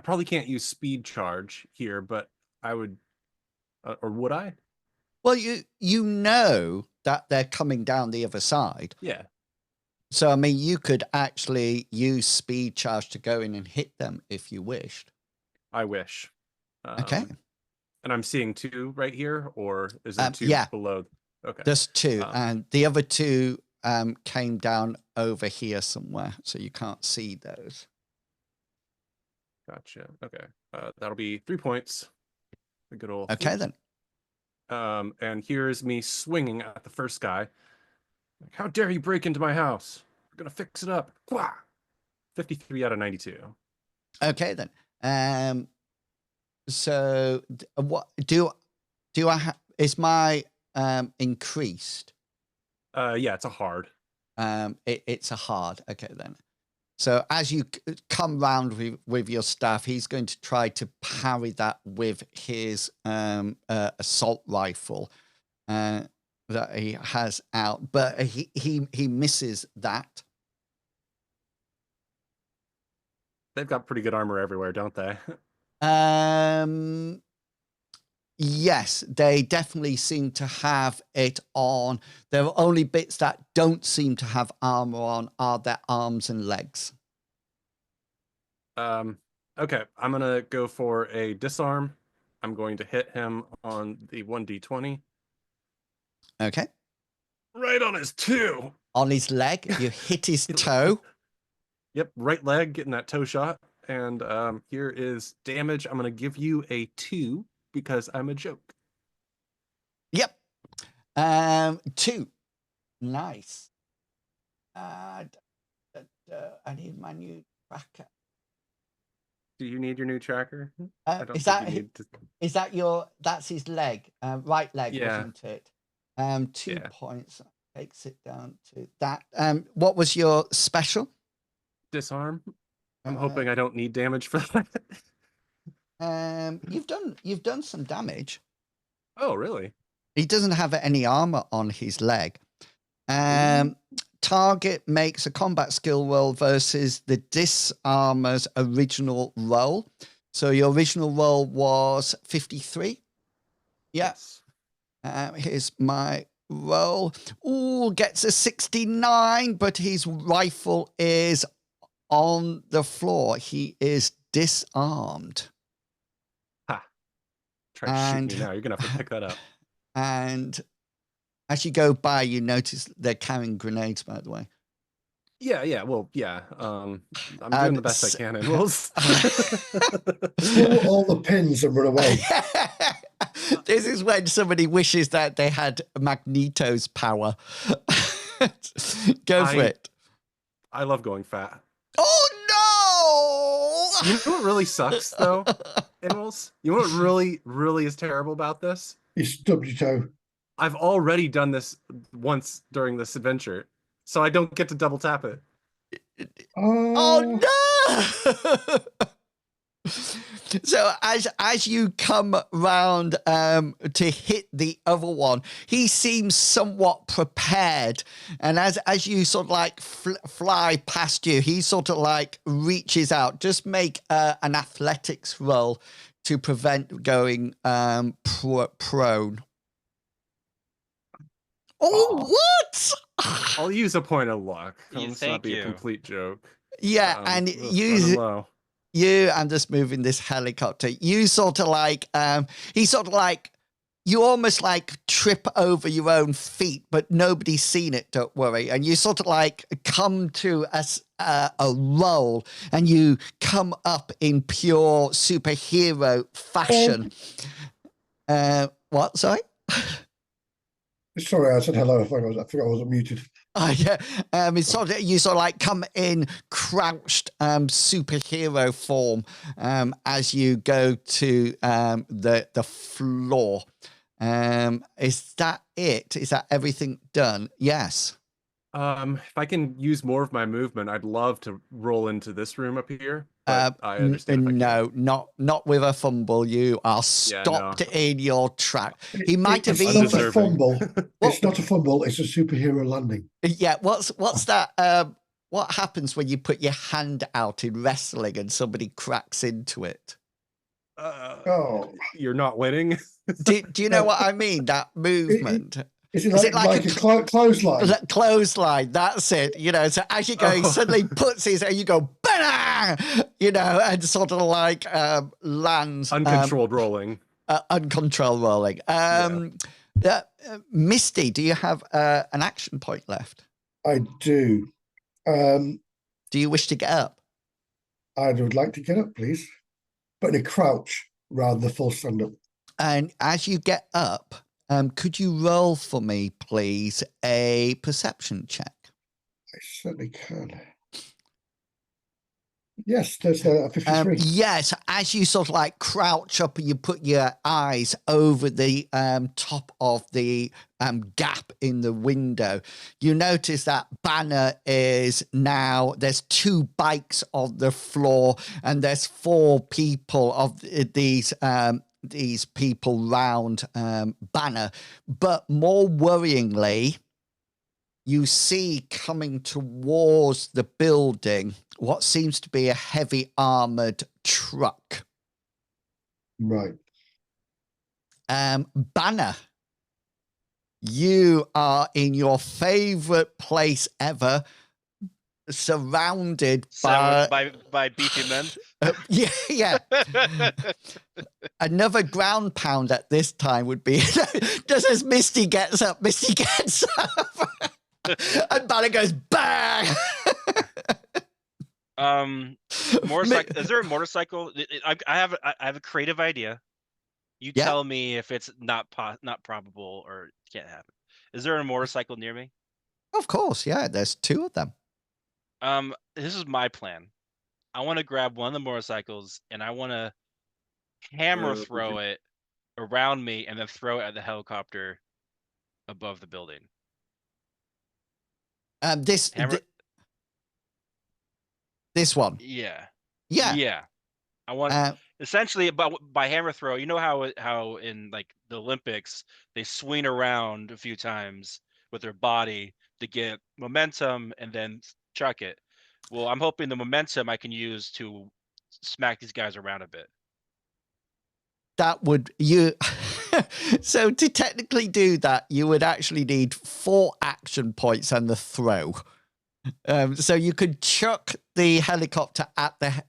probably can't use speed charge here, but I would, or would I? Well, you know that they're coming down the other side. Yeah. So, I mean, you could actually use speed charge to go in and hit them if you wished. I wish. Okay. And I'm seeing 2 right here, or is there 2 below? Okay. There's 2, and the other 2 came down over here somewhere, so you can't see those. Gotcha. Okay. That'll be 3 points. A good old. Okay, then. And here's me swinging at the first guy. Like, how dare you break into my house? We're gonna fix it up. 53 out of 92. Okay, then. So what do I have? Is my increased? Yeah, it's a hard. It's a hard. Okay, then. So as you come round with your staff, he's going to try to parry that with his assault rifle that he has out, but he misses that. They've got pretty good armor everywhere, don't they? Yes, they definitely seem to have it on. There are only bits that don't seem to have armor on are their arms and legs. Okay, I'm gonna go for a disarm. I'm going to hit him on the 1d20. Okay. Right on his 2. On his leg, you hit his toe. Yep, right leg, getting that toe shot. And here is damage. I'm gonna give you a 2 because I'm a joke. Yep. 2. Nice. I need my new tracker. Do you need your new tracker? I don't Is think that you need to... is that your? That's his leg, right leg, Yeah. wasn't it? 2 Yeah. points takes it down to that. What was your special? Disarm. I'm hoping I don't need damage for that. You've done some damage. Oh, really? He doesn't have any armor on his leg. Target makes a combat skill roll versus the disarmer's original roll. So your original roll was 53. Yes. Here's my roll. Ooh, gets a 69, but his rifle is on the floor. He is disarmed. Ha. Try to shoot me now. You're going to have to pick that up. And as you go by, you notice they're carrying grenades, by the way. Yeah. Well, yeah. I'm doing the best I can. And we'll... Pull all the pins and run away. This is when somebody wishes that they had Magneto's power. Go for it. I love going fat. Oh, no! You know what really sucks, though, inwils? You know what really, really is terrible about this? You stubbed your toe. I've already done this once during this adventure, so I don't get to double tap it. Oh no! So as you come round to hit the other one, he seems somewhat prepared, and as you sort of like fly past you, he sort of like reaches out. Just make an athletics roll to prevent going prone. Oh, what? I'll use a point of luck. Yeah, Let's not be a complete joke. Yeah, and I'm just moving this helicopter. You sort of like, you almost like trip over your own feet, but nobody's seen it, don't worry. And you sort of like come to a roll, and you come up in pure superhero fashion. What, sorry? Sorry, I said hello. I forgot I wasn't muted. Yeah, it's you sort of like come in crouched superhero form as you go to the floor. Is that it? Is that everything done? Yes. If I can use more of my movement, I'd love to roll into this room up here. But I understand. No, not with a fumble. You are stopped in your track. He might have even. It's not a fumble. It's not a fumble. It's a superhero landing. Yeah. What's that? What happens when you put your hand out in wrestling and somebody cracks into it? You're not winning. Do you know what I mean? That movement. Is it like a clothesline? Clothesline, that's it. You know, so as you go, he suddenly puts his, and you go, bang! You know, and sort of like lands. Uncontrolled rolling. Uncontrolled rolling. Misty, do you have an action point left? I do. Do you wish to get up? I would like to get up, please. But in a crouch rather than full stand up. And as you get up, could you roll for me, please, a perception check? I certainly can. Yes, there's a 53. Yes, as you sort of like crouch up and you put your eyes over the top of the gap in the window, you notice that Banner is now, there's 2 bikes on the floor, and there's 4 people of these people round Banner. But more worryingly, you see coming towards the building what seems to be a heavy armored truck. Right. Banner, you are in your favorite place ever, surrounded by beefy men. Yeah. Another ground pound at this time would be just as Misty gets up, and Banner goes bang. Motorcycle. Is there a motorcycle? I have a creative idea. You tell me if it's not probable or can't happen. Is there a motorcycle near me? Of course, yeah. There's 2 of them. This is my plan. I want to grab one of the motorcycles and I want to hammer throw it around me and then throw it at the helicopter above the building. This Hammer. this one. Yeah. Yeah. Yeah. I want essentially by hammer throw. You know how in like the Olympics they swing around a few times with their body to get momentum and then chuck it. Well, I'm hoping the momentum I can use to smack these guys around a bit. That would so to technically do that, you would actually need 4 action points and the throw. So you could chuck the helicopter at the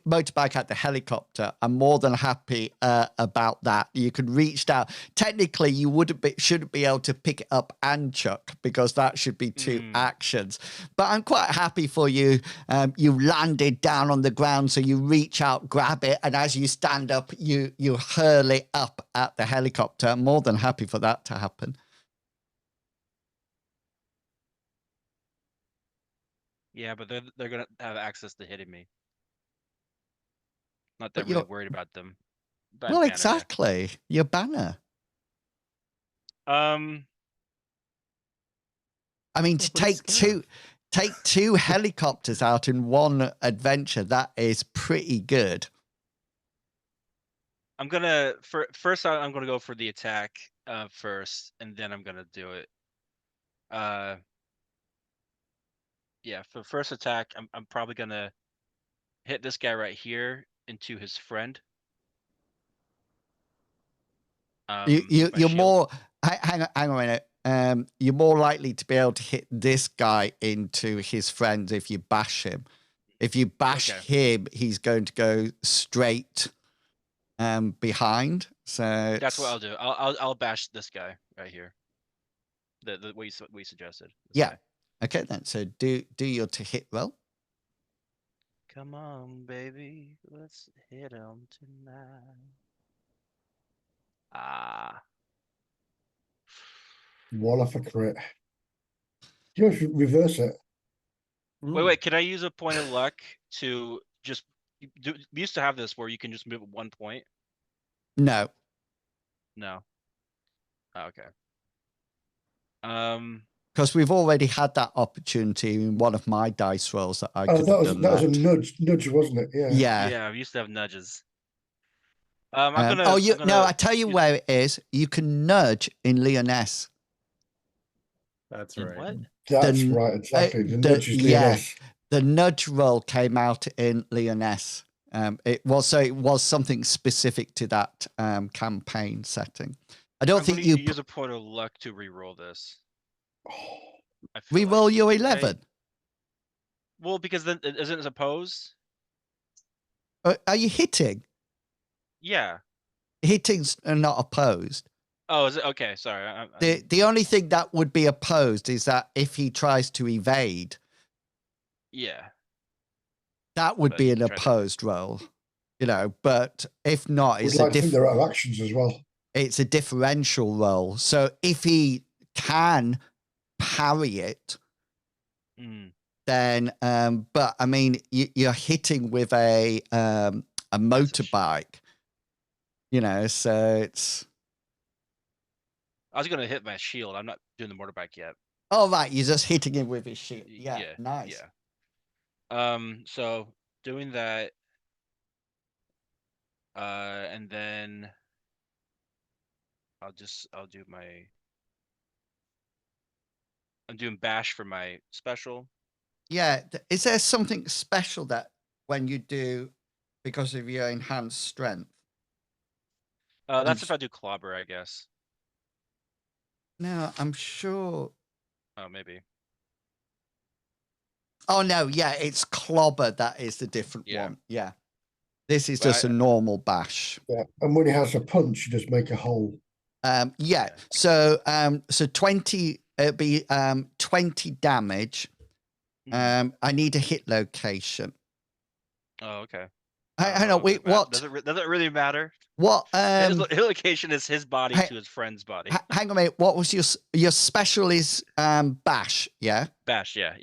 motorbike at the helicopter. I'm more than happy about that. You could reach down. Technically, you shouldn't be able to pick it up and chuck because that should be 2 actions. But I'm quite happy for you. You landed down on the ground, so you reach out, grab it, and as you stand up, you hurl it up at the helicopter. I'm more than happy for that to happen. Yeah, but they're gonna have access to hitting me. Not that really worried about them. Well, exactly. Your banner. I mean, to take two helicopters out in one adventure, that is pretty good. I'm gonna first. I'm gonna go for the attack first, and then I'm gonna do it. Yeah, for first attack, I'm probably gonna hit this guy right here into his friend. You're more. Hang on a minute. You're more likely to be able to hit this guy into his friend if you bash him. If you bash him, he's going to go straight behind. So that's what I'll do. I'll bash this guy right here. The way we suggested. Yeah. Guy. Okay then. So do your to hit roll. Come on, baby, let's hit him tonight. One off a crit. You should reverse it. Wait. Can I use a point of luck to just do? We used to have this where you can just move 1 point. No. No. Oh, okay. Because we've already had that opportunity in one of my dice rolls that I could that was a nudge, wasn't it? Yeah. Yeah, we used to have nudges. I tell you where it is. You can nudge in Lyonesse. That's right. What? That's right, exactly. The nudge is Lyonesse. The nudge roll came out in Lyonesse. It was something specific to that campaign setting. I don't think you use a point of luck to re-roll this. Re-roll your 11. Right? Well, because then isn't it opposed? Are you hitting? Yeah. Hitting's not opposed. Oh, is it? Okay, sorry. The only thing that would be opposed is that if he tries to evade. Yeah. That would be an opposed roll. But if not, it's a different. There are actions as well. It's a differential roll. So if he can parry it, then but I mean you're hitting with a motorbike, so it's. I was gonna hit my shield. I'm not doing the motorbike yet. Oh right, you're just hitting him with his shield. Yeah, nice. Yeah. So doing that, and then I'll do my. I'm doing bash for my special. Yeah. Is there something special that when you do because of your enhanced strength? That's if I do clobber, I guess. No, I'm sure. Oh, maybe. Oh no, yeah, it's clobber that is the different one. Yeah. This is just a normal bash. Yeah, and when he has a punch, you just make a hole. Yeah. So 20. It'll be 20 damage. I need a hit location. Oh, okay. Hang on. Wait. What? Does it really matter? What? His location is his body to his friend's body. Hang on a minute. What was your special? Is bash? Yeah. Bash. Yeah.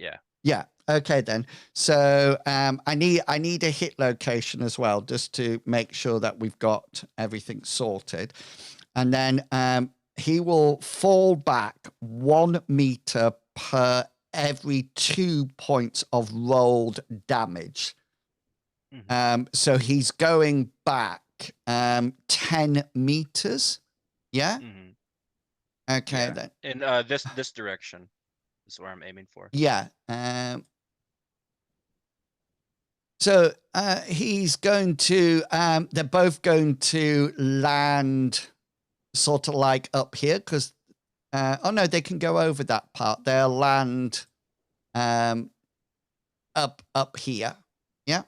Yeah. Okay then. So I need a hit location as well, just to make sure that we've got everything sorted. And then he will fall back 1 meter per every 2 points of rolled damage. So he's going back 10 meters. Yeah. Okay then. In this direction is where I'm aiming for. Yeah. So he's going to. They're both going to land sort of like up here because. Oh no, they can go over that part. They'll land up here. Yeah.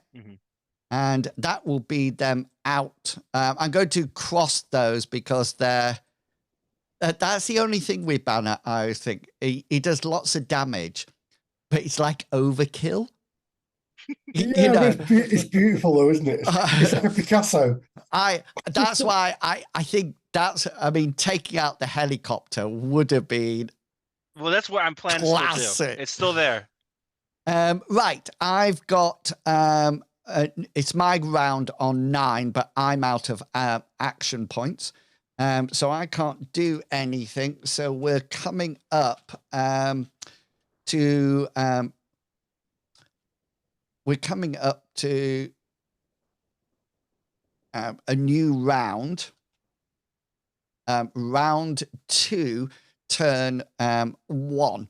And that will be them out. I'm going to cross those because they're. That's the only thing with Banner, I think. He does lots of damage, but it's like overkill. Yeah, but it's beautiful though, isn't it? It's like a Picasso. That's why I think I mean, taking out the helicopter would have been. Well, that's what I'm planning classic. to do. It's still there. Right. I've got it's my round on 9, but I'm out of action points. So I can't do anything. So we're coming up to a new round. Round 2, turn 1.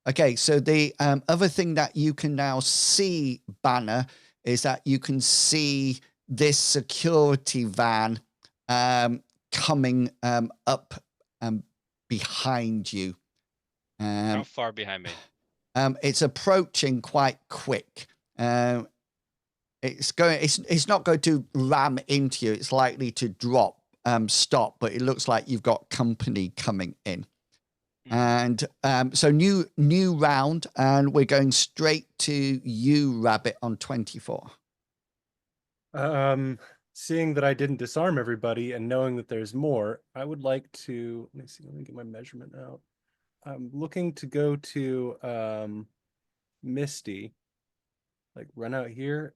Okay, so the other thing that you can now see, Banner, is that you can see this security van coming up behind you. How far behind me? It's approaching quite quick. It's not going to ram into you. It's likely to stop, but it looks like you've got company coming in. And so new round, and we're going straight to you, Rabbit, on 24. Seeing that I didn't disarm everybody and knowing that there's more, I would like to, let me get my measurement out. I'm looking to go to Misty, like run out here,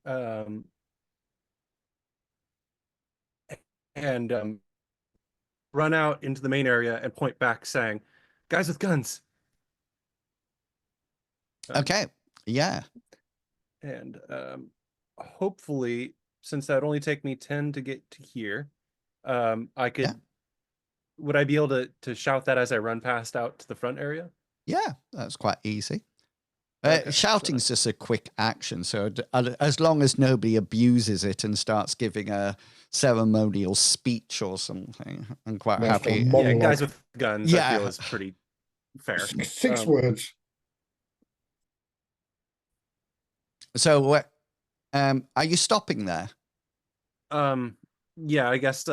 and run out into the main area and point back saying, guys with guns. Okay, yeah. And hopefully, since that would only take me 10 to get to here, I could, would I be able to shout that as I run past out to the front area? Yeah, that's quite easy. Okay, Shouting's just a quick action, so as long as nobody abuses it and starts giving a ceremonial speech or something, I'm quite happy. Yeah, guys with guns, Yeah. I feel is pretty fair. 6 words. So, are you stopping there? Yeah, I guess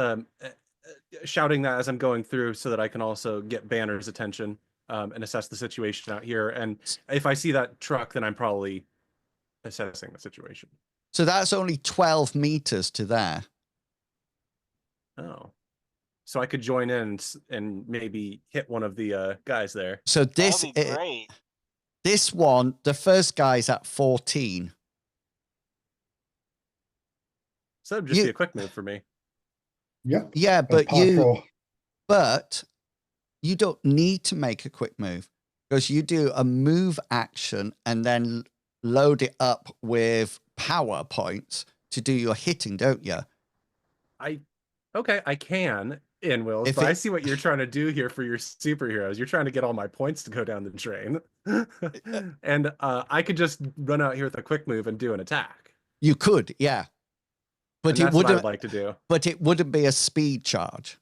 shouting that as I'm going through so that I can also get Banner's attention and assess the situation out here. And if I see that truck, then I'm probably assessing the situation. So that's only 12 meters to there. Oh, so I could join in and maybe hit one of the guys there. So this That'd be great. this one, the first guy's at 14. So that'd just be a quick move for me. Yep. Yeah, but Parkour. you don't need to make a quick move because you do a move action and then load it up with power points to do your hitting, don't you? Okay, I can, inwils, but I see what you're trying to do here for your superheroes. You're trying to get all my points to go down the drain. And I could just run out here with a quick move and do an attack. You could, yeah. But And it that's what wouldn't I'd like to do. But it wouldn't be a speed charge.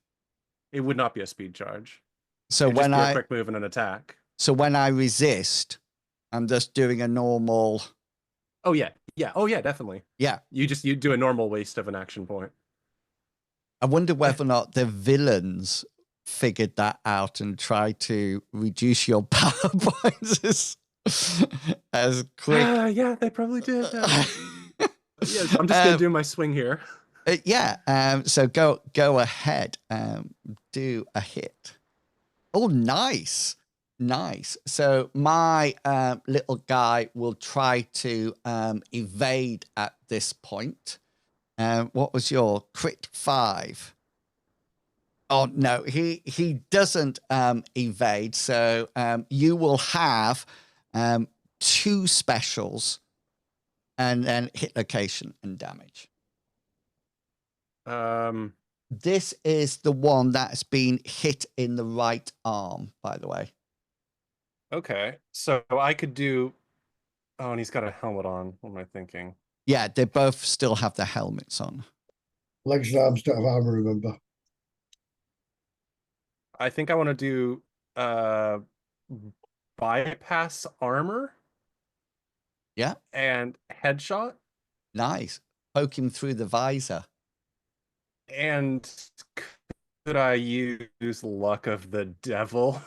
It would not be a speed charge. So It'd when just be a quick move and an attack. So when I resist, I'm just doing a normal. Oh yeah. Oh yeah, definitely. Yeah. You do a normal waste of an action point. I wonder whether or not the villains figured that out and tried to reduce your power points as quick. Yeah, they probably did. Yes, I'm just gonna do my swing here. So go ahead. Do a hit. Oh, nice. Nice. So my little guy will try to evade at this point. What was your crit 5? Oh no, he doesn't evade. So you will have 2 specials, and then hit location and damage. This is the one that's been hit in the right arm, by the way. Okay, so I could do. Oh, and he's got a helmet on. What am I thinking? Yeah, they both still have their helmets on. Legs and arms don't have armor, remember? I think I want to do bypass armor. Yeah. And headshot. Nice. Poke him through the visor. And could I use luck of the devil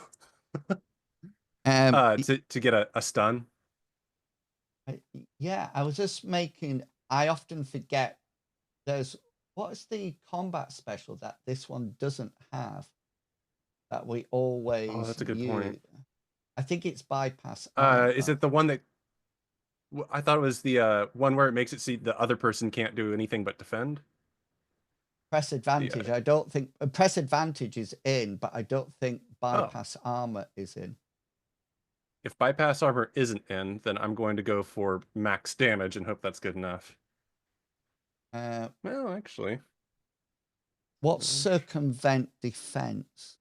to get a stun? Yeah, I was just making. I often forget. What is the combat special that this one doesn't have? That we always. Oh, that's a good point. I think it's bypass. Is it the one that? I thought it was the one where it makes it so the other person can't do anything but defend. Press advantage. I don't think press advantage is in, but I don't think bypass armor is in. If bypass armor isn't in, then I'm going to go for max damage and hope that's good enough. Well, actually. What's circumvent defense?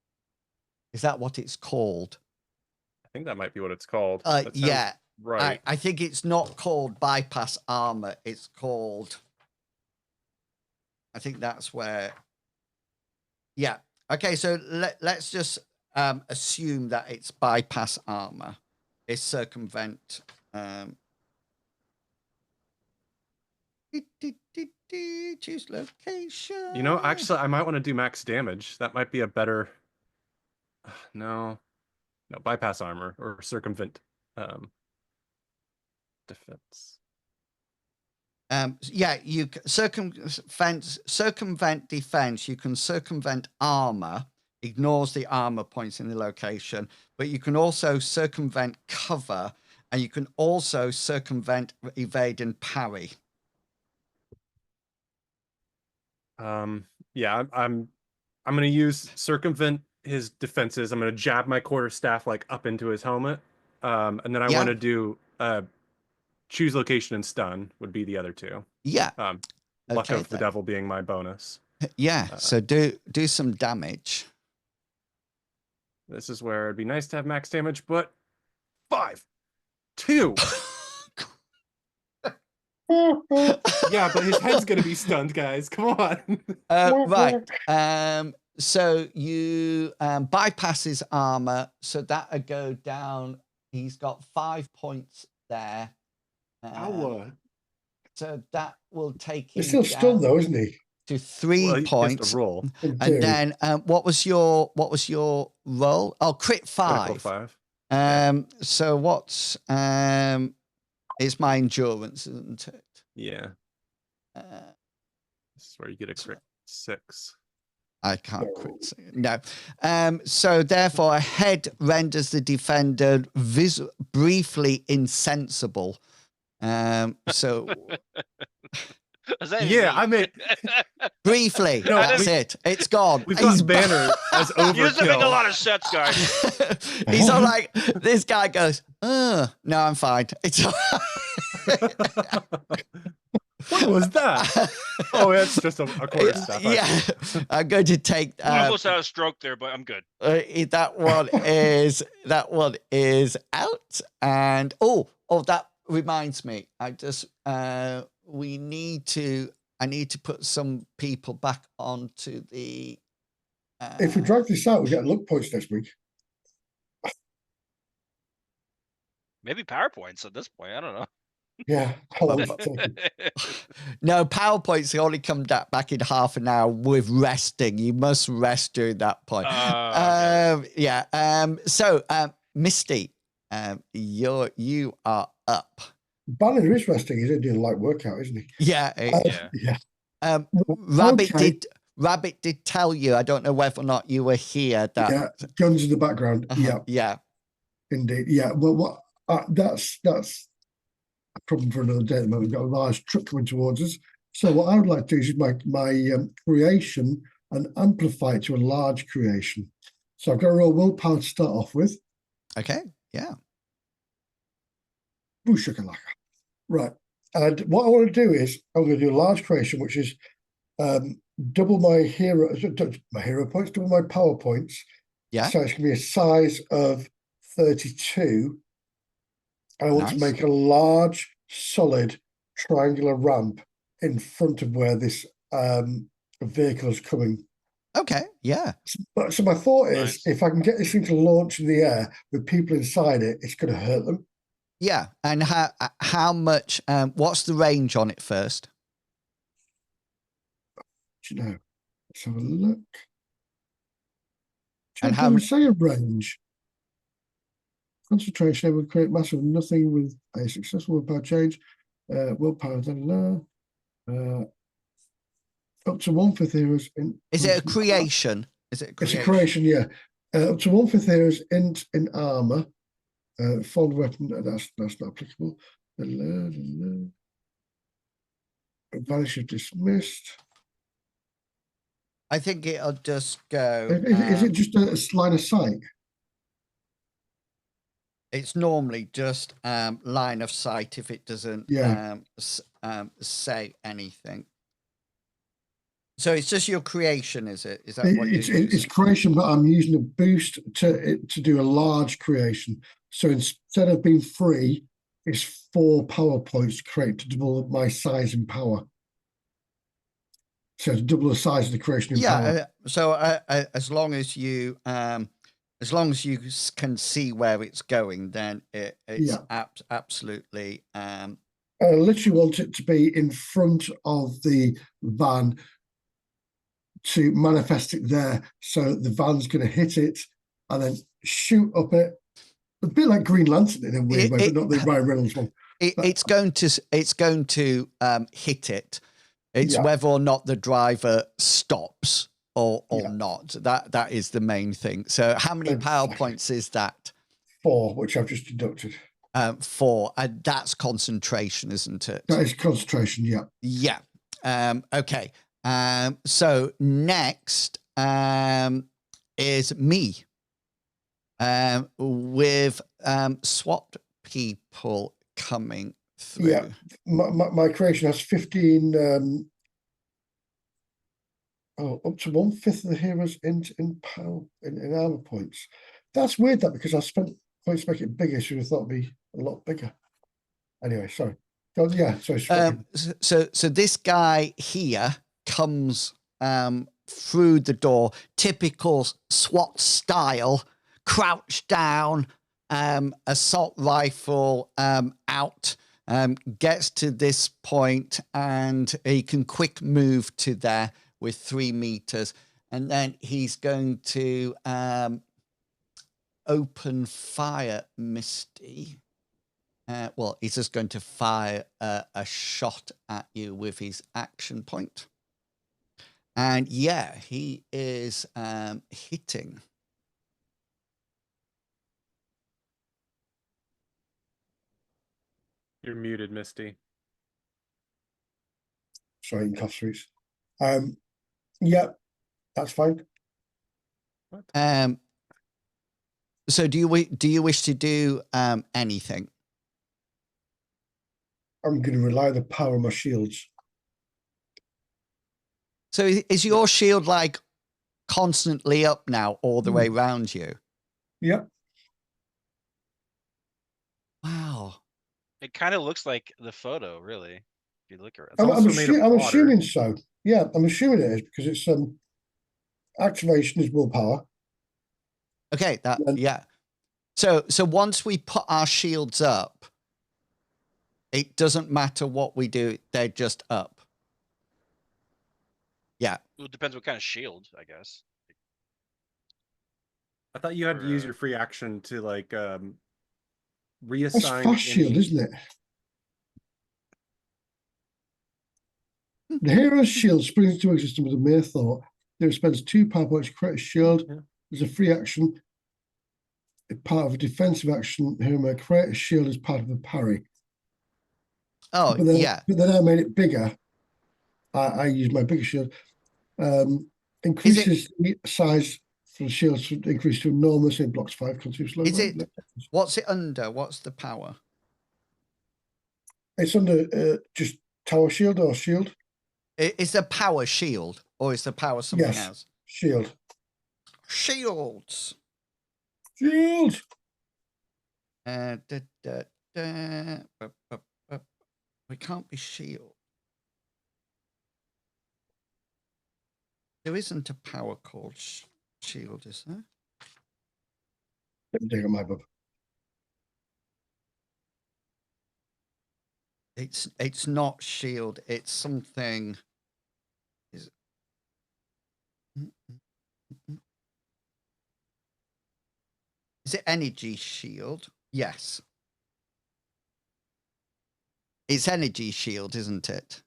Is that what it's called? I think that might be what it's called. Yeah. Right. I think it's not called bypass armor. It's called. I think that's where. Yeah. Okay. So let's just assume that it's bypass armor. It's circumvent. Choose location. You know, actually, I might want to do max damage. That might be a better. No, bypass armor or circumvent defense. Yeah, you circumvent defense. You can circumvent armor, ignores the armor points in the location, but you can also circumvent cover, and you can also circumvent evade and parry. Yeah, I'm going to use circumvent his defenses. I'm going to jab my quarterstaff like up into his helmet, and then I want to do choose location and stun would be the other 2. Yeah. Luck of the devil being my bonus. Yeah. So do some damage. This is where it'd be nice to have max damage, but 5, 2. Yeah, but his head's gonna be stunned, guys. Come on. Right. So you bypass his armor, so that'll go down. He's got 5 points there. So that will take him. He's still stunned though, isn't he? To 3 points. Roll. And then what was your roll? Oh, crit 5. Critical 5. So what's it's my endurance, isn't it? Yeah. This is where you get a crit 6. I can't crit. No. So therefore, a head renders the defender briefly insensible. So. Yeah, I mean, briefly. No, that's it. It's gone. We've got Banner as overkill. He doesn't make a lot of sense, guys. He's all like, this guy goes, no, I'm fine. It's all right. What was that? Oh, it's just a quarter staff. Yeah, I'm going to take. I almost had a stroke there, but I'm good. That one is out, and that reminds me. I need to put some people back onto the. If we drag this out, we get luck points next week. Maybe PowerPoints at this point. I don't know. Yeah. No, PowerPoints only come back in half an hour with resting. You must rest during that point. Okay. Yeah. So, Misty, you are up. Banner is resting. He's doing a light workout, isn't he? Yeah. Yeah. Rabbit did tell you. I don't know whether or not you were here. That guns in the background. Yeah. Indeed, yeah. Well, that's a problem for another day at the moment. We've got a large truck coming towards us. So what I would like to do is my creation and amplify it to a large creation. So I've got to roll willpower to start off with. Okay. Yeah. Boo shakalaka. Right. And what I want to do is I'm going to do a large creation, which is double my hero points, double my power points. Yeah. So it's going to be a size of 32. I want to Nice. make a large, solid, triangular ramp in front of where this vehicle is coming. Okay. Yeah. So my thought is, Nice. if I can get this thing to launch in the air with people inside it, it's going to hurt them. Yeah. And how much? What's the range on it first? Do you know? Let's have a look. And How would say a range? Concentration would create mass of nothing with a successful willpower change. Willpower, up to 1/5 heroes in. Is it a creation? Is it a creation? It's a creation, yeah. Up to 1/5 heroes in armor. Fold weapon, that's not applicable. Vanish is dismissed. I think it'll just go. Is it just a line of sight? It's normally just line of sight if it doesn't say anything. So it's just your creation, is it? Is that what you're using? It's creation, but I'm using a boost to do a large creation. So instead of being 3, it's 4 power points to create to double my size and power. So to double the size of the creation in power. So as long as you can see where it's going, then it's absolutely. I literally want it to be in front of the van to manifest it there, so the van's going to hit it and then shoot up it. A bit like Green Lantern in a weird way, but not the Ryan Reynolds one. It's going to hit it. It's whether or not the driver stops or not. That is the main thing. So how many power points is that? 4, which I've just deducted. 4, and that's concentration, isn't it? That is concentration, yeah. Yeah. Okay. So next is me. With SWAT people coming through. Yeah, my creation has 15. Up to 1/5 of the heroes in power in armor points. That's weird, that, because I spent points to make it bigger. So I thought it'd be a lot bigger. Anyway, sorry. So this guy here comes through the door, typical SWAT style. Crouch down, assault rifle out, gets to this point, and he can quick move to there with 3 meters, and then he's going to open fire, Misty. Well, he's just going to fire a shot at you with his action point. And yeah, he is hitting. You're muted, Misty. Sorry, in cough sweets. Yeah, that's fine. So do you wish to do anything? I'm going to rely on the power of my shields. So is your shield like constantly up now, all the way around you? Yep. Wow. It kind of looks like the photo, really. If you look around. I'm assuming so. Yeah, I'm assuming it is, because it's activation is willpower. Okay, yeah. So once we put our shields up, it doesn't matter what we do; they're just up. Yeah. Well, it depends what kind of shield, I guess. I thought you had to use your free action to like reassign. That's fast shield, isn't it? The hero's shield springs into existence with a mere thought. There spends 2 power points to create a shield. There's a free action. part of a defensive action, hero may create a shield as part of a parry. Oh, But then, yeah. But then I made it bigger. I used my bigger shield. Increases the size for the shield to increase to enormous. It blocks 5 continuous slow. Is it? What's it under? What's the power? It's under just tower shield or shield. Is the power shield or is the power something Yes. else? Shield. Shields. Shield. We can't be shield. There isn't a power called shield, is there? Let me dig on my book. It's not shield. It's something. Is it energy shield? Yes. It's energy shield, isn't it?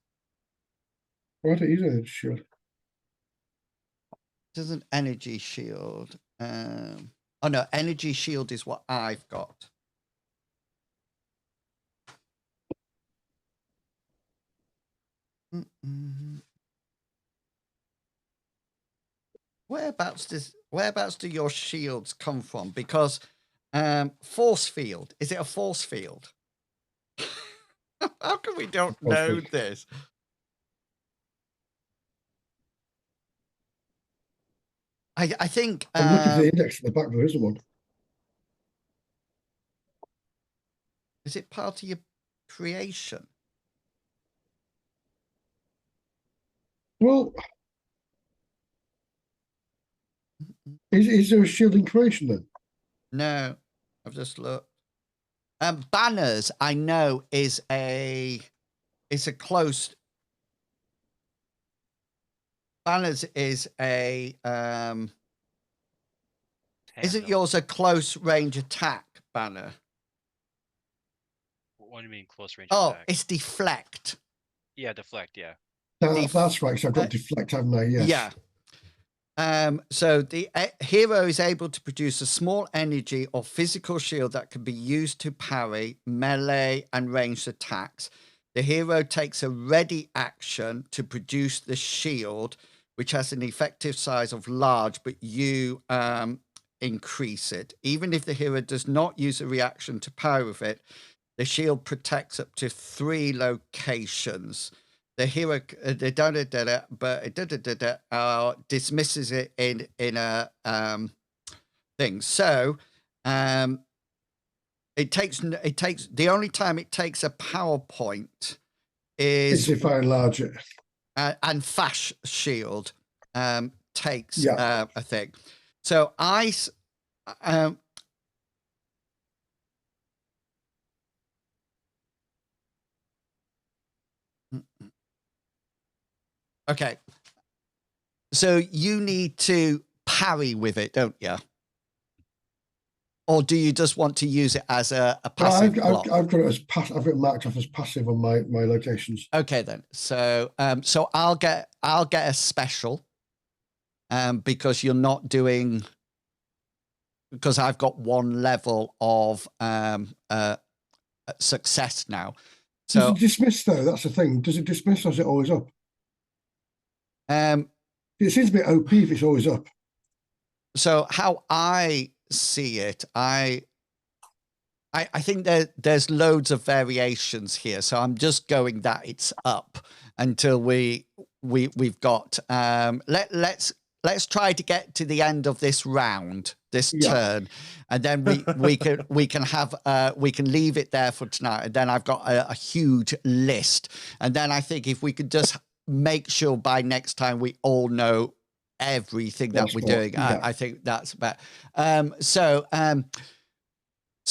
What is it? Shield. Doesn't energy shield? Oh no, energy shield is what I've got. Whereabouts do your shields come from? Because force field, is it a force field? How come we don't know this? I think I'm looking at the index at the back. There isn't one. Is it part of your creation? Well, is there a shield in creation then? No, I've just looked. Banners, I know, is a close. Banners is a isn't yours a close range attack banner? What do you mean close range Oh, attack? it's deflect. Yeah, deflect, yeah. That's right, so I've got deflect, haven't I? Yes. Yeah. So the hero is able to produce a small energy or physical shield that can be used to parry melee and ranged attacks. The hero takes a ready action to produce the shield, which has an effective size of large, but you increase it. Even if the hero does not use a reaction to parry with it, the shield protects up to 3 locations. The hero dismisses it in a thing. So it takes the only time it takes a PowerPoint is if I enlarge it. And Fash Shield takes a thing. So okay. So you need to parry with it, don't you? Or do you just want to use it as a passive block? I've got it as I've got it marked off as passive on my locations. Okay then. So so I'll get a special because you're not doing, because I've got 1 level of success now. So does it dismiss though? That's the thing. Does it dismiss or is it always up? It seems a bit OP if it's always up. So how I see it, I think there's loads of variations here. So I'm just going that it's up until we've got let's try to get to the end of this round, this turn, and then we can leave it there for tonight. And then I've got a huge list, and then I think if we could just make sure by next time we all know everything that we're doing, I think that's better. So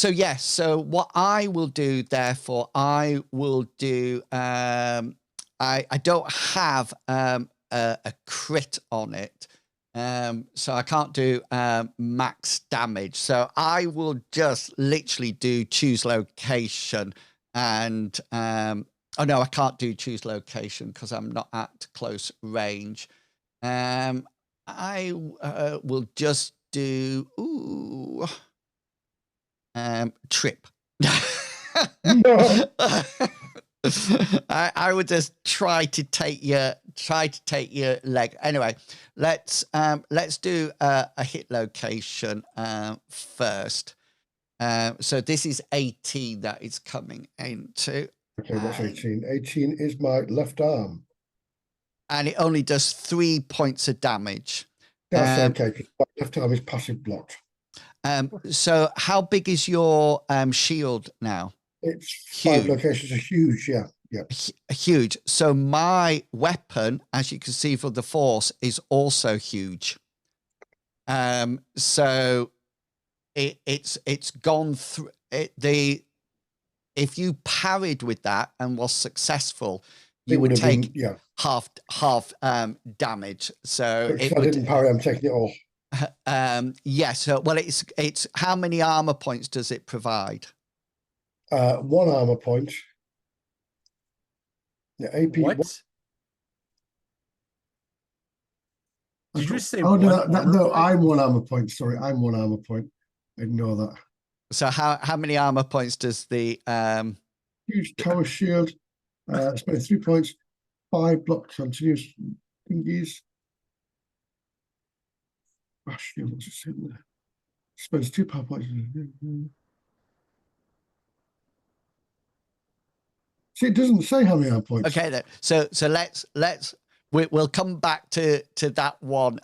yes, so what I will do, therefore, I will do, I don't have a crit on it, so I can't do max damage. So I will just literally do choose location and, oh no, I can't do choose location because I'm not at close range. I will just do, Trip. No. I would just try to take your leg. Anyway, let's do a hit location first. So this is 18 that it's coming into. Okay, what's 18? 18 is my left arm. And it only does 3 points of damage. That's okay, because my left arm is passive blocked. So how big is your shield now? It's Huge. 5 locations are huge, yeah. Yeah. Huge. So my weapon, as you can see from the force, is also huge. So it's gone through it. If you parried with that and was successful, you would take half damage. So if I didn't parry, I'm taking it all. Yes. So well, it's how many armor points does it provide? 1 armor point. Yeah, AP. What? Did you say? Oh no, I'm 1 armor point. Sorry, I'm 1 armor point. Ignore that. So how many armor points does the huge tower shield? Spend 3 points, 5 block continuous thingies. Shield, what's it saying there? Spends 2 power points. See, it doesn't say how many armor points. Okay, then. So we'll come back to that one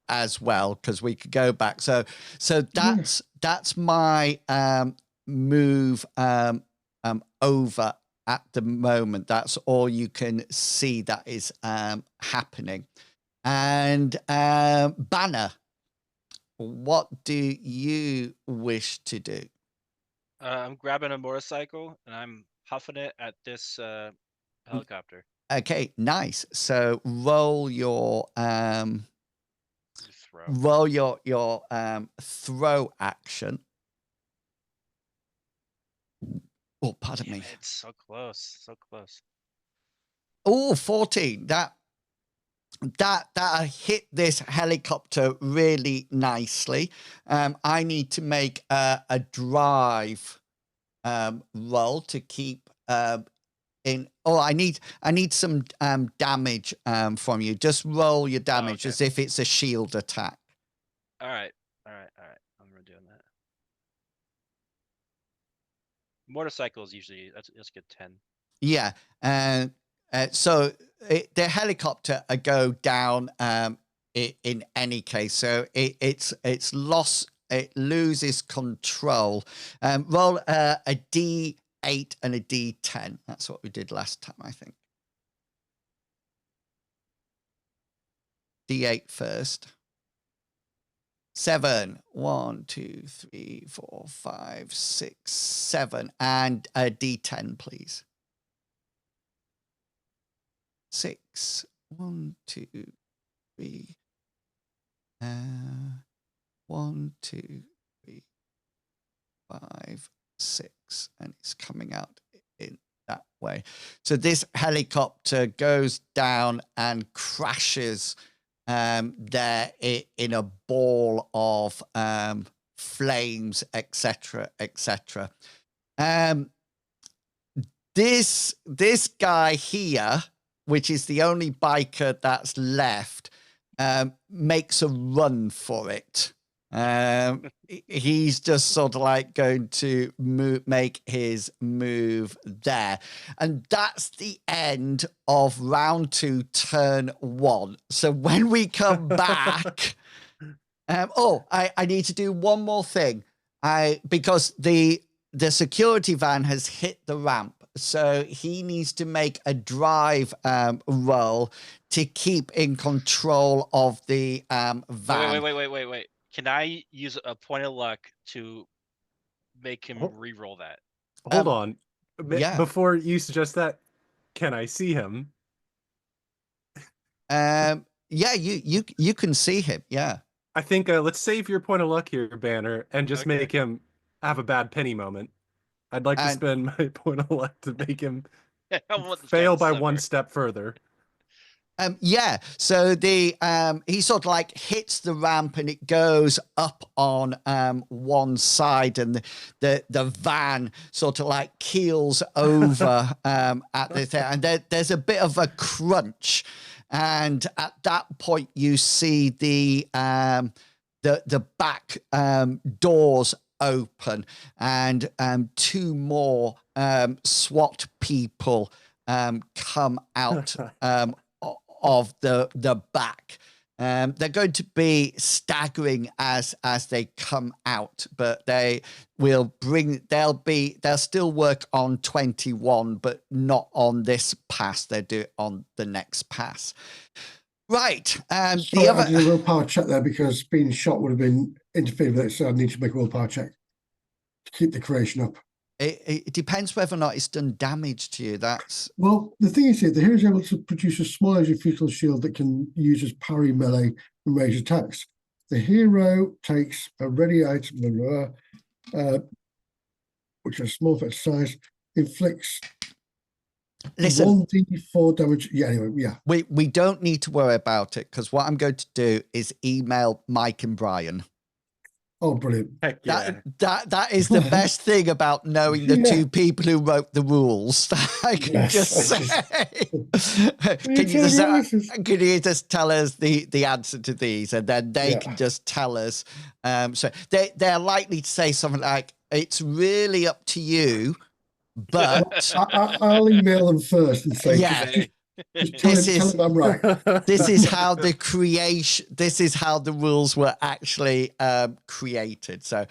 as well, because we could go back. So that's my move over at the moment. That's all you can see that is happening. And Banner, what do you wish to do? I'm grabbing a motorcycle and I'm huffing it at this helicopter. Okay, nice. So roll your Throw. roll your throw action. Oh, pardon me. It's so close, so close. Oh, 14. That hit this helicopter really nicely. I need to make a drive roll to keep in. Oh, I need some damage from you. Just roll your damage as if it's a shield attack. All right. I'm doing that. Motorcycles usually that's good 10. Yeah. So the helicopter go down in any case. So it's lost. It loses control. Roll a D8 and a D10. That's what we did last time, I think. D8 first. 7. 1, 2, 3, 4, 5, 6, 7. And a D10, please. 6. 1, 2, 3. 1, 2, 3, 5, 6, and it's coming out in that way. So this helicopter goes down and crashes there in a ball of flames, etc., etc. This guy here, which is the only biker that's left, makes a run for it. He's just sort of like going to make his move there, and that's the end of round 2, turn 1. So when we come back, I need to do one more thing. Because the security van has hit the ramp, so he needs to make a drive roll to keep in control of the van. Wait. Can I use a point of luck to make him re-roll that? Hold on. Yeah. Before you suggest that, can I see him? Yeah, you can see him. Yeah. I think let's save your point of luck here, Banner, and just make him have a bad penny moment. I'd like to spend my point of luck to make him fail by 1 step further. Yeah, so the he sort of like hits the ramp and it goes up on one side, and the van sort of like keels over at the thing, and there's a bit of a crunch, and at that point you see the back doors open, and two more SWAT people come out of the back. They're going to be staggering as they come out, but they'll still work on 21, but not on this pass. They do it on the next pass. Right. Sorry, I did a willpower check there because being shot would have been interfered with it, so I need to make a willpower check to keep the creation up. It depends whether or not it's done damage to you. Well, the thing is here, the hero is able to produce a small energy physical shield that can use as parry, melee, and range attacks. The hero takes a ready item, which is a small effect size, inflicts 1d4 damage. Yeah, anyway, yeah. We don't need to worry about it, because what I'm going to do is email Mike and Brian. Oh, brilliant. Heck yeah. That is the best thing about knowing the two people who wrote the rules. I can just say. Can you just tell us the answer to these, and then they can just tell us. So they're likely to say something like, "It's really up to you," but I'll email them first and say, just tell them I'm right. This is how the rules were actually created. So,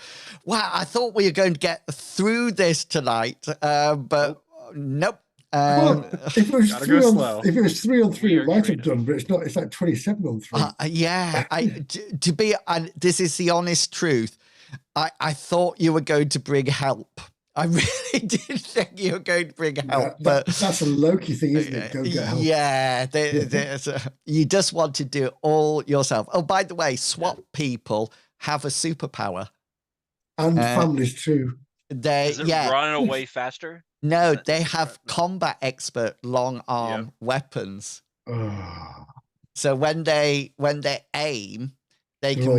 wow, I thought we were going to get through this tonight, but nope. Well, if it was 3 on 3, it might have done, but it's not. It's like 27 on 3. Yeah, this is the honest truth. I thought you were going to bring help. I really did think you were going to bring help, but that's a Loki thing, isn't it? Go get help. Yeah, you just want to do it all yourself. Oh, by the way, SWAT people have a superpower, and families too. Is it running away faster? No, they have combat expert long arm weapons. So when they aim, they can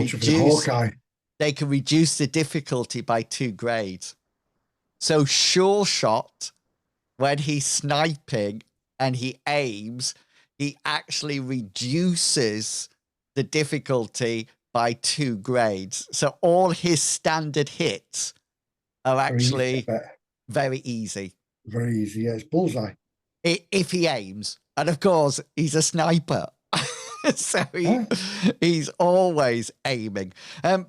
reduce the difficulty by 2 grades. So Sure Shot, when he's sniping and he aims, he actually reduces the difficulty by 2 grades. So all his standard hits are actually very easy. Very easy, yeah. It's bullseye. If he aims. And of course, he's a sniper. So he's always aiming.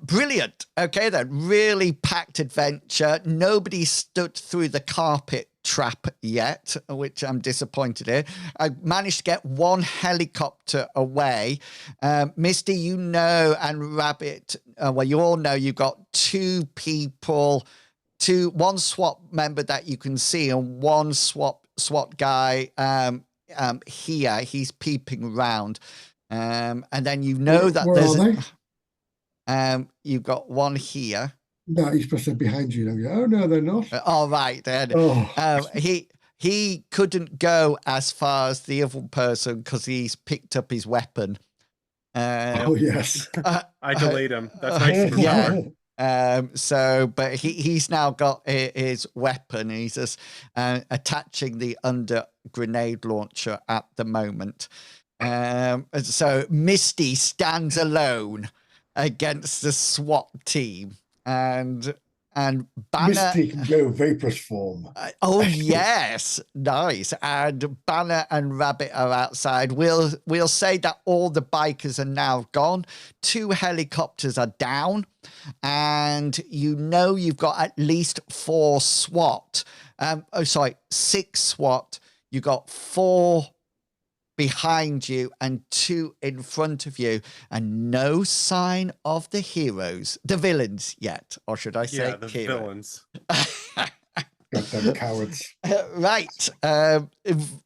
Brilliant. Okay, then. Really packed adventure. Nobody stood through the carpet trap yet, which I'm disappointed in. I managed to get 1 helicopter away. Misty, and Rabbit, well, you all know you've got 2 people, 1 SWAT member that you can see and 1 SWAT guy here. He's peeping around. And then that there's you've got 1 here. No, he's supposed to be behind you. Oh no, they're not. All right, then. He couldn't go as far as the other person because he's picked up his weapon. Oh yes, I delayed him. That's my superpower. But he's now got his weapon. He's just attaching the under grenade launcher at the moment. So Misty stands alone against the SWAT team, and Banner. Misty can go vaporous form. Oh yes, nice. And Banner and Rabbit are outside. We'll say that all the bikers are now gone. 2 helicopters are down, and you've got at least 4 SWAT. 6 SWAT. You got 4 behind you and 2 in front of you, and no sign of the villains yet, or should I say the villains. Goddamn cowards. Right.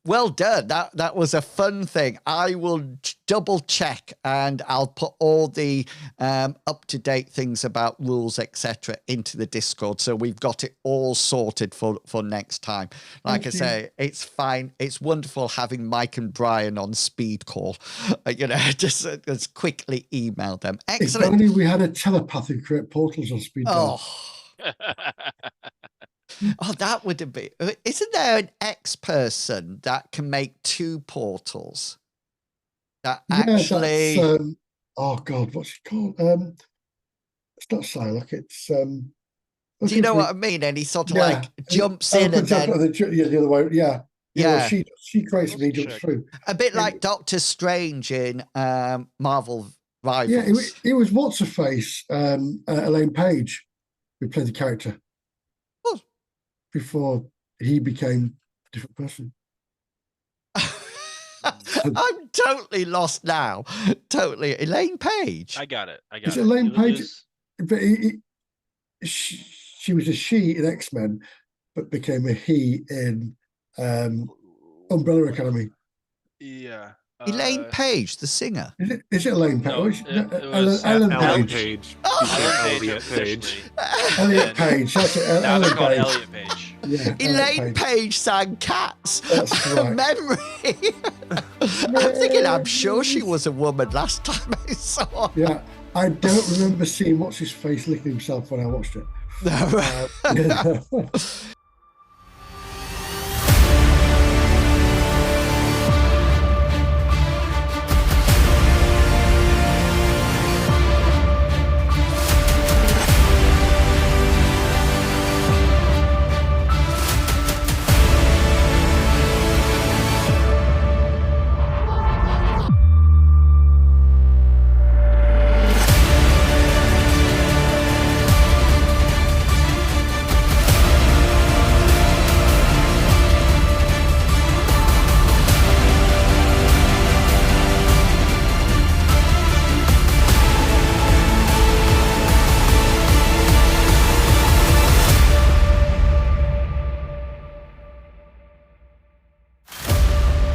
Well done. That was a fun thing. I will double check and I'll put all the up-to-date things about rules, etc., into the Discord. So we've got it all sorted for next time. Like Thank I you. say, it's fine. It's wonderful having Mike and Brian on speed call. Just quickly email them. If Excellent. only we had a telepath who create portals on speed dial. Oh, that would have been. Isn't there an X person that can make 2 portals? That actually. That's, oh God, what's it called? It's not Psylocke. It's. Do you know what I mean? And he sort of like jumps in and opens up then. the other way. Yeah. Yeah. She creates and he jumps through. A bit like Doctor Strange in Marvel Rivals. Yeah, it was what's her face, Elaine Page, who played the character. Oh. Before he became a different person. I'm totally lost now. Totally. Elaine Page. I got it. Is it Elaine Page? But she was a she in X-Men, but became a he in Umbrella Academy. Yeah. Elaine Page, the singer. Is it Elaine Page? No, it was Ellen Ellen Page. Page. Elliot Page. Elliot Page. That's it. Now they're Ellen called Page. Elliot Page. Yeah, Elaine Page sang Cats. That's right. Memory. I'm thinking, I'm sure she was a woman last time I saw her. Yeah, I don't remember seeing what's his face licking himself when I watched it.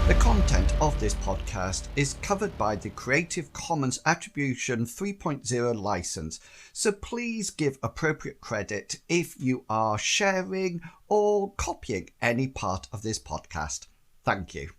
The content of this podcast is covered by the Creative Commons Attribution 3.0 license, so please give appropriate credit if you are sharing or copying any part of this podcast. Thank you.